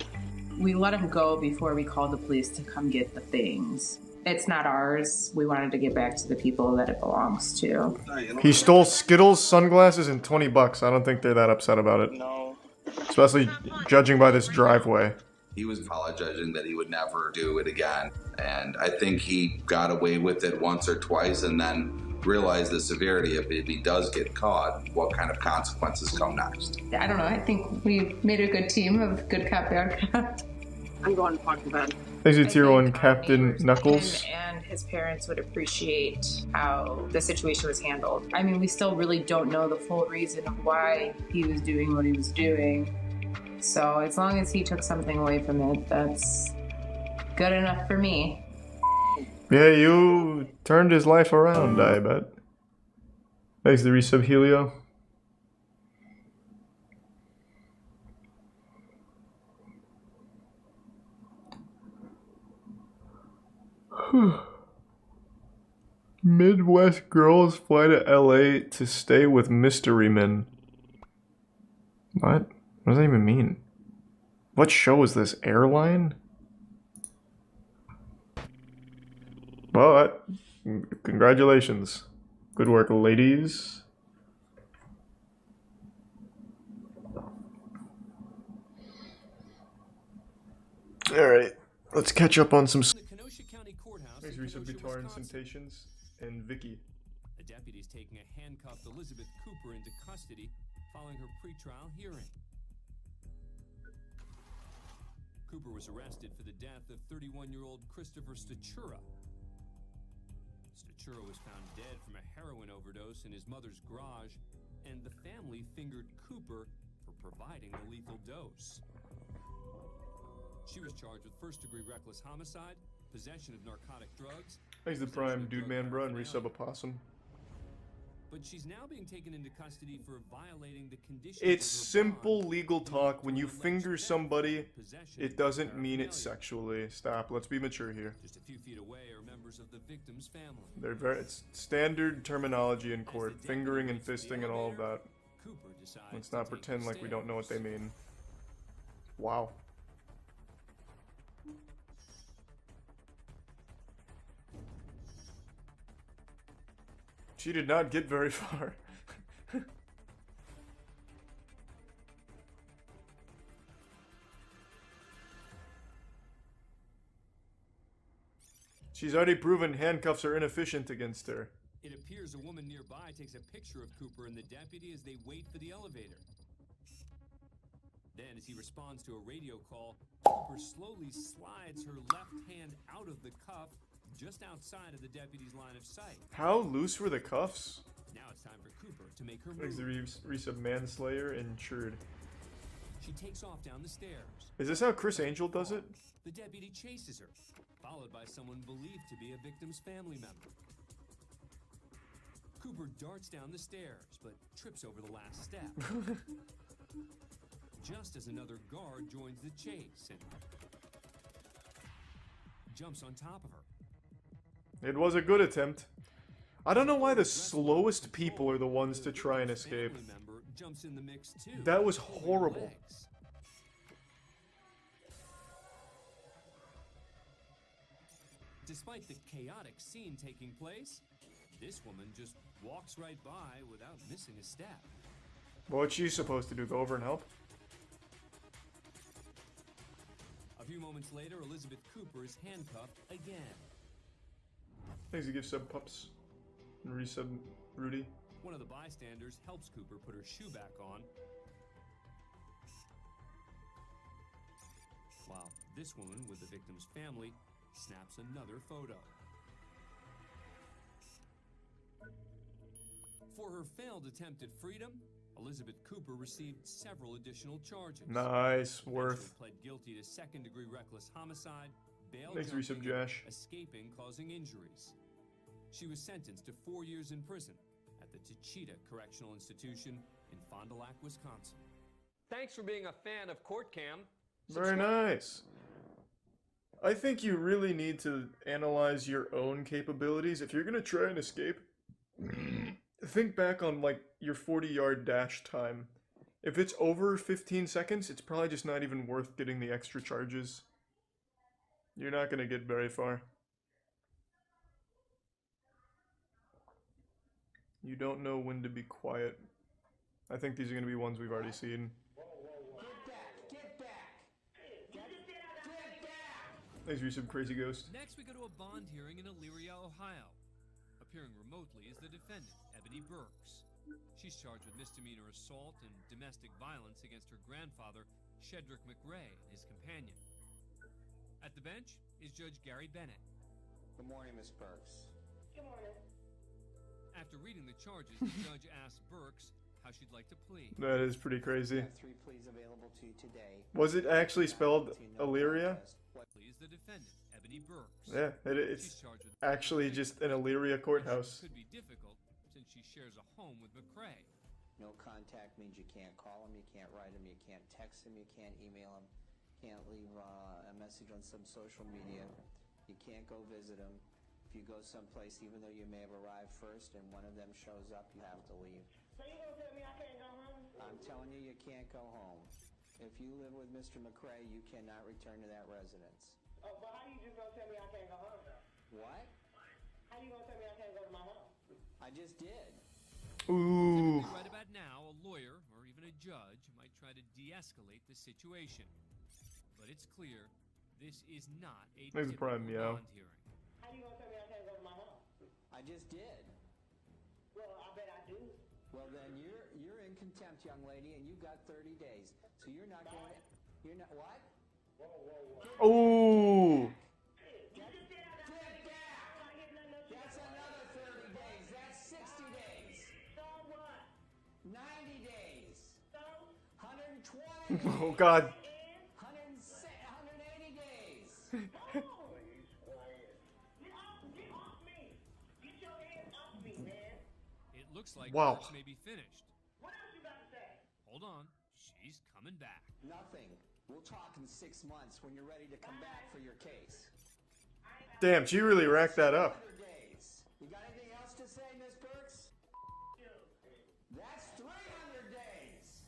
We let him go before we called the police to come get the things. It's not ours. We wanted to get back to the people that it belongs to. He stole Skittles, sunglasses, and $20. I don't think they're that upset about it. No. Especially judging by this driveway. He was apologizing that he would never do it again. And I think he got away with it once or twice and then realized the severity of it. If he does get caught, what kind of consequences come next? I don't know. I think we made a good team of good cop, bad cop. I'm going to fuck the bed. Thanks to Tier 1 Captain Knuckles. Him and his parents would appreciate how the situation was handled. I mean, we still really don't know the full reason of why he was doing what he was doing. So as long as he took something away from it, that's good enough for me. Yeah, you turned his life around, I bet. Thanks to resub Helio. Midwest girls fly to LA to stay with mystery men. What? What does that even mean? What show is this? Airline? But, congratulations. Good work, ladies. Alright, let's catch up on some... Thanks, resub Guitar and Temptations and Vicky. The deputy's taking a handcuffed Elizabeth Cooper into custody following her pretrial hearing. Cooper was arrested for the death of 31-year-old Christopher Statura. Statura was found dead from a heroin overdose in his mother's garage, and the family fingered Cooper for providing the lethal dose. She was charged with first-degree reckless homicide, possession of narcotic drugs. Thanks to Prime, Dude Man Bro, and Resub a Possum. But she's now being taken into custody for violating the conditions. It's simple legal talk. When you finger somebody, it doesn't mean it sexually. Stop. Let's be mature here. Just a few feet away are members of the victim's family. It's standard terminology in court. Fingering and fisting and all of that. Let's not pretend like we don't know what they mean. Wow. She did not get very far. She's already proven handcuffs are inefficient against her. It appears a woman nearby takes a picture of Cooper and the deputy as they wait for the elevator. Then, as he responds to a radio call, Cooper slowly slides her left hand out of the cuff just outside of the deputy's line of sight. How loose were the cuffs? Now it's time for Cooper to make her Thanks to move. Resub Manslayer insured. She takes off down the stairs. Is this how Chris Angel does it? The deputy chases her, followed by someone believed to be a victim's family member. Cooper darts down the stairs, but trips over the last step. Just as another guard joins the chase and jumps on top of her. It was a good attempt. I don't know why the slowest people are the ones to try and escape. Jumps in the mix too. That was horrible. Despite the chaotic scene taking place, this woman just walks right by without missing a step. What's she supposed to do? Go over and help? A few moments later, Elizabeth Cooper is handcuffed again. Thanks to give sub pups and resub Rudy. One of the bystanders helps Cooper put her shoe back on, while this woman with the victim's family snaps another photo. For her failed attempt at freedom, Elizabeth Cooper received several additional charges. Nice, worth. Pled guilty to second-degree reckless homicide, bail Thanks, jumping, Resub Josh. escaping causing injuries. She was sentenced to 4 years in prison at the Tachita Correctional Institution in Fond du Lac, Wisconsin. Thanks for being a fan of courtcam. Very nice. I think you really need to analyze your own capabilities. If you're gonna try and escape, think back on like your 40-yard dash time. If it's over 15 seconds, it's probably just not even worth getting the extra charges. You're not gonna get very far. You don't know when to be quiet. I think these are gonna be ones we've already seen. Thanks, Resub Crazy Ghost. Next, we go to a bond hearing in Elyria, Ohio. Appearing remotely is the defendant, Ebony Burks. She's charged with misdemeanor assault and domestic violence against her grandfather, Shedrick McRae, and his companion. At the bench is Judge Gary Bennett. Good morning, Miss Burks. Good morning. After reading the charges, the judge asked Burks how she'd like to plead. That is pretty crazy. We have 3 pleas available to you today. Was it actually spelled Elyria? Is the defendant, Ebony Burks. Yeah, it's actually just an Elyria courthouse. Could be difficult since she shares a home with McRae. No contact means you can't call him, you can't write him, you can't text him, you can't email him, can't leave a message on some social media, you can't go visit him. If you go someplace, even though you may have arrived first and one of them shows up, you have to leave. So you gonna tell me I can't go home? I'm telling you, you can't go home. If you live with Mr. McRae, you cannot return to that residence. Oh, but how you just gonna tell me I can't go home? What? How you gonna tell me I can't go to my home? I just did. Ooh. Right about now, a lawyer or even a judge might try to de-escalate the situation. But it's clear this is not a Thanks, typical Prime, yeah. bond hearing. How you gonna tell me I can't go to my home? I just did. Well, I bet I do. Well, then you're in contempt, young lady, and you got 30 days. So you're not going. You're not what? Oh. That's another 30 days. That's 60 days. So what? 90 days. So 120 days. Oh God. 180 days. Get off me. Get your hands off me, man. It looks like Wow. Burks may be finished. What else you got to say? Hold on. She's coming back. Nothing. We'll talk in 6 months when you're ready to come back for your case. Damn, she really racked that up. 300 days. You got anything else to say, Miss Burks? That's 300 days.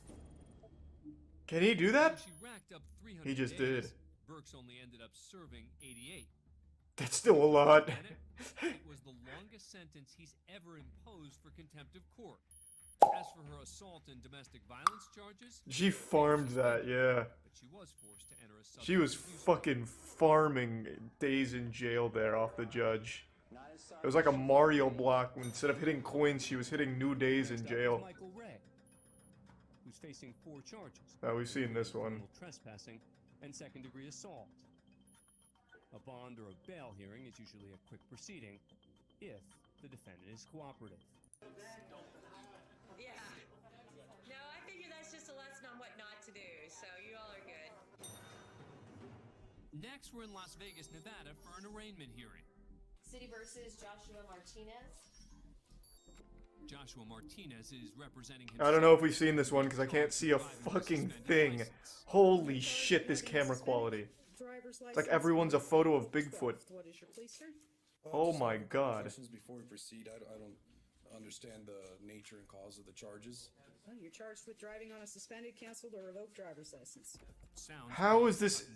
Can he do that? She racked up 300 He just days. did. Burks only ended up serving 88. That's still a lot. It was the longest sentence he's ever imposed for contempt of court. As for her assault and domestic violence charges, She farmed that, yeah. but she was forced to enter a She was fucking farming days in jail there off the judge. It was like a Mario block. Instead of hitting coins, she was hitting new days in jail. Michael Ray, who's facing 4 charges. Oh, we've seen this one. Trespassing and second-degree assault. A bond or a bail hearing is usually a quick proceeding if the defendant is cooperative. Yeah. No, I figure that's just a lesson on what not to do, so you all are good. Next, we're in Las Vegas, Nevada for an arraignment hearing. City versus Joshua Martinez. Joshua Martinez is representing himself. I don't know if we've seen this one because I can't see a fucking thing. Holy shit, this camera quality. It's like everyone's a photo of Bigfoot. What is your plea, sir? Oh my God. Questions before we proceed. I don't understand the nature and cause of the charges. Well, you're charged with driving on a suspended, canceled, or revoked driver's license. How is this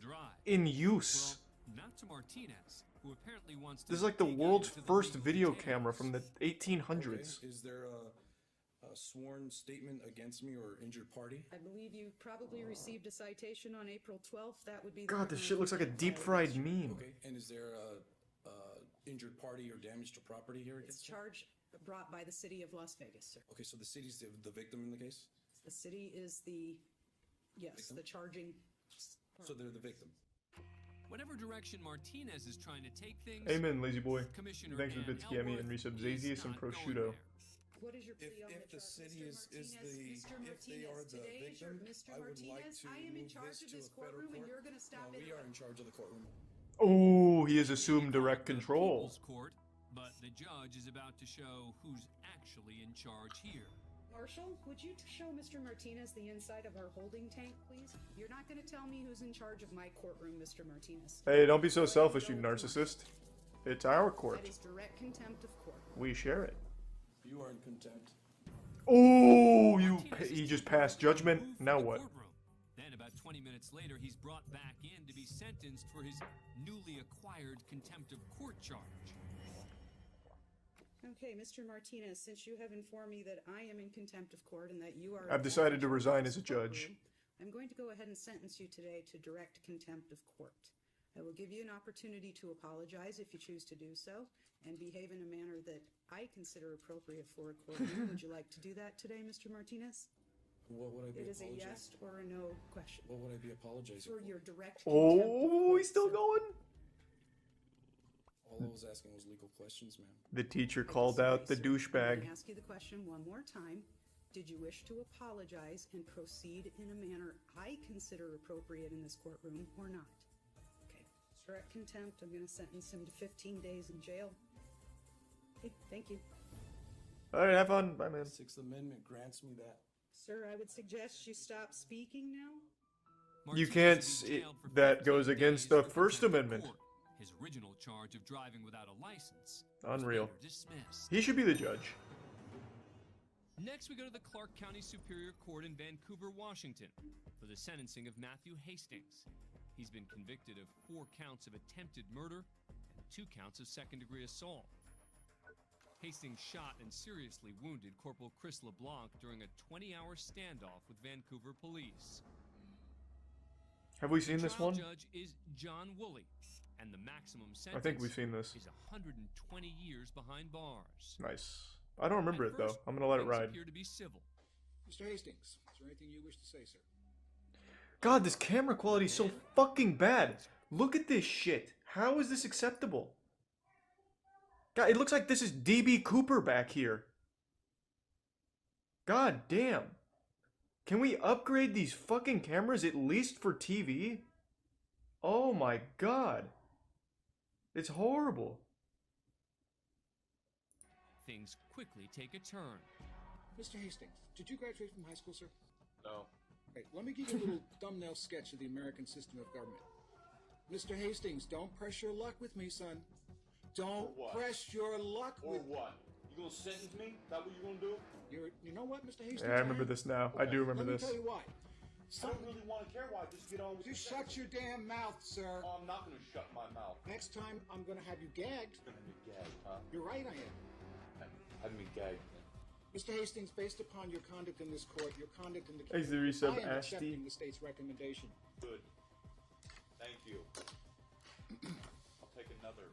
in use? Not to Martinez, who apparently wants to. This is like the world's first video camera from the 1800s. Okay. Is there a sworn statement against me or injured party? I believe you probably received a citation on April 12th. That would be. God, this shit looks like a deep-fried meme. Okay. And is there a injured party or damage to property here It's against charge brought by the city of Las Vegas, sir. Okay, so the city's the victim in the case? The city is the, yes, Victim? the charging. So they're the victim. Whatever direction Martinez is trying to take things. Amen, lazy boy. Commissioner Thanks for the Dan bits, Gammy, and resub Zazius and prosciutto. What is your plea on If the city is the Mr. if they are the today, victim, Mr. I would like Martinez, to I am in move charge this of to this a federal courtroom, and court. you're going to stop No, it. we are in charge of the courtroom. Oh, he has assumed direct control. People's Court, but the judge is about to show who's actually in charge here. Marshal, would you show Mr. Martinez the inside of our holding tank, please? You're not going to tell me who's in charge of my courtroom, Mr. Martinez. Hey, don't be so selfish, you narcissist. It's our court. That is direct contempt of court. We share it. You are in contempt. Oh, he just passed judgment. Now what? Then about 20 minutes later, he's brought back in to be sentenced for his newly acquired contempt of court charge. Okay, Mr. Martinez, since you have informed me that I am in contempt of court and that you are... I've decided to resign as a judge. I'm going to go ahead and sentence you today to direct contempt of court. I will give you an opportunity to apologize if you choose to do so, and behave in a manner that I consider appropriate for a court. Would you like to do that today, Mr. Martinez? What would I be It is a apologizing? yes or a no question. What would I be apologizing For for? your direct contempt of Oh, court, he's still sir. going? All I was asking was legal questions, ma'am. The teacher called out the I'm going douchebag. to ask you the question one more time. Did you wish to apologize and proceed in a manner I consider appropriate in this courtroom or not? Okay. Direct contempt. I'm going to sentence him to 15 days in jail. Okay, thank you. All right, have fun. Bye, man. Sixth Amendment grants me that. Sir, I would suggest you stop speaking now. You can't. That goes against the First Amendment. His original charge of driving without a license. Unreal. Dismissed. He should be the judge. Next, we go to the Clark County Superior Court in Vancouver, Washington, for the sentencing of Matthew Hastings. He's been convicted of 4 counts of attempted murder and 2 counts of second-degree assault. Hastings shot and seriously wounded Corporal Chris LeBlanc during a 20-hour standoff with Vancouver police. Have we seen this The trial one? judge is John Woolley, and the maximum sentence I think we've seen this. is 120 years behind bars. Nice. I don't remember At it though. first, I'm gonna let it things ride. appear to be civil. Mr. Hastings, is there anything you wish to say, sir? God, this camera quality is so fucking bad. Look at this shit. How is this acceptable? God, it looks like this is DB Cooper back here. God damn. Can we upgrade these fucking cameras at least for TV? Oh my god. It's horrible. Things quickly take a turn. Mr. Hastings, did you graduate from high school, sir? No. Hey, let me give you a little thumbnail sketch of the American system of government. Mr. Hastings, don't press your luck with me, son. Don't press your luck with me. Or what? You gonna sentence me? Is that what you gonna do? You know what, Mr. Hastings? Yeah, I remember this now. I do remember this. Let me tell you why. I don't really want to care why. Just get on with You shut your damn mouth, sir. Oh, I'm not gonna shut my mouth. Next time, I'm gonna have you gagged. You're gonna be gagged, huh? You're right, I am. Have me gagged. Mr. Hastings, based upon your conduct in this court, your conduct in the Is the case, resub I am Ashty? accepting the state's recommendation. Good. Thank you. I'll take another.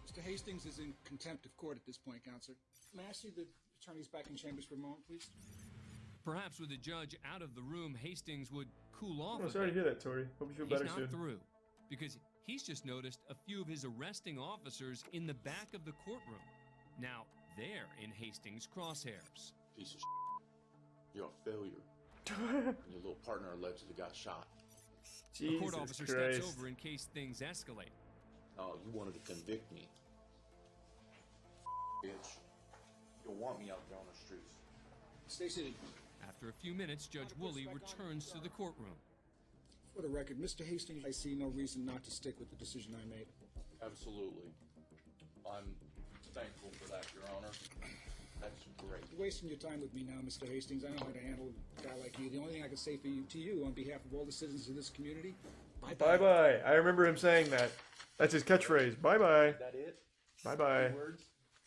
Mr. Hastings is in contempt of court at this point, Counselor. May I see the attorneys back in chambers for a moment, please? Perhaps with the judge out of the room, Hastings would cool off. Oh, sorry to hear that, Tori. Hope you feel He's better not soon. through, because he's just noticed a few of his arresting officers in the back of the courtroom. Now they're in Hastings' crosshairs. Piece of You're a failure. And your little partner allegedly got shot. The court officer steps over in case things escalate. Oh, you wanted to convict me. Bitch. You'll want me out there on the streets. Stay seated. After a few minutes, Judge Woolley returns to the courtroom. For the record, Mr. Hastings, I see no reason not to stick with the decision I made. Absolutely. I'm thankful for that, Your Honor. That's great. You're wasting your time with me now, Mr. Hastings. I know how to handle a guy like you. The only thing I can say to you on behalf of all the citizens of this community, bye-bye. Bye-bye. I remember him saying that. That's his catchbury. Bye-bye. Is that it? Bye-bye. Words?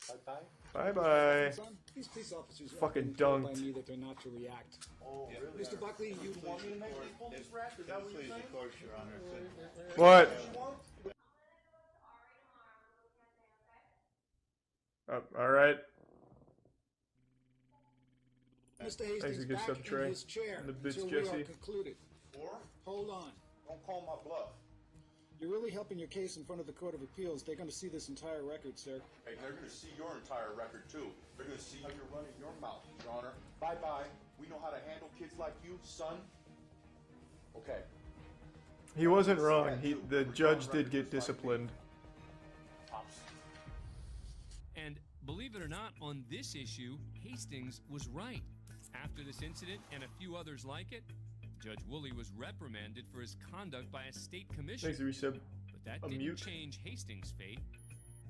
Bye-bye? Bye-bye. These police officers Fucking have been told by dunked. me that they're not to react. Oh, really? Mr. Buckley, you want me to make this police rack? Is that what you're saying? Of course, Your Honor. What? Alright. Mr. Hastings, good back sub, Trey. in his chair And the bits, until we Jesse. are concluded. Or? Hold on. Don't call my bluff. You're really helping your case in front of the Court of Appeals. They're going to see this entire record, sir. Hey, they're going to see your entire record, too. They're going to see how you're running your mouth, Your Honor. Bye-bye. We know how to handle kids like you, son. Okay. He wasn't wrong. The judge did get disciplined. And believe it or not, on this issue, Hastings was right. After this incident and a few others like it, Judge Woolley was reprimanded for his conduct by a state commission. Thanks, Resub. But that didn't change Hastings' fate.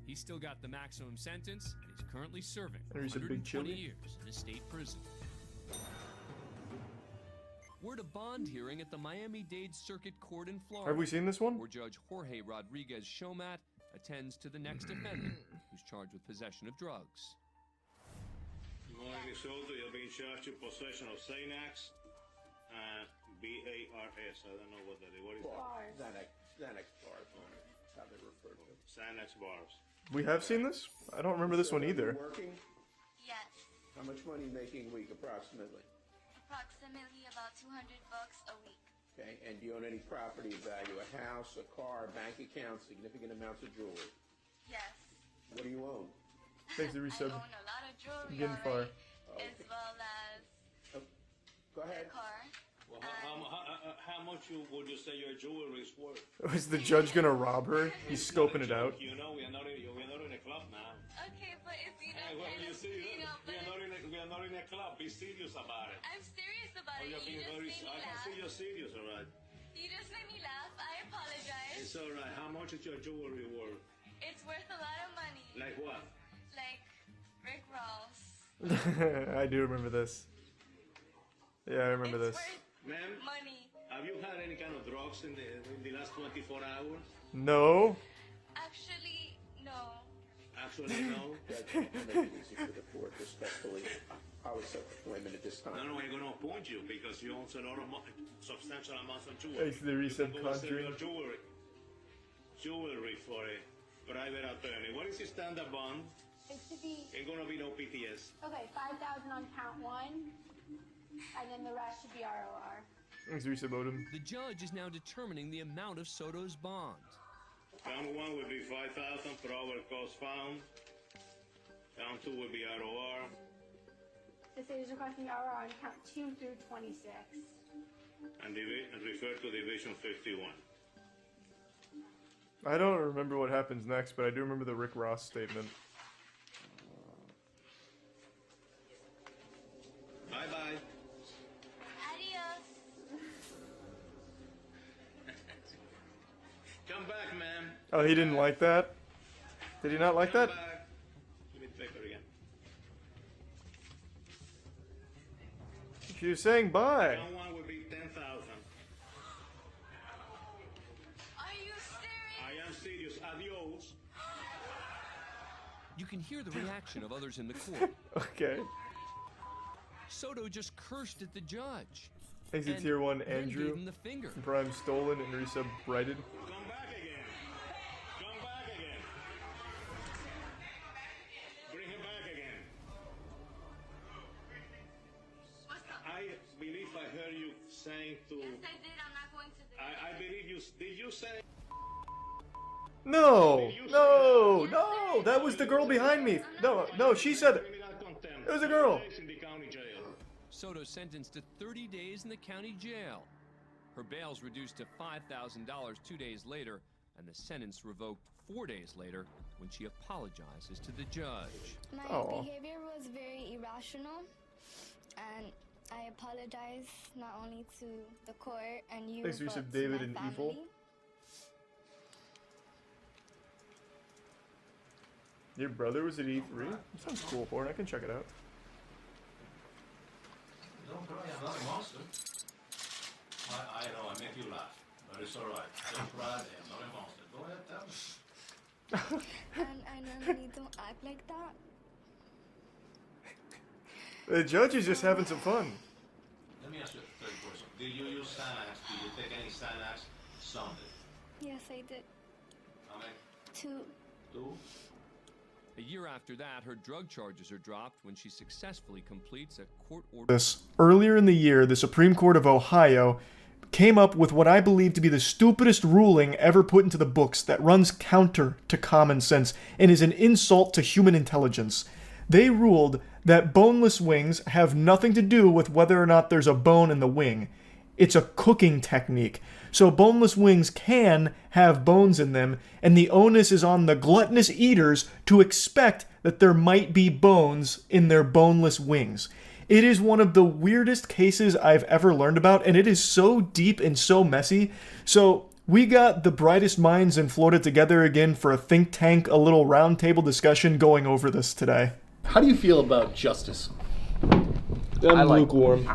He's still got the maximum sentence and is currently serving There's a big 120 chili. years in a state prison. We're at a bond hearing at the Miami-Dade Circuit Court in Florida. Have we seen this one? Where Judge Jorge Rodriguez Chomat attends to the next defendant, who's charged with possession of drugs. Morning, Soto. You're being charged with possession of Xanax. B-A-R-S. I don't know what that is. What is that? Xanax bars. That's how they're referred to. Xanax bars. We have seen this? I don't remember this one either. Working? Yes. How much money making a week, approximately? Approximately about $200 a week. Okay, and do you own any property of value? A house, a car, bank account, significant amounts of jewelry? Yes. What do you own? Thanks, the I resub. own a lot of jewelry I'm getting far. already, as well as Go ahead. a car. Well, how much would you say your jewelry is worth? Is the judge gonna rob her? He's scoping it out. You know, we are not in a club now. Okay, but if you don't Well, kind you of see, speed up, we are not in a club. Be serious about it. I'm serious about Oh, it. you're You being just very. made me I can laugh. see you're serious, all right. You just made me laugh. I apologize. It's all right. How much is your jewelry worth? It's worth a lot of money. Like what? Like Rick Ross. I do remember this. Yeah, I remember this. Ma'am, Money. have you had any kind of drugs in the last 24 hours? No. Actually, no. Actually, no. Judge, make it easy for the court, respectfully. I would set the appointment at this time. No, I'm going to appoint you because you own a lot of substantial amounts of jewelry. Thanks to the resub You can go and sell Conjuring. your jewelry for a private attorney. What is your standard bond? It should be, Ain't going to be no PTS. okay, 5,000 on count one, and then the rest should be ROR. Thanks, Risa Bodum. The judge is now determining the amount of Soto's bond. Count 1 would be 5,000 probable cause found. Count 2 would be ROR. The state is requesting RR on count 2 through 26. And refer to Division 51. I don't remember what happens next, but I do remember the Rick Ross statement. Bye-bye. Adios. Come back, man. Oh, he didn't like that? Did he not like that? Come back. Let me take her again. She was saying bye. Count 1 would be 10,000. Are you serious? I am serious. Adios. You can hear the reaction of others in the court. Okay. Soto just cursed at the judge. Thanks to and Tier 1 then Andrew. gave him the finger. Prime Stolen and Risa Brighted. Come back again. Come back again. Bring him back again. I believe I heard you saying to... Yes, I did. I'm not going to the... I believe you... Did you say... No! No! No! That was the girl behind me! No, she said it! It was a girl! Soto sentenced to 30 days in the county jail. Her bail's reduced to $5,000 2 days later, and the sentence revoked 4 days later when she apologizes to the judge. My behavior was very irrational, and I apologize not only to the court and you, Thanks, but Yusuf, to David, my and family. Evil. Your brother was at E3? That sounds cool for it. I can check it out. Don't cry, I'm not a monster. I know, I make you laugh, but it's alright. Don't cry, I'm not a monster. Go ahead, tell me. And I normally don't act like that. The judge is just having some fun. Let me ask you a third question. Did you use Xanax? Did you take any Xanax Sunday? Yes, I did. How many? 2. 2? A year after that, her drug charges are dropped when she successfully completes a court order. Earlier in the year, the Supreme Court of Ohio came up with what I believe to be the stupidest ruling ever put into the books that runs counter to common sense and is an insult to human intelligence. They ruled that boneless wings have nothing to do with whether or not there's a bone in the wing. It's a cooking technique. So boneless wings can have bones in them, and the onus is on the gluttonous eaters to expect that there might be bones in their boneless wings. It is one of the weirdest cases I've ever learned about, and it is so deep and so messy. So we got the brightest minds in Florida together again for a think tank, a little roundtable discussion going over this today. How do you feel about justice? I'm lukewarm.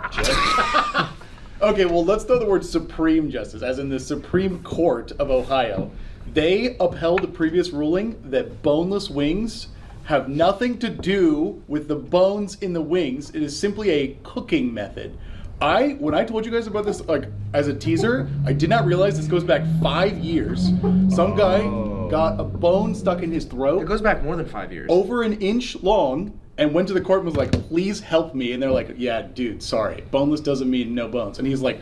Okay, well, let's throw the word Supreme Justice, as in the Supreme Court of Ohio. They upheld the previous ruling that boneless wings have nothing to do with the bones in the wings. It is simply a cooking method. When I told you guys about this, like, as a teaser, I did not realize this goes back 5 years. Some guy got a bone stuck in his throat. It goes back more than 5 years. Over an inch long, and went to the court and was like, please help me. And they're like, yeah, dude, sorry. Boneless doesn't mean no bones. And he's like,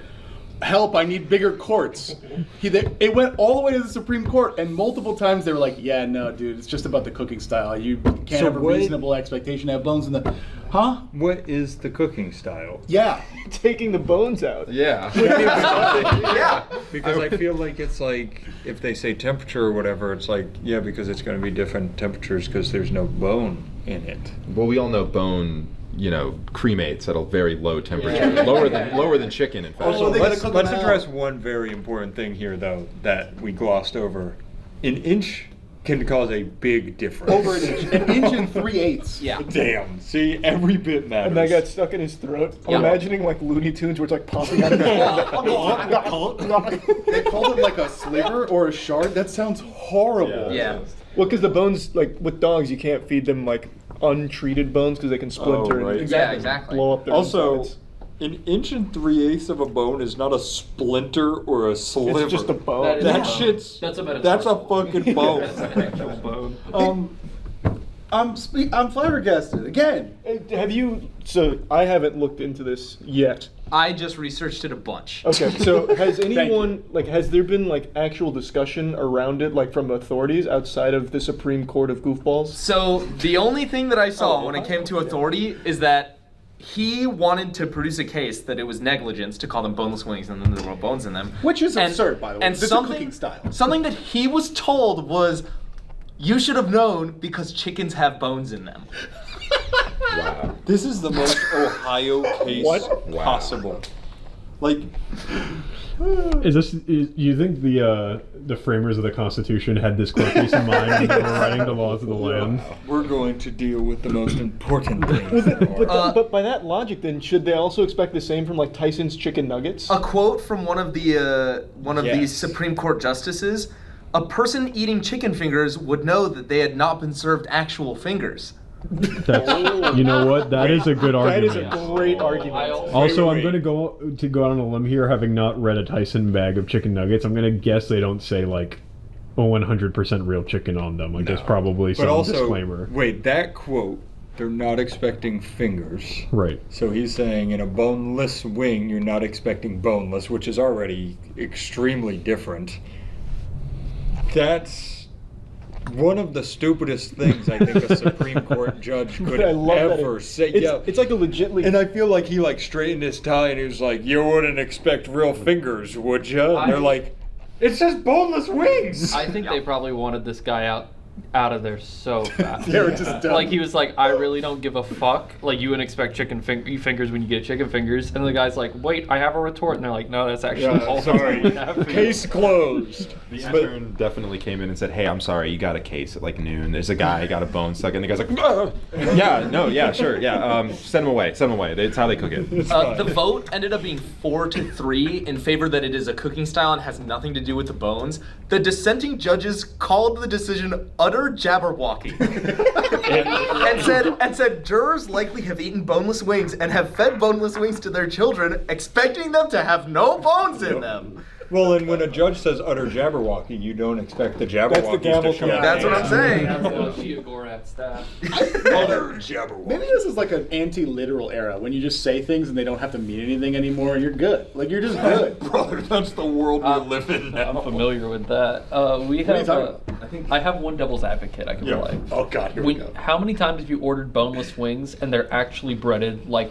help, I need bigger courts. It went all the way to the Supreme Court, and multiple times they were like, yeah, no, dude, it's just about the cooking style. You can't have a reasonable expectation to have bones in the... Huh? What is the cooking style? Yeah. Taking the bones out. Yeah. Yeah. Because I feel like it's like, if they say temperature or whatever, it's like, yeah, because it's going to be different temperatures because there's no bone in it. Well, we all know bone, cremates at a very low temperature, lower than chicken, in fact. Also, let's address one very important thing here, though, that we glossed over. An inch can cause a big difference. Over an inch. An inch and 3/8. Yeah. Damn. See, every bit matters. And that got stuck in his throat. I'm imagining like Looney Tunes where it's like popping out of his They called it like a sliver or a shard. That sounds horrible. Yeah. Well, because the bones, like with dogs, you can't feed them like untreated bones because they can splinter and blow up their insides. An inch and 3/8 of a bone is not a splinter or a sliver. It's just a bone. That's about That's a fucking bone. That's an actual bone. I'm flabbergasted again. Have you? So I haven't looked into this yet, I just researched it a bunch. Okay, so has anyone, like, has there been, like, actual discussion around it, like, from authorities outside of the Supreme Court of Goofballs? So the only thing that I saw when it came to authority is that he wanted to produce a case that it was negligence to call them boneless wings and then there were bones in them. Which is absurd, by the way. And This is cooking style. Something that he was told was, you should have known because chickens have bones in them. Wow. This is the most Ohio case possible. Like, you think the framers of the Constitution had this court case in mind when they were writing the laws of the land? We're going to deal with the most important thing. But by that logic, then, should they also expect the same from, like, Tyson's chicken nuggets? A quote from one of these Supreme Court justices: "A person eating chicken fingers would know that they had not been served actual fingers." You know what? That is a good argument. That is a great argument. Also, I'm going to go out on a limb here, having not read a Tyson bag of chicken nuggets. I'm going to guess they don't say, like, 100% real chicken on them. Like, there's probably some disclaimer. Wait, that quote, they're not expecting fingers. Right. So he's saying in a boneless wing, you're not expecting boneless, which is already extremely different. That's one of the stupidest things I think a Supreme Court judge could ever say. It's like a legitly. And I feel like he like straightened his tie and he was like, "You wouldn't expect real fingers, would you?" And they're like, "It says boneless wings." I think they probably wanted this guy out of there so fast. They were just done. Like, he was like, I really don't give a fuck. Like, you wouldn't expect chicken fingers when you get chicken fingers. And the guy's like, wait, I have a retort. And they're like, no, that's actually all sorry. we have. Case closed. The intern definitely came in and said, "Hey, I'm sorry, you got a case at like noon. There's a guy got a bone stuck," and the guy's like, "Ah!" Sure, send him away. It's how they cook it. The vote ended up being 4-3 in favor that it is a cooking style and has nothing to do with the bones. The dissenting judges called the decision utter jabberwocky and said jurors likely have eaten boneless wings and have fed boneless wings to their children, expecting them to have no bones in them. Well, and when a judge says utter jabberwocky, you don't expect the jabberwockies to show up. That's what I'm saying. Utter jabberwocky. Maybe this is like an anti-literal era when you just say things and they don't have to mean anything anymore and you're good. Like, you're just good. Brother, that's the world we live in now. I'm familiar with that. I have one devil's advocate I can play. Oh, God, here we go. How many times have you ordered boneless wings and they're actually breaded like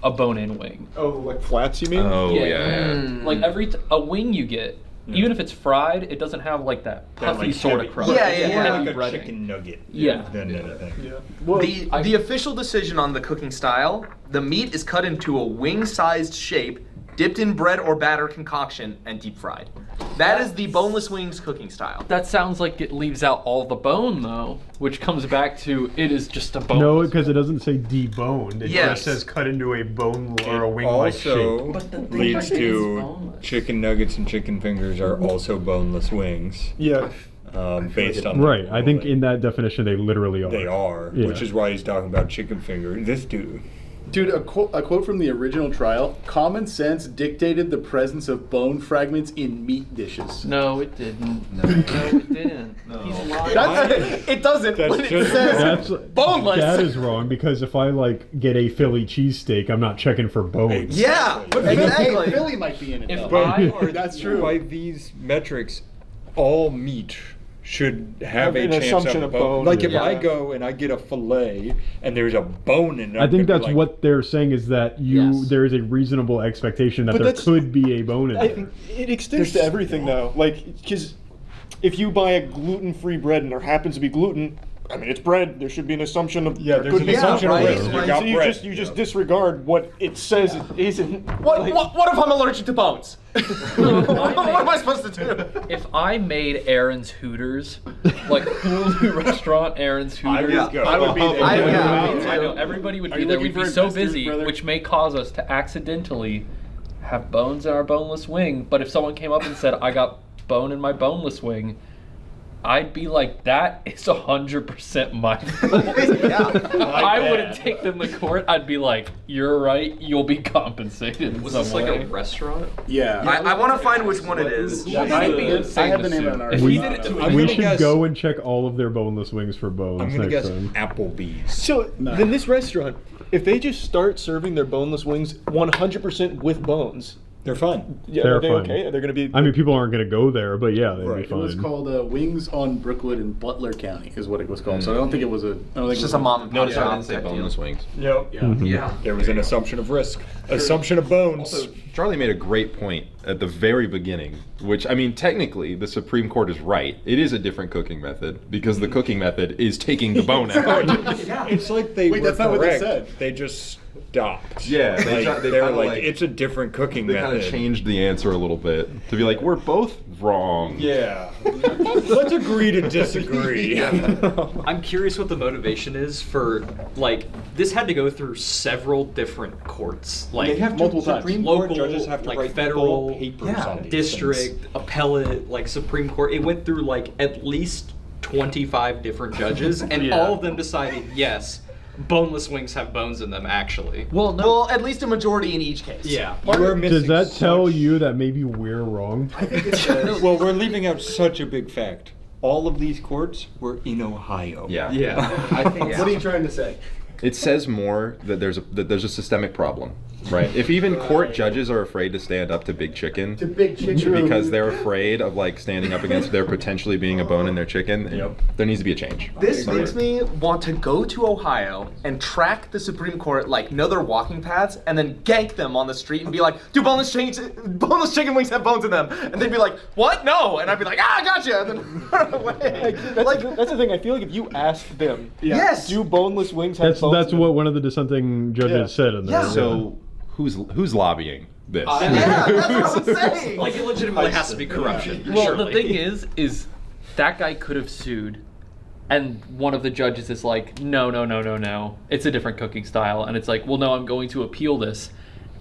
a bone-in wing? Oh, like flats, you mean? Oh, yeah. Like a wing you get, even if it's fried, it doesn't have like that puffy like sort heavy- of crust. Yeah, Heavy like a breading. chicken nugget. Yeah. Than anything. The official decision on the cooking style: the meat is cut into a wing-sized shape, dipped in bread or batter concoction, and deep fried. That is the boneless wings cooking style. That sounds like it leaves out all the bone, though, which comes back to it is just a bone. No, because it doesn't say deboned. It Yes. just says cut into a bone or a wing-like Also shape. leads to chicken nuggets and chicken fingers are also boneless wings. Yeah. Based on Right, I think in that definition they literally are. they are, Yeah. which is why he's talking about chicken finger. This dude. Dude, a quote from the original trial: "Common sense dictated the presence of bone fragments in meat dishes." No, it didn't. No, it didn't. He's lying. It doesn't. That's When it just- says boneless. That is wrong, because if I like get a Philly cheesesteak, I'm not checking for bones. Yeah, Hey, exactly. Philly might be in it. If though. That's true. By these metrics, all meat should have a An chance assumption of of bone. Like if Yeah. I go and I get a fillet and there's a bone in it, I think that's like, what they're saying, is that there is a reasonable expectation that But there that's- could be a bone in I there. think it extends to everything, though. Like, because if you buy a gluten-free bread and there happens to be gluten, I mean, it's bread. There should be an assumption of Yeah, there's an assumption of risk. You got so you bread. just disregard what it says it isn't. What if I'm allergic to bones? What am I supposed to do? If I made Aaron's Hooters, like Hulu restaurant Aaron's Hooters, I would be there. I know everybody would Are be you there. looking We'd be for so investors, busy, brother? which may cause us to accidentally have bones in our boneless wing. But if someone came up and said, "I got bone in my boneless wing," I'd be like, that is 100% my fault. I wouldn't take them to court. I'd be like, you're right, you'll be compensated. Was some this like way. a restaurant? Yeah. I want to find which one it is. I have the name of an artist. We should go and check all of their boneless wings for bones I'm gonna next guess time. Applebee's. So then this restaurant, if they just start serving their boneless wings 100% with bones, they're fine. Yeah, They're are they fine. okay? They're gonna be. I mean, people aren't going to go there, but yeah, they'd be It was fine. called Wings on Brookwood in Butler County, is what it was called. So I don't think it was a. I don't think It's it just was a mom and pop Notice shop I didn't say type deal. boneless wings. Yep. Yeah. Mhm. Yeah. There was an assumption of risk. Assumption of bones. Also, Charlie made a great point at the very beginning, which, I mean, technically, the Supreme Court is right. It is a different cooking method, because the cooking method is taking the bone out. It's like they Wait, were that's not what they correct. said. They just stopped. Yeah, they they were kinda like, it's a different cooking They method. kind of changed the answer a little bit to be like, we're both wrong. Yeah. Let's agree to disagree. I'm curious what the motivation is for, like, this had to go through several different courts. Like, They have to- multiple times. Supreme Court local, judges have to like write federal, full papers on these district, things. appellate, like Supreme Court. It went through like at least 25 different judges, and Yeah. all of them decided yes, boneless wings have bones in them. Actually, Well, at least a majority in each case. yeah. We're Does missing that tell such- you that maybe we're wrong? Well, we're leaving out such a big fact. All of these courts were in Ohio. Yeah. Yeah. I think. What are you trying to say? It says more that there's a systemic problem, right? If even court judges are afraid to stand up to Big Chicken, Big Chicken. because they're afraid of like standing up against there potentially being a bone in their chicken, there needs to be a change. This makes me want to go to Ohio and track the Supreme Court, like know their walking paths, and then gank them on the street and be like, "Do boneless chicken wings have bones in them?" And they'd be like, "What? No!" And I'd be like, "Ah, gotcha!" And then run away. That's the thing. I feel like if you asked them, Yes. do boneless wings have bones? That's what one of the dissenting judges said in there. Yeah. So who's lobbying this? Yeah, that's what I'm saying. Like, it legitimately has to be corruption. Well, surely. the thing is that guy could have sued, and one of the judges is like, no, it's a different cooking style, and it's like, well, no, I'm going to appeal this.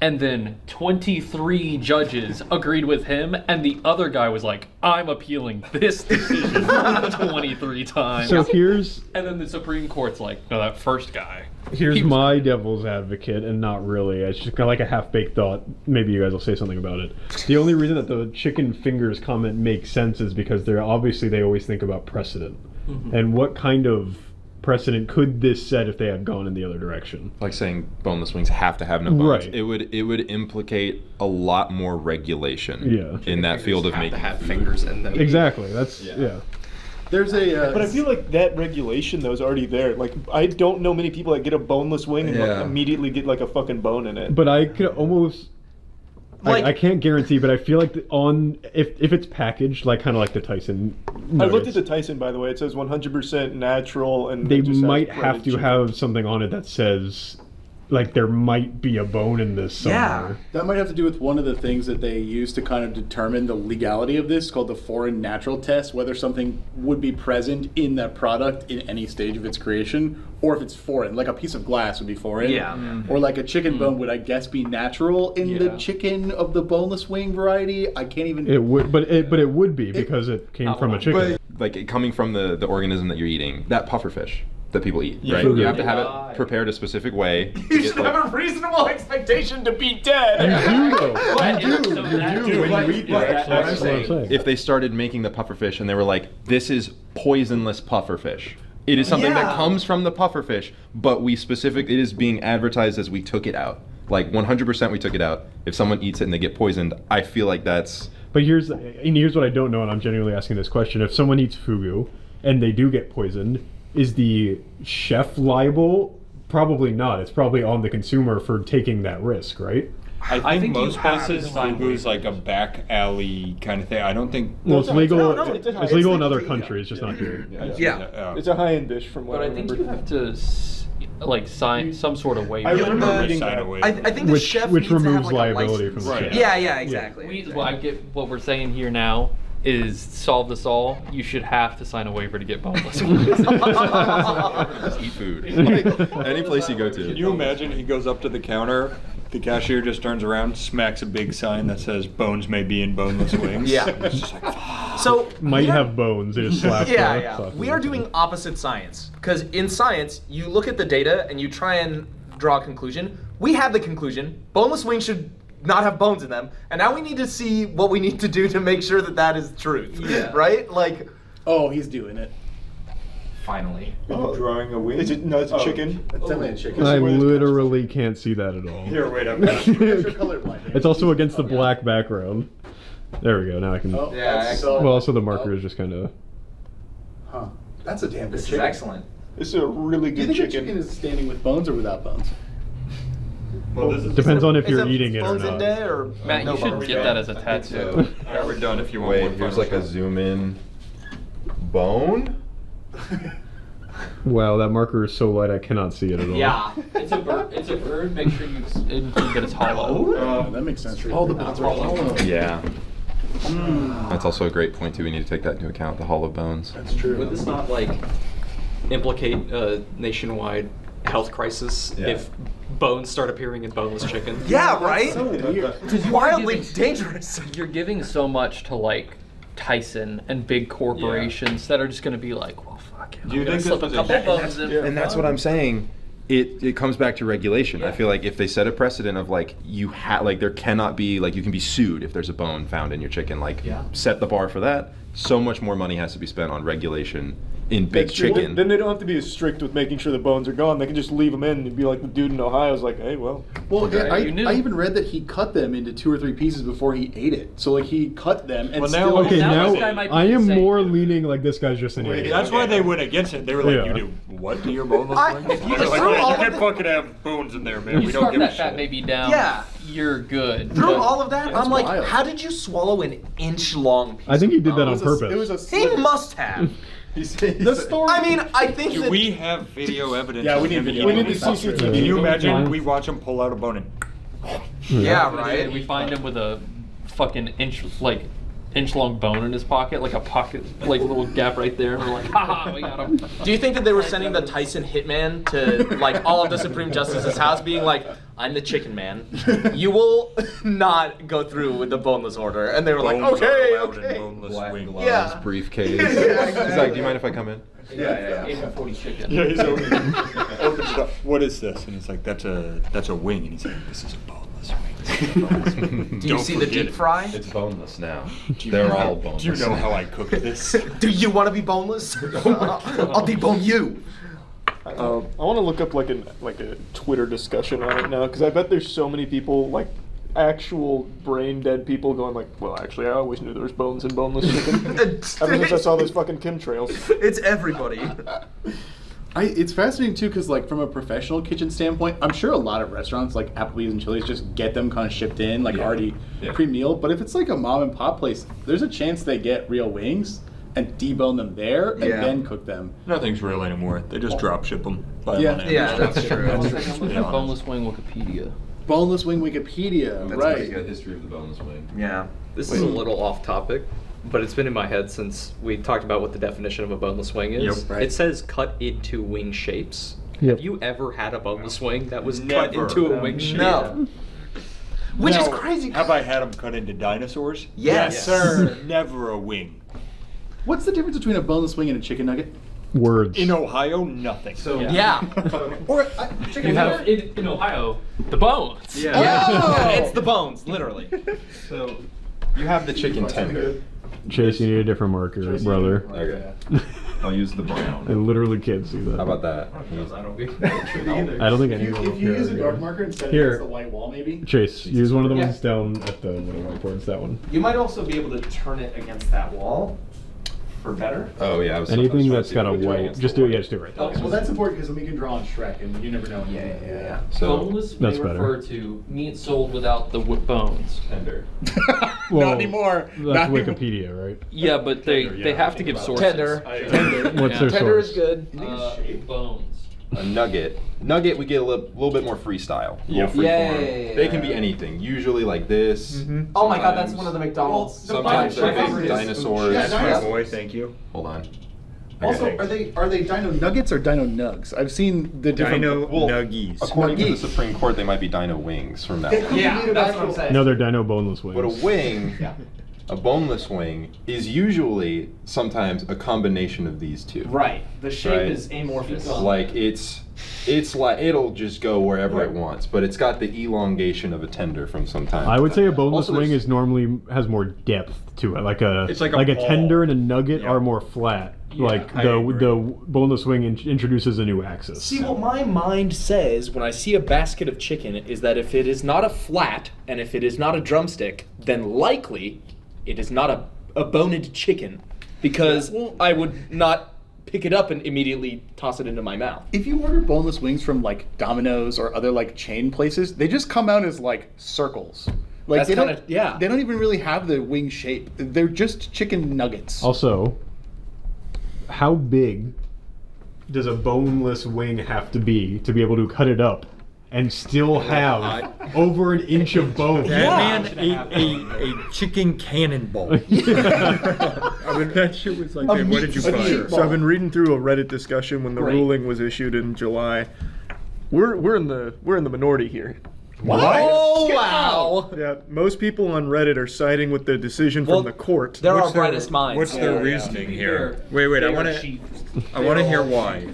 And then 23 judges agreed with him, and the other guy was like, I'm appealing this decision 23 times. So here's And then the Supreme Court's like, no, that first guy. here's my devil's advocate, and not really. It's just kind of like a half-baked thought. Maybe you guys will say something about it. The only reason that the chicken fingers comment makes sense is because they always think about precedent. And what kind of precedent could this set if they had gone in the other direction? Like saying boneless wings have to have no bones. Right. It would implicate a lot more regulation in that field of making have food. fingers in them. Exactly. That's yeah. There's a. But I feel like that regulation though is already there. Like I don't know many people that get a boneless wing and like, Yeah. immediately get like a fucking bone in it. But I could almost. Like- I can't guarantee, but I feel like if it's packaged like kind of like the Tyson. I looked nuggets, at the Tyson, by the way. It says 100% natural, and they it just has might have breaded to chicken. have something on it that says, like, there might be a bone in this somewhere. That might have to do with one of the things that they use to kind of determine the legality of this, called the foreign natural test, whether something would be present in that product in any stage of its creation, or if it's foreign. Like a piece of glass would be foreign. Yeah. Or like a chicken bone would, I guess, be natural in the chicken of the boneless wing variety. I can't even. It would, but it would be because it came from a chicken. But like coming from the organism that you're eating, that pufferfish that people eat, Yeah. right? Food. You have to have it prepared a specific way. To You get, should like, have a reasonable expectation to be dead. You do, though. That's what I'm saying. If they started making the pufferfish and they were like, this is poisonless pufferfish. It is something that comes from the pufferfish, but it is being advertised as we took it out. Like 100% we took it out. If someone eats it and they get poisoned, I feel like that's... But here's what I don't know, and I'm genuinely asking this question. If someone eats fugu and they do get poisoned, is the chef liable? Probably not. It's probably on the consumer for taking that risk, right? I think most places fugu is like a back alley kind of thing. I don't think. Well, it's legal. it's It's legal in other countries, just not here. It's a high-end dish from what But I I think remember. you have to like sign some sort of waiver. I remember reading Sign that. away. I think the chef Which needs to have removes like a liability license. from the chef. Yeah, exactly. Well, I get what we're saying here now is solve this all. You should have to sign a waiver to get boneless wings. Just eat food. Like, any place you go to. Can you imagine he goes up to the counter, the cashier just turns around, smacks a big sign that says bones may be in boneless wings? Yeah. It's just like, So Might have bones. They just slap. yeah. slap We them. are doing opposite science because in science you look at the data and you try and draw a conclusion. We have the conclusion: boneless wings should not have bones in them, and now we need to see what we need to do to make sure that that is truth. Yeah. Right? Like. Oh, he's doing it. Finally. Are you drawing a wing? Is it? No, it's a chicken. It's definitely a chicken. I literally can't see that at all. Here, wait, I'm It's also against the black background. There we go. Now I can. Oh, yeah, that's so- Well, also the marker is just kind of. Huh. That's a damn good This chicken. is excellent. This is a really Do you good think chicken. a chicken is standing with bones or without bones? Well, this is Depends on if Is you're it eating it or bones in not. there or Matt, no you should bones? get that as a tattoo. Alright, we're done if you want Wait, one here's final like a shot. zoom in bone. Wow, that marker is so light I cannot see it at all. Yeah, it's a bird. It's a bird. Make sure you include that it's hollow. That makes sense. Oh, the bones are hollow. Yeah. That's also a great point too. We need to take that into account. The hollow bones. That's true. Would this not like implicate a nationwide health crisis if bones start appearing in boneless chicken? Yeah, right? So weird. It's wildly dangerous. You're giving so much to like Tyson and big corporations that are just going to be like, well, fuck it. Do you I'm gonna think slip this a was couple a- bones in. And that's what I'm saying. It comes back to regulation. I feel like if they set a precedent of like there cannot be like you can be sued if there's a bone found in your chicken. Like set the bar for that. So much more money has to be spent on regulation in big That's true. chicken. Then they don't have to be as strict with making sure the bones are gone. They can just leave them in and be like the dude in Ohio's like, hey, well. Well, Right, I you knew. even read that he cut them into 2 or 3 pieces before he ate it. So like he cut them and Well, now- still. Okay, Now now this guy might be I am insane. more leaning like this guy's just an idiot. That's why they went against it. They were like, Yeah. "You do what to your boneless I- wings?" if you They were just like, threw "Man, all you of can the- fucking have bones in there, man. You We don't scarf give a that fat shit." baby down. Yeah. You're good. Through but- all of that, That's I'm like, wild. how did you swallow an inch-long piece? I think he did that It on was purpose. It was a He sliver. must have. The story. I mean, I think Do that we have video evidence? Yeah, of we need him video. eating We need these the monsters? CCTV. Can you imagine Yeah. we watch him pull out a bone and yeah, right. We find him with a fucking inch-long bone in his pocket, like a pocket, like a little gap right there, and we're like, haha, we got him. Do you think that they were sending the Tyson hitman to like all of the Supreme Justice's house, being like, "I'm the chicken man. You will not go through with the boneless order," and they were like, bones are "Okay, allowed in okay." boneless Black wings. gloves, Yeah. briefcase. Yeah, He's like, do you mind if I come in? Yeah. 840 chicken. Yeah, he's opens it up. What is this? And he's like, that's a wing. And he's like, this is a boneless wing. Do you see the deep fry? It's boneless now. Do you They're know all how- boneless. Do you know how I cooked this? Do you want to be boneless? I'll debone you. I want to look up like a Twitter discussion on it now because I bet there's so many people like actual brain dead people going like, well, actually, I always knew there was bones in boneless chicken. Ever since I saw those fucking chemtrails. It's everybody. It's fascinating too because like from a professional kitchen standpoint, I'm sure a lot of restaurants like Applebee's and Chili's just get them kind of shipped in like already pre-meal. But if it's like a mom and pop place, there's a chance they get real wings and debone them there and then cook them. Nothing's real anymore. They just drop ship them. Yeah, that's true. I'm looking at boneless wing Wikipedia. Boneless wing Wikipedia, That's right? pretty good history of the boneless wing. Yeah. This is a little off topic, but it's been in my head since we talked about what the definition of a boneless wing is. Yep. Right. It says cut into wing shapes. Yep. Have you ever had a boneless wing that was cut Never. into a wing shape? No. Which is Now, crazy. Have I had them cut into dinosaurs? Yes. sir. Never a wing. What's the difference between a boneless wing and a chicken nugget? Words. In Ohio, nothing. So Yeah. Or chicken You have nugget? in Ohio the bones. Yeah. It's the bones, literally. So you have the chicken tender. Chase, you need a different marker, brother. Okay. I'll use the I brown. literally can't see that. How about that? I don't think I don't think anyone will If you care. use a dark marker instead Here. against the white wall, maybe. Chase, use one of the ones down at the little whiteboards. That one. You might also be able to turn it against that wall for better. Oh yeah. I was Anything trying to that's see got if a we could draw white, against just the do it. white. Yeah, just do it right there. Okay, well that's important because then we can draw on Shrek and you never know. Yeah. So boneless may That's better. refer to meat sold without the bones. tender. Well, Not anymore. That's Not anymore. Wikipedia, right? Yeah, but they have to give sources. Tender. What's their Tender source? is good. Bones. A nugget. Nugget, we get a little bit more freestyle. Yep. Yeah. They can be anything. Usually like this. Oh my god, that's one of the McDonald's. Sometimes they're big dinosaurs. That's My boy, thank you. Hold on. Also, Okay. are they Dino Nuggets or Dino Nugs? I've seen the different. Nuggies. According to the Nuggies. Supreme Court, they might be dino wings from now They on. could Yeah, be that's what I'm saying. No, they're dino boneless wings. But a wing a boneless wing is usually sometimes a combination of these two. Right. The shape Right? is amorphous. Like it's like it'll just go wherever it wants, but it's got the elongation of a tender from some time. I would say a boneless Also, wing there's- is normally has more depth to it. Like a It's like a ball. tender and a nugget are more flat. Like I the agree. boneless wing introduces a new axis. See, what my mind says when I see a basket of chicken is that if it is not a flat and if it is not a drumstick, then likely it is not a boned chicken, because I would not pick it up and immediately toss it into my mouth. If you order boneless wings from like Domino's or other like chain places, they just come out as like circles. Like That's they don't, kinda- yeah. they don't even really have the wing shape. They're just chicken nuggets. Also, how big does a boneless wing have to be able to cut it up and still have over an inch of bone? That man ate a chicken cannonball. I mean, that shit was like, man, what did you find? So I've been reading through a Reddit discussion when the ruling was issued in July. We're in the minority here. What? Oh, wow. Yeah, most people on Reddit are siding with the decision from the court. They're our brightest minds. What's their reasoning here? Wait, I want to hear why.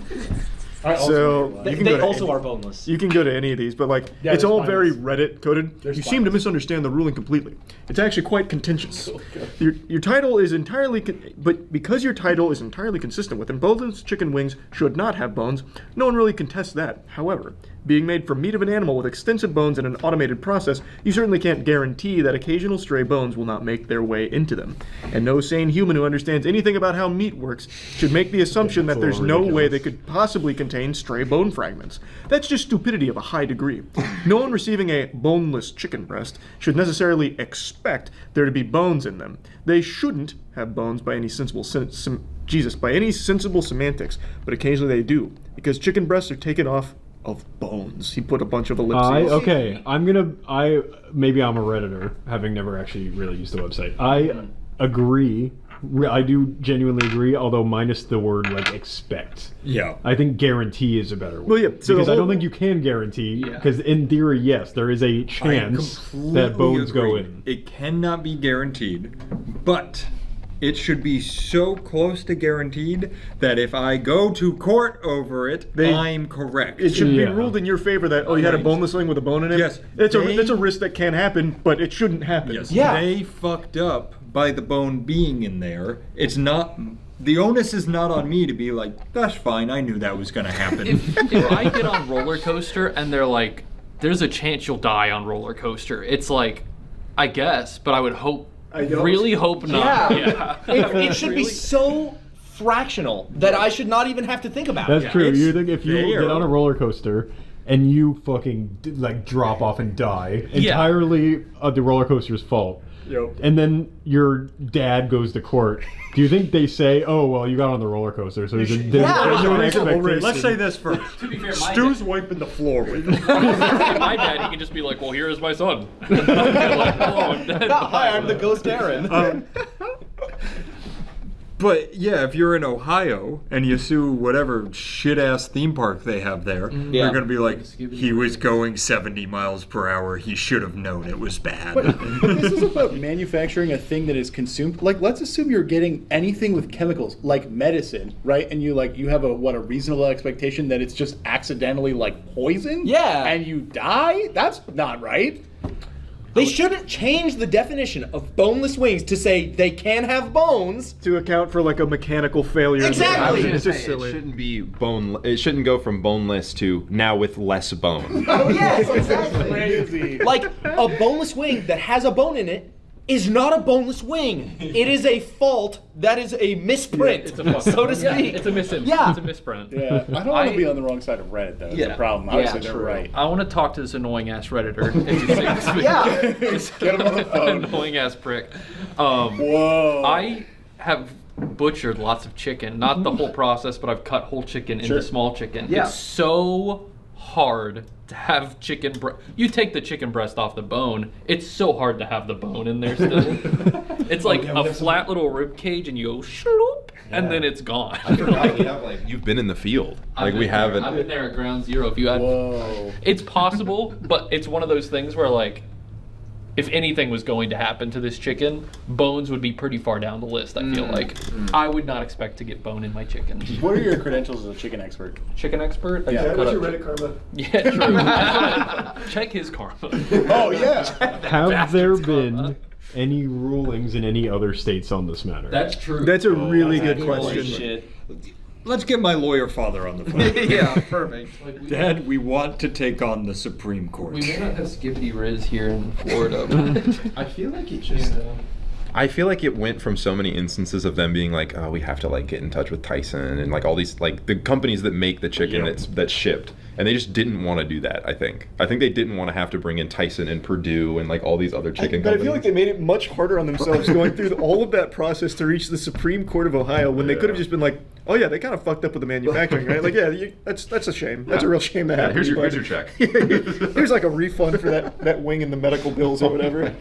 So They, you can they go to also any- are boneless. You can go to any of these, but like Yeah, it's they're all very spineless. Reddit coded. They're You seem to misunderstand the ruling completely. It's actually quite contentious. Your title is entirely, but because your title is entirely consistent with, and boneless chicken wings should not have bones, no one really contests that. However, being made from meat of an animal with extensive bones in an automated process, you certainly can't guarantee that occasional stray bones will not make their way into them. And no sane human who understands anything about how meat works should make the assumption that there's no way they could possibly contain stray bone fragments. That's just stupidity of a high degree. No one receiving a boneless chicken breast should necessarily expect there to be bones in them. They shouldn't have bones by any sensible by any sensible semantics, but occasionally they do, because chicken breasts are taken off of bones. He put a bunch of ellipses. Maybe I'm a Redditor, having never actually really used the website. I agree. I do genuinely agree, although minus the word like expect. Yeah. I think guarantee is a better word. Well, yeah, so because the I don't whole- think you can guarantee, because in theory, yes, there is a chance that bones go in. It cannot be guaranteed, but it should be so close to guaranteed that if I go to court over it, I'm correct. It should be ruled in your favor that, you had a boneless wing with a bone in it. Yes. It's a risk that can happen, but it shouldn't happen. Yes. They fucked up by the bone being in there. It's not. The onus is not on me to be like, that's fine, I knew that was going to happen. If I get on roller coaster and they're like, there's a chance you'll die on roller coaster, it's like, I guess, but I would hope, really hope not. Yeah. It should be so fractional that I should not even have to think about it. That's true. You think if you get on a roller coaster and you fucking drop off and die, entirely the roller coaster's fault. Yep. And then your dad goes to court. Do you think they say, "Oh, well, you got on the roller coaster, so there's a genuine expectation"? Let's say this first. To be fair, Stu's wiping the floor with it. my dad, he can just be like, well, here is my son. Like, oh, I'm dead. Hi, I'm the ghost Aaron. But yeah, if you're in Ohio and you sue whatever shit ass theme park they have there, you're gonna be like, he was going 70 miles per hour. He should have known it was bad. But this is about manufacturing a thing that is consumed. Like, let's assume you're getting anything with chemicals, like medicine, right? And you have a reasonable expectation that it's just accidentally like poison. Yeah. And you die. That's not right. They shouldn't change the definition of boneless wings to say they can have bones to account for like a mechanical failure. Exactly. It's just silly. It shouldn't be bone. It shouldn't go from boneless to now with less bone. Oh yes, exactly. Crazy. Like a boneless wing that has a bone in it is not a boneless wing. It is a fault. That is a misprint, so to speak. It's a misprint. Yeah. It's a misprint. Yeah. I don't want to be on the wrong side of Reddit, though. That's the problem. Obviously, they're right. I want to talk to this annoying ass Redditor. If you say this this Get him on the phone. annoying ass prick. Whoa. I have butchered lots of chicken. Not the whole process, but I've cut whole chicken into small chicken. Yeah. It's so hard to have chicken breast. You take the chicken breast off the bone, it's so hard to have the bone in there still. It's like a flat little rib cage and you go shloop, and then it's gone. You've been in the field. I've been there at ground zero. If you had, it's possible, but it's one of those things where like, if anything was going to happen to this chicken, bones would be pretty far down the list, I feel like. I would not expect to get bone in my chicken. What are your credentials as a chicken expert? Chicken expert? Yeah. What's your Reddit karma? Yeah, true. Check his karma. Oh, yeah. Have there been any rulings in any other states on this matter? That's true. That's a really good question. Shit. Let's get my lawyer father on the phone. Yeah, perfect. Dad, we want to take on the Supreme Court. We may not have Skippity Riz here in Florida. I feel like it just. I feel like it went from so many instances of them being like, oh, we have to like get in touch with Tyson and like all these like the companies that make the chicken that's shipped, and they just didn't want to do that. I think they didn't want to have to bring in Tyson and Purdue and like all these other chicken But I companies. feel like they made it much harder on themselves going through all of that process to reach the Supreme Court of Ohio when they could have just been like, oh yeah, they kind of fucked up with the manufacturing, right? Like, yeah, that's a shame. That's a real shame to happen. Here's your check. Here's like a refund for that wing and the medical bills or whatever.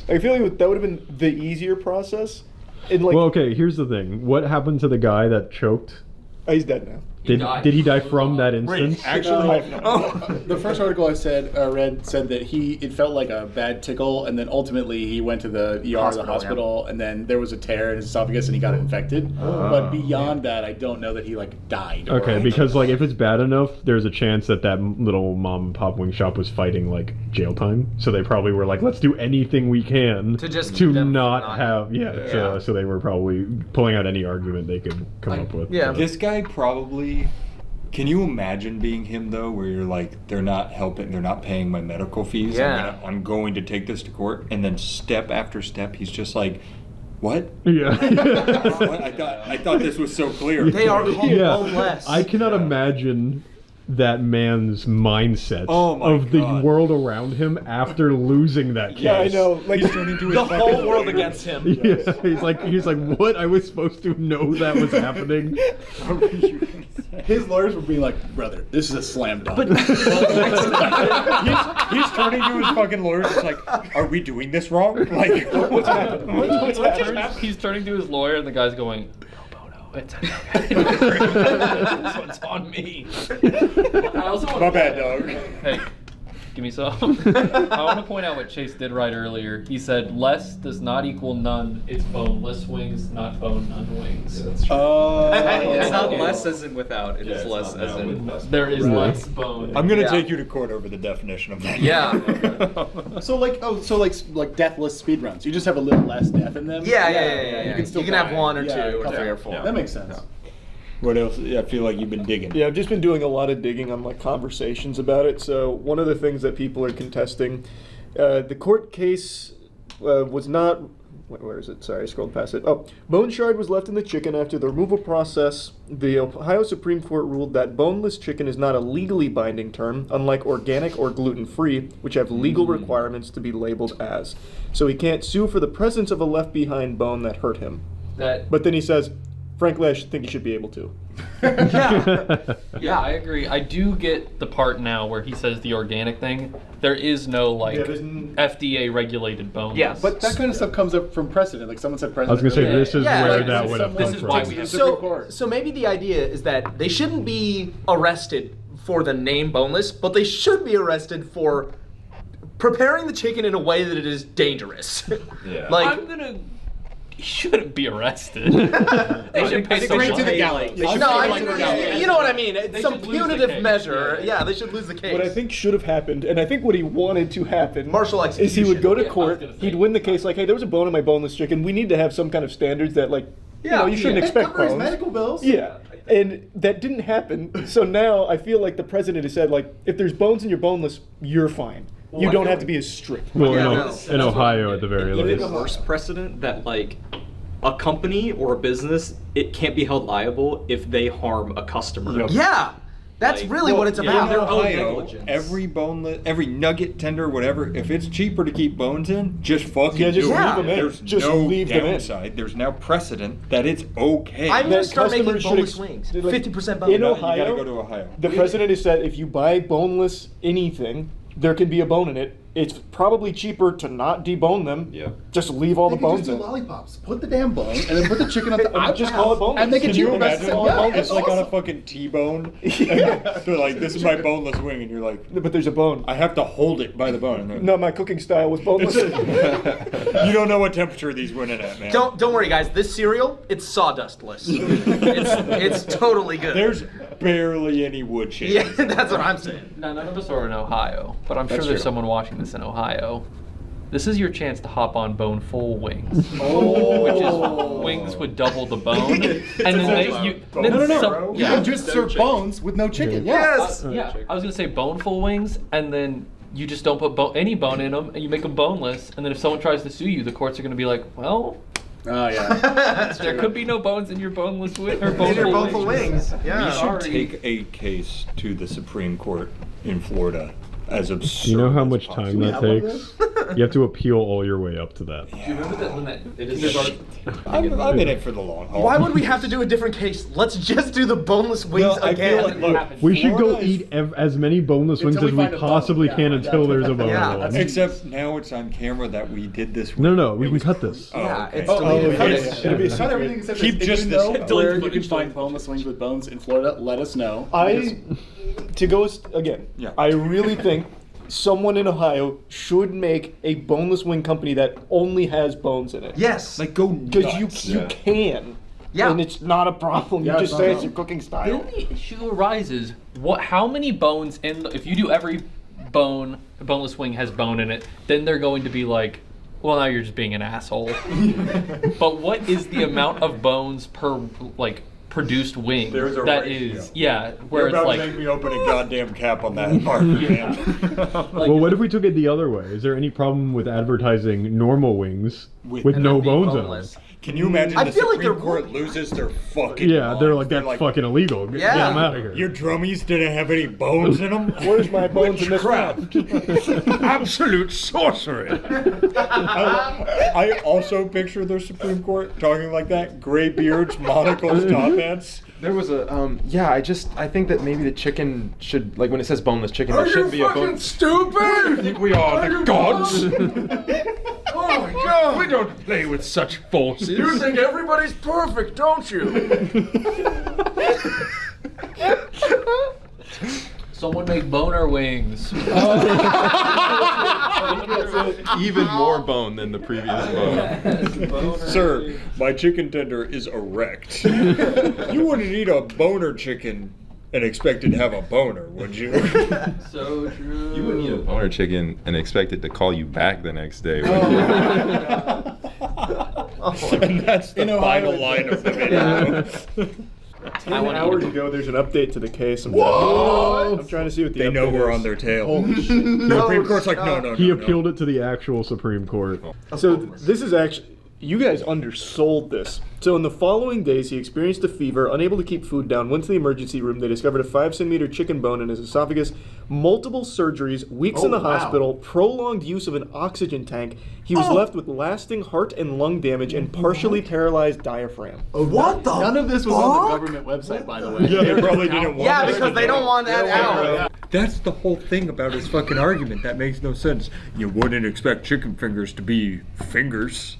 I feel like that would have been the easier process. And like, Well, okay, here's the thing. What happened to the guy that choked? oh, he's dead now. Did he die from that instance? The first article I read said that it felt like a bad tickle, and then ultimately he went to the ER, the hospital, and then there was a tear in his esophagus and he got infected. But beyond that, I don't know that he like died. Okay, because like if it's bad enough, there's a chance that little mom and pop wing shop was fighting like jail time. So they probably were like, let's do anything we can To just keep them not have So they were probably pulling out any argument they could come up with. Yeah. This guy probably. Can you imagine being him though, where you're like, they're not helping, they're not paying my medical fees. Yeah. I'm going to take this to court, and then step after step, he's just like, what? Yeah. What? I thought this was so clear. They are called boneless. I cannot imagine that man's mindset of the world around him after losing that case. Yeah, I know. Like He's turning to his The whole world against him. Yeah, he's like, what? I was supposed to know that was happening. His lawyers were being like, brother, this is a slam dunk. he's turning to his fucking lawyers. It's like, are we doing this wrong? Like, what's happening? What's happening? He's turning to his lawyer, and the guy's going, it's this one's on me. I also want My bad, dog. Hey, give me some. I want to point out what Chase did right earlier. He said less does not equal none. It's boneless wings, not bone none wings. Yeah, that's true. It's not less as in without. It is less as in. There is less bone. I'm gonna take you to court over the definition of that. Yeah. So like deathless speedruns. You just have a little less death in them. Yeah. You can still have die. one or Yeah, two a or couple. three or four. That makes sense. What else? I feel like you've been digging. Yeah, I've just been doing a lot of digging on like conversations about it. So one of the things that people are contesting, the court case was not. Where is it? Sorry, I scrolled past it. Oh, bone shard was left in the chicken after the removal process. The Ohio Supreme Court ruled that boneless chicken is not a legally binding term, unlike organic or gluten-free, which have legal requirements to be labeled as. So he can't sue for the presence of a left-behind bone that hurt him. But then he says, frankly, I think he should be able to. Yeah, I agree. I do get the part now where he says the organic thing. There is no FDA regulated bone. Yeah, but that kind of stuff comes up from precedent. Like someone said precedent. I was gonna say this is where like, that would have come from. So maybe the idea is that they shouldn't be arrested for the name boneless, but they should be arrested for preparing the chicken in a way that it is dangerous. Yeah. He shouldn't be arrested. They should pay straight to the gallows. You know what I mean? It's some punitive measure. Yeah, they should lose the case. What I think should have happened, and I think what he wanted to happen, martial is he would go to court, he'd win the case like, hey, there was a bone in my boneless chicken. We need to have some kind of standards that you shouldn't expect bones. Medical bills. Yeah. And that didn't happen. So now I feel like the president has said, if there's bones in your boneless, you're fine. You don't have to be as strict. Well, in Ohio at the very least. Even worse precedent that a company or a business, it can't be held liable if they harm a customer. Yeah, that's really what it's about. In Ohio, every nugget tender, whatever, if it's cheaper to keep bones in, just fucking just do leave it. them in. There's Just no leave them in. downside. There's now precedent that it's okay. I'm going to start making customers should boneless wings. 50% boneless. In Ohio, you gotta go to Ohio. the president has said if you buy boneless anything, there can be a bone in it. It's probably cheaper to not debone them. Yeah. Just leave all the They could bones just do in. lollipops. Put the damn bone and then put the chicken on top. And just call it boneless. And they can Can you do imagine? yeah, It's like on a fucking T-bone. They're like, this is my boneless wing, and you're like, but there's a bone. I have to hold it by the bone. And they're- No, my cooking style was boneless. You don't know what temperature these went in at, man. Don't worry, guys. This cereal, it's sawdustless. it's totally good. There's barely any wood shapes. Yeah, that's what I'm saying. Now, none of us are in Ohio, but I'm sure That's there's true. someone watching this in Ohio. This is your chance to hop on bone-full wings, which is wings with double the bone, and then you. No. You Yeah. can just serve bones with no chicken. Yes. Yeah, I was gonna say bone-full wings, and then you just don't put any bone in them, and you make them boneless. And then if someone tries to sue you, the courts are gonna be like, well, Oh yeah. there could be no bones in your boneless wing or In your bone-full boneful wings. wings. Yeah. We should Sorry. take a case to the Supreme Court in Florida as absurd. Do you know how as much possible. time that takes? You have to appeal all your way up to that. Do you remember that when it is I'm in it for the long haul. Why would we have to do a different case? Let's just do the boneless wings I again. feel like, look, We should go Florida is- eat as many boneless wings Until as we we find a bone, possibly yeah, can until there's a bone. Yeah, one. Except now it's on camera that we did this. No, we can cut this. Yeah, okay. it's deleted footage. It'll be a Cut secret. everything except Keep this. just If you this know shit. where you can find boneless wings with bones in Florida, let us know. To go again, Yeah. I really think someone in Ohio should make a boneless wing company that only has bones in it. Yes. Like go Because nuts. you can. Yeah. And it's not a problem. Yeah, You it's just not say a it's your cooking style. Then the issue arises: how many bones if you do every boneless wing has bone in it, then they're going to be like, well, now you're just being an asshole. But what is the amount of bones per produced wing? There's a that ratio. is, yeah, where You're it's about like, to make me open a goddamn cap on that market, man. Well, what if we took it the other way? Is there any problem with advertising normal wings with And no then be bones in them? boneless. Can you imagine I the feel like Supreme they're- Court loses their fucking Yeah, mind? they're like, that's fucking illegal. Get Yeah. them out of here. Your drummies didn't have any bones in them? Where's my bones in this Witchcraft. Absolute sorcery. I also picture the Supreme Court talking like that. Gray beards, monocles, top hats. There was a I think that maybe the chicken should, like, when it says boneless chicken, there shouldn't be a bone. stupid? I think we are the gods. Oh my god! We don't play with such forces. You think everybody's perfect, don't you? someone make boner wings. Even more bone than the previous bone. Sir, my chicken tender is erect. You wouldn't eat a boner chicken and expect it to have a boner, would you? So true. You wouldn't eat a boner chicken and expect it to call you back the next day. And that's the final line of the video. 10 hours ago, there's an update to the case. I'm trying to see what the They know update we're is. on their tail. Holy shit. The Supreme Court's like, no. He appealed it to the actual Supreme Court. So this is actually, you guys undersold this. So in the following days, he experienced a fever, unable to keep food down, went to the emergency room. They discovered a 5-centimeter chicken bone in his esophagus, multiple surgeries, weeks in the hospital, prolonged use of an oxygen tank. He was left with lasting heart and lung damage and partially paralyzed diaphragm. What the? None of this was on the government website, by the way. Yeah, they probably didn't want Yeah, us because to they know. don't want that out. That's the whole thing about his fucking argument. That makes no sense. You wouldn't expect chicken fingers to be fingers.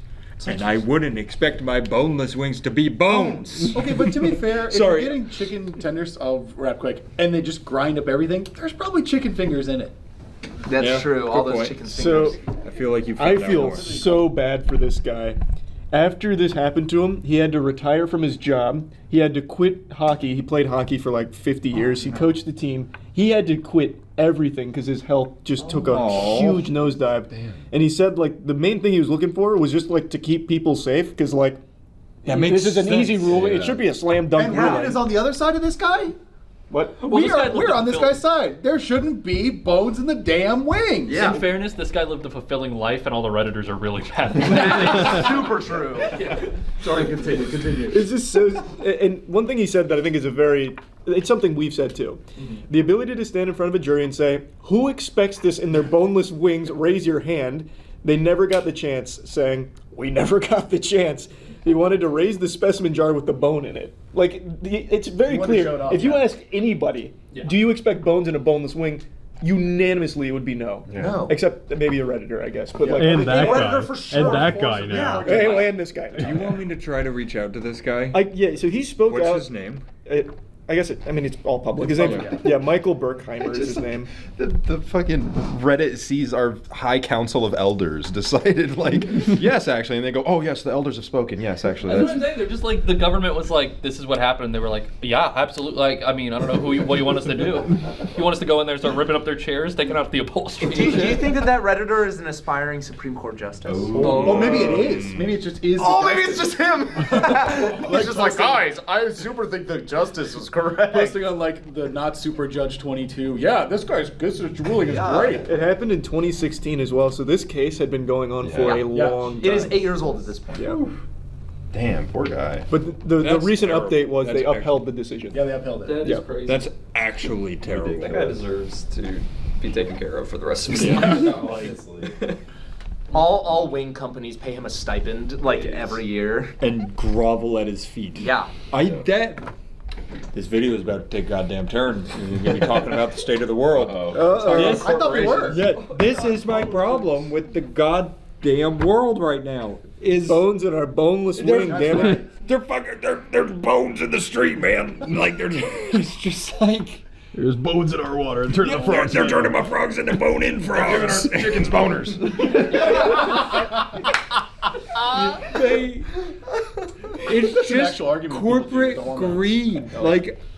And I wouldn't expect my boneless wings to be bones. Okay, but to be fair, if Sorry. you're getting chicken tenders, I'll wrap quick, and they just grind up everything, there's probably chicken fingers in it. That's Yeah, true. All good those point. chicken So fingers. I feel like you. I feel so bad for this guy. After this happened to him, he had to retire from his job. He had to quit hockey. He played hockey for like 50 years. He coached the team. He had to quit everything because his health just took a huge nosedive. And he said like the main thing he was looking for was just like to keep people safe because like makes this is an easy sense. ruling. It Yeah. should be a slam dunk And ruling. We're on the other side of this guy? What? Well, this guy lived We're a on this fulfill- guy's side. There shouldn't be bones in the damn wings. Yeah. In fairness, this guy lived a fulfilling life, and all the Redditors are really bad. Super true. Sorry, continue. It's just so. And one thing he said that I think is it's something we've said too. The ability to stand in front of a jury and say, "Who expects this in their boneless wings? Raise your hand." They never got the chance, saying, "We never got the chance." He wanted to raise the specimen jar with the bone in it. Like it's very He wanted to clear. show it off, If you yeah. ask anybody, do you expect bones in a boneless wing? unanimously it would be no. No. Except maybe a Redditor, I guess. But like, And that Redditor guy. for sure. And that guy now. and this guy. Do you want me to try to reach out to this guy? Yeah, so he spoke What's out. his name? I guess it's all public. His It's name, public, yeah, Michael Berkheimer is his name. The fucking Reddit sees our High Council of Elders decided, like, yes, actually. And they go, oh, yes, the elders have spoken. Yes, actually. That's what I'm saying. They're just like, the government was like, this is what happened. And they were like, yeah, absolutely. Like, I mean, I don't know what you want us to do. You want us to go in there and start ripping up their chairs, taking out the upholstery? Do you think that Redditor is an aspiring Supreme Court justice? Oh, maybe it is. Maybe it just is. Oh, maybe it's just him. He's just like, guys, I super think the justice was correct. Posting on like the not super judge 22. Yeah, this ruling is great. It happened in 2016 as well, so this case had been going on for a long time. It is 8 years old at this point. Yeah. Damn, poor guy. But the That's recent terrible. update was That's they upheld the decision. Yeah, they upheld it. That is crazy. That's actually terrible. That guy deserves to be taken care of for the rest of his life. Honestly. All wing companies pay him a stipend like every year. And grovel at his feet. Yeah. This video is about to take a goddamn turn. We're going to be talking about the state of the world. I thought we were. Yeah, this is my problem with the goddamn world right now. Is bones in our boneless wing, damn it. There's bones in the street, man. Like it's just like There's bones in our water and turning the frogs. They're turning my frogs into bone-in frogs. Chickens boners. It's an just actual argument corporate people do with greed.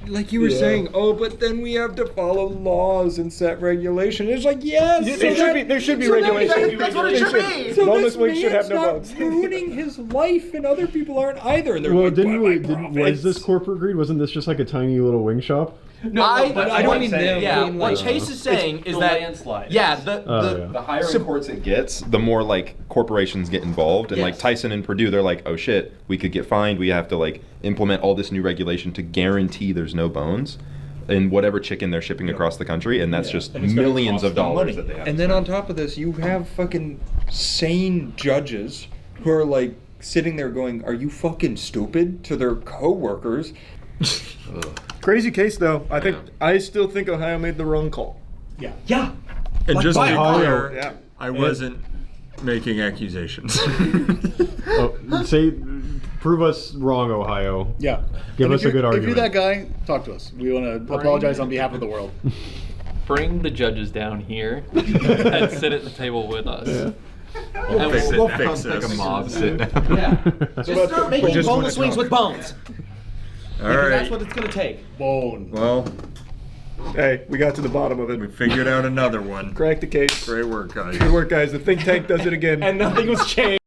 Like you were saying, oh, but then we have to follow laws and set regulations. It's like, yes. There should be regulation. That's what it should be. So Boneless this wings should man's have no not bones. ruining his life, and other people aren't either. And they're Well, like, was this corporate greed? Wasn't this just like a tiny little wing shop? But I don't mean them. Yeah, I mean, what like, Chase is saying is the that landslide. Yeah, The higher courts it gets, the more like corporations get involved, and like Tyson and Purdue, they're like, oh shit, we could get fined. We have to like implement all this new regulation to guarantee there's no bones in whatever chicken they're shipping across the country, and that's just And it's gonna millions cost of them dollars money. that they have. And then on top of this, you have fucking sane judges who are like sitting there going, "Are you fucking stupid?" to their coworkers. Crazy case though. I still think Ohio made the wrong call. Yeah. And just to be clear, Yeah. I wasn't making accusations. Prove us wrong, Ohio. Yeah. Give And us if a good you're- If you're argument. that guy, talk to us. We want to apologize on behalf of the world. Bring the judges down here and sit at the table with us. We'll fix this. Like a mob sit down. Yeah. Just start making just boneless wanna wings talk. with bones. All Because right. that's what it's gonna take. Bone. Well, Hey, we got to the bottom of it. we figured out another one. Cracked the case. Great work, guys. Good work, guys. The think tank does it again. And nothing was changed.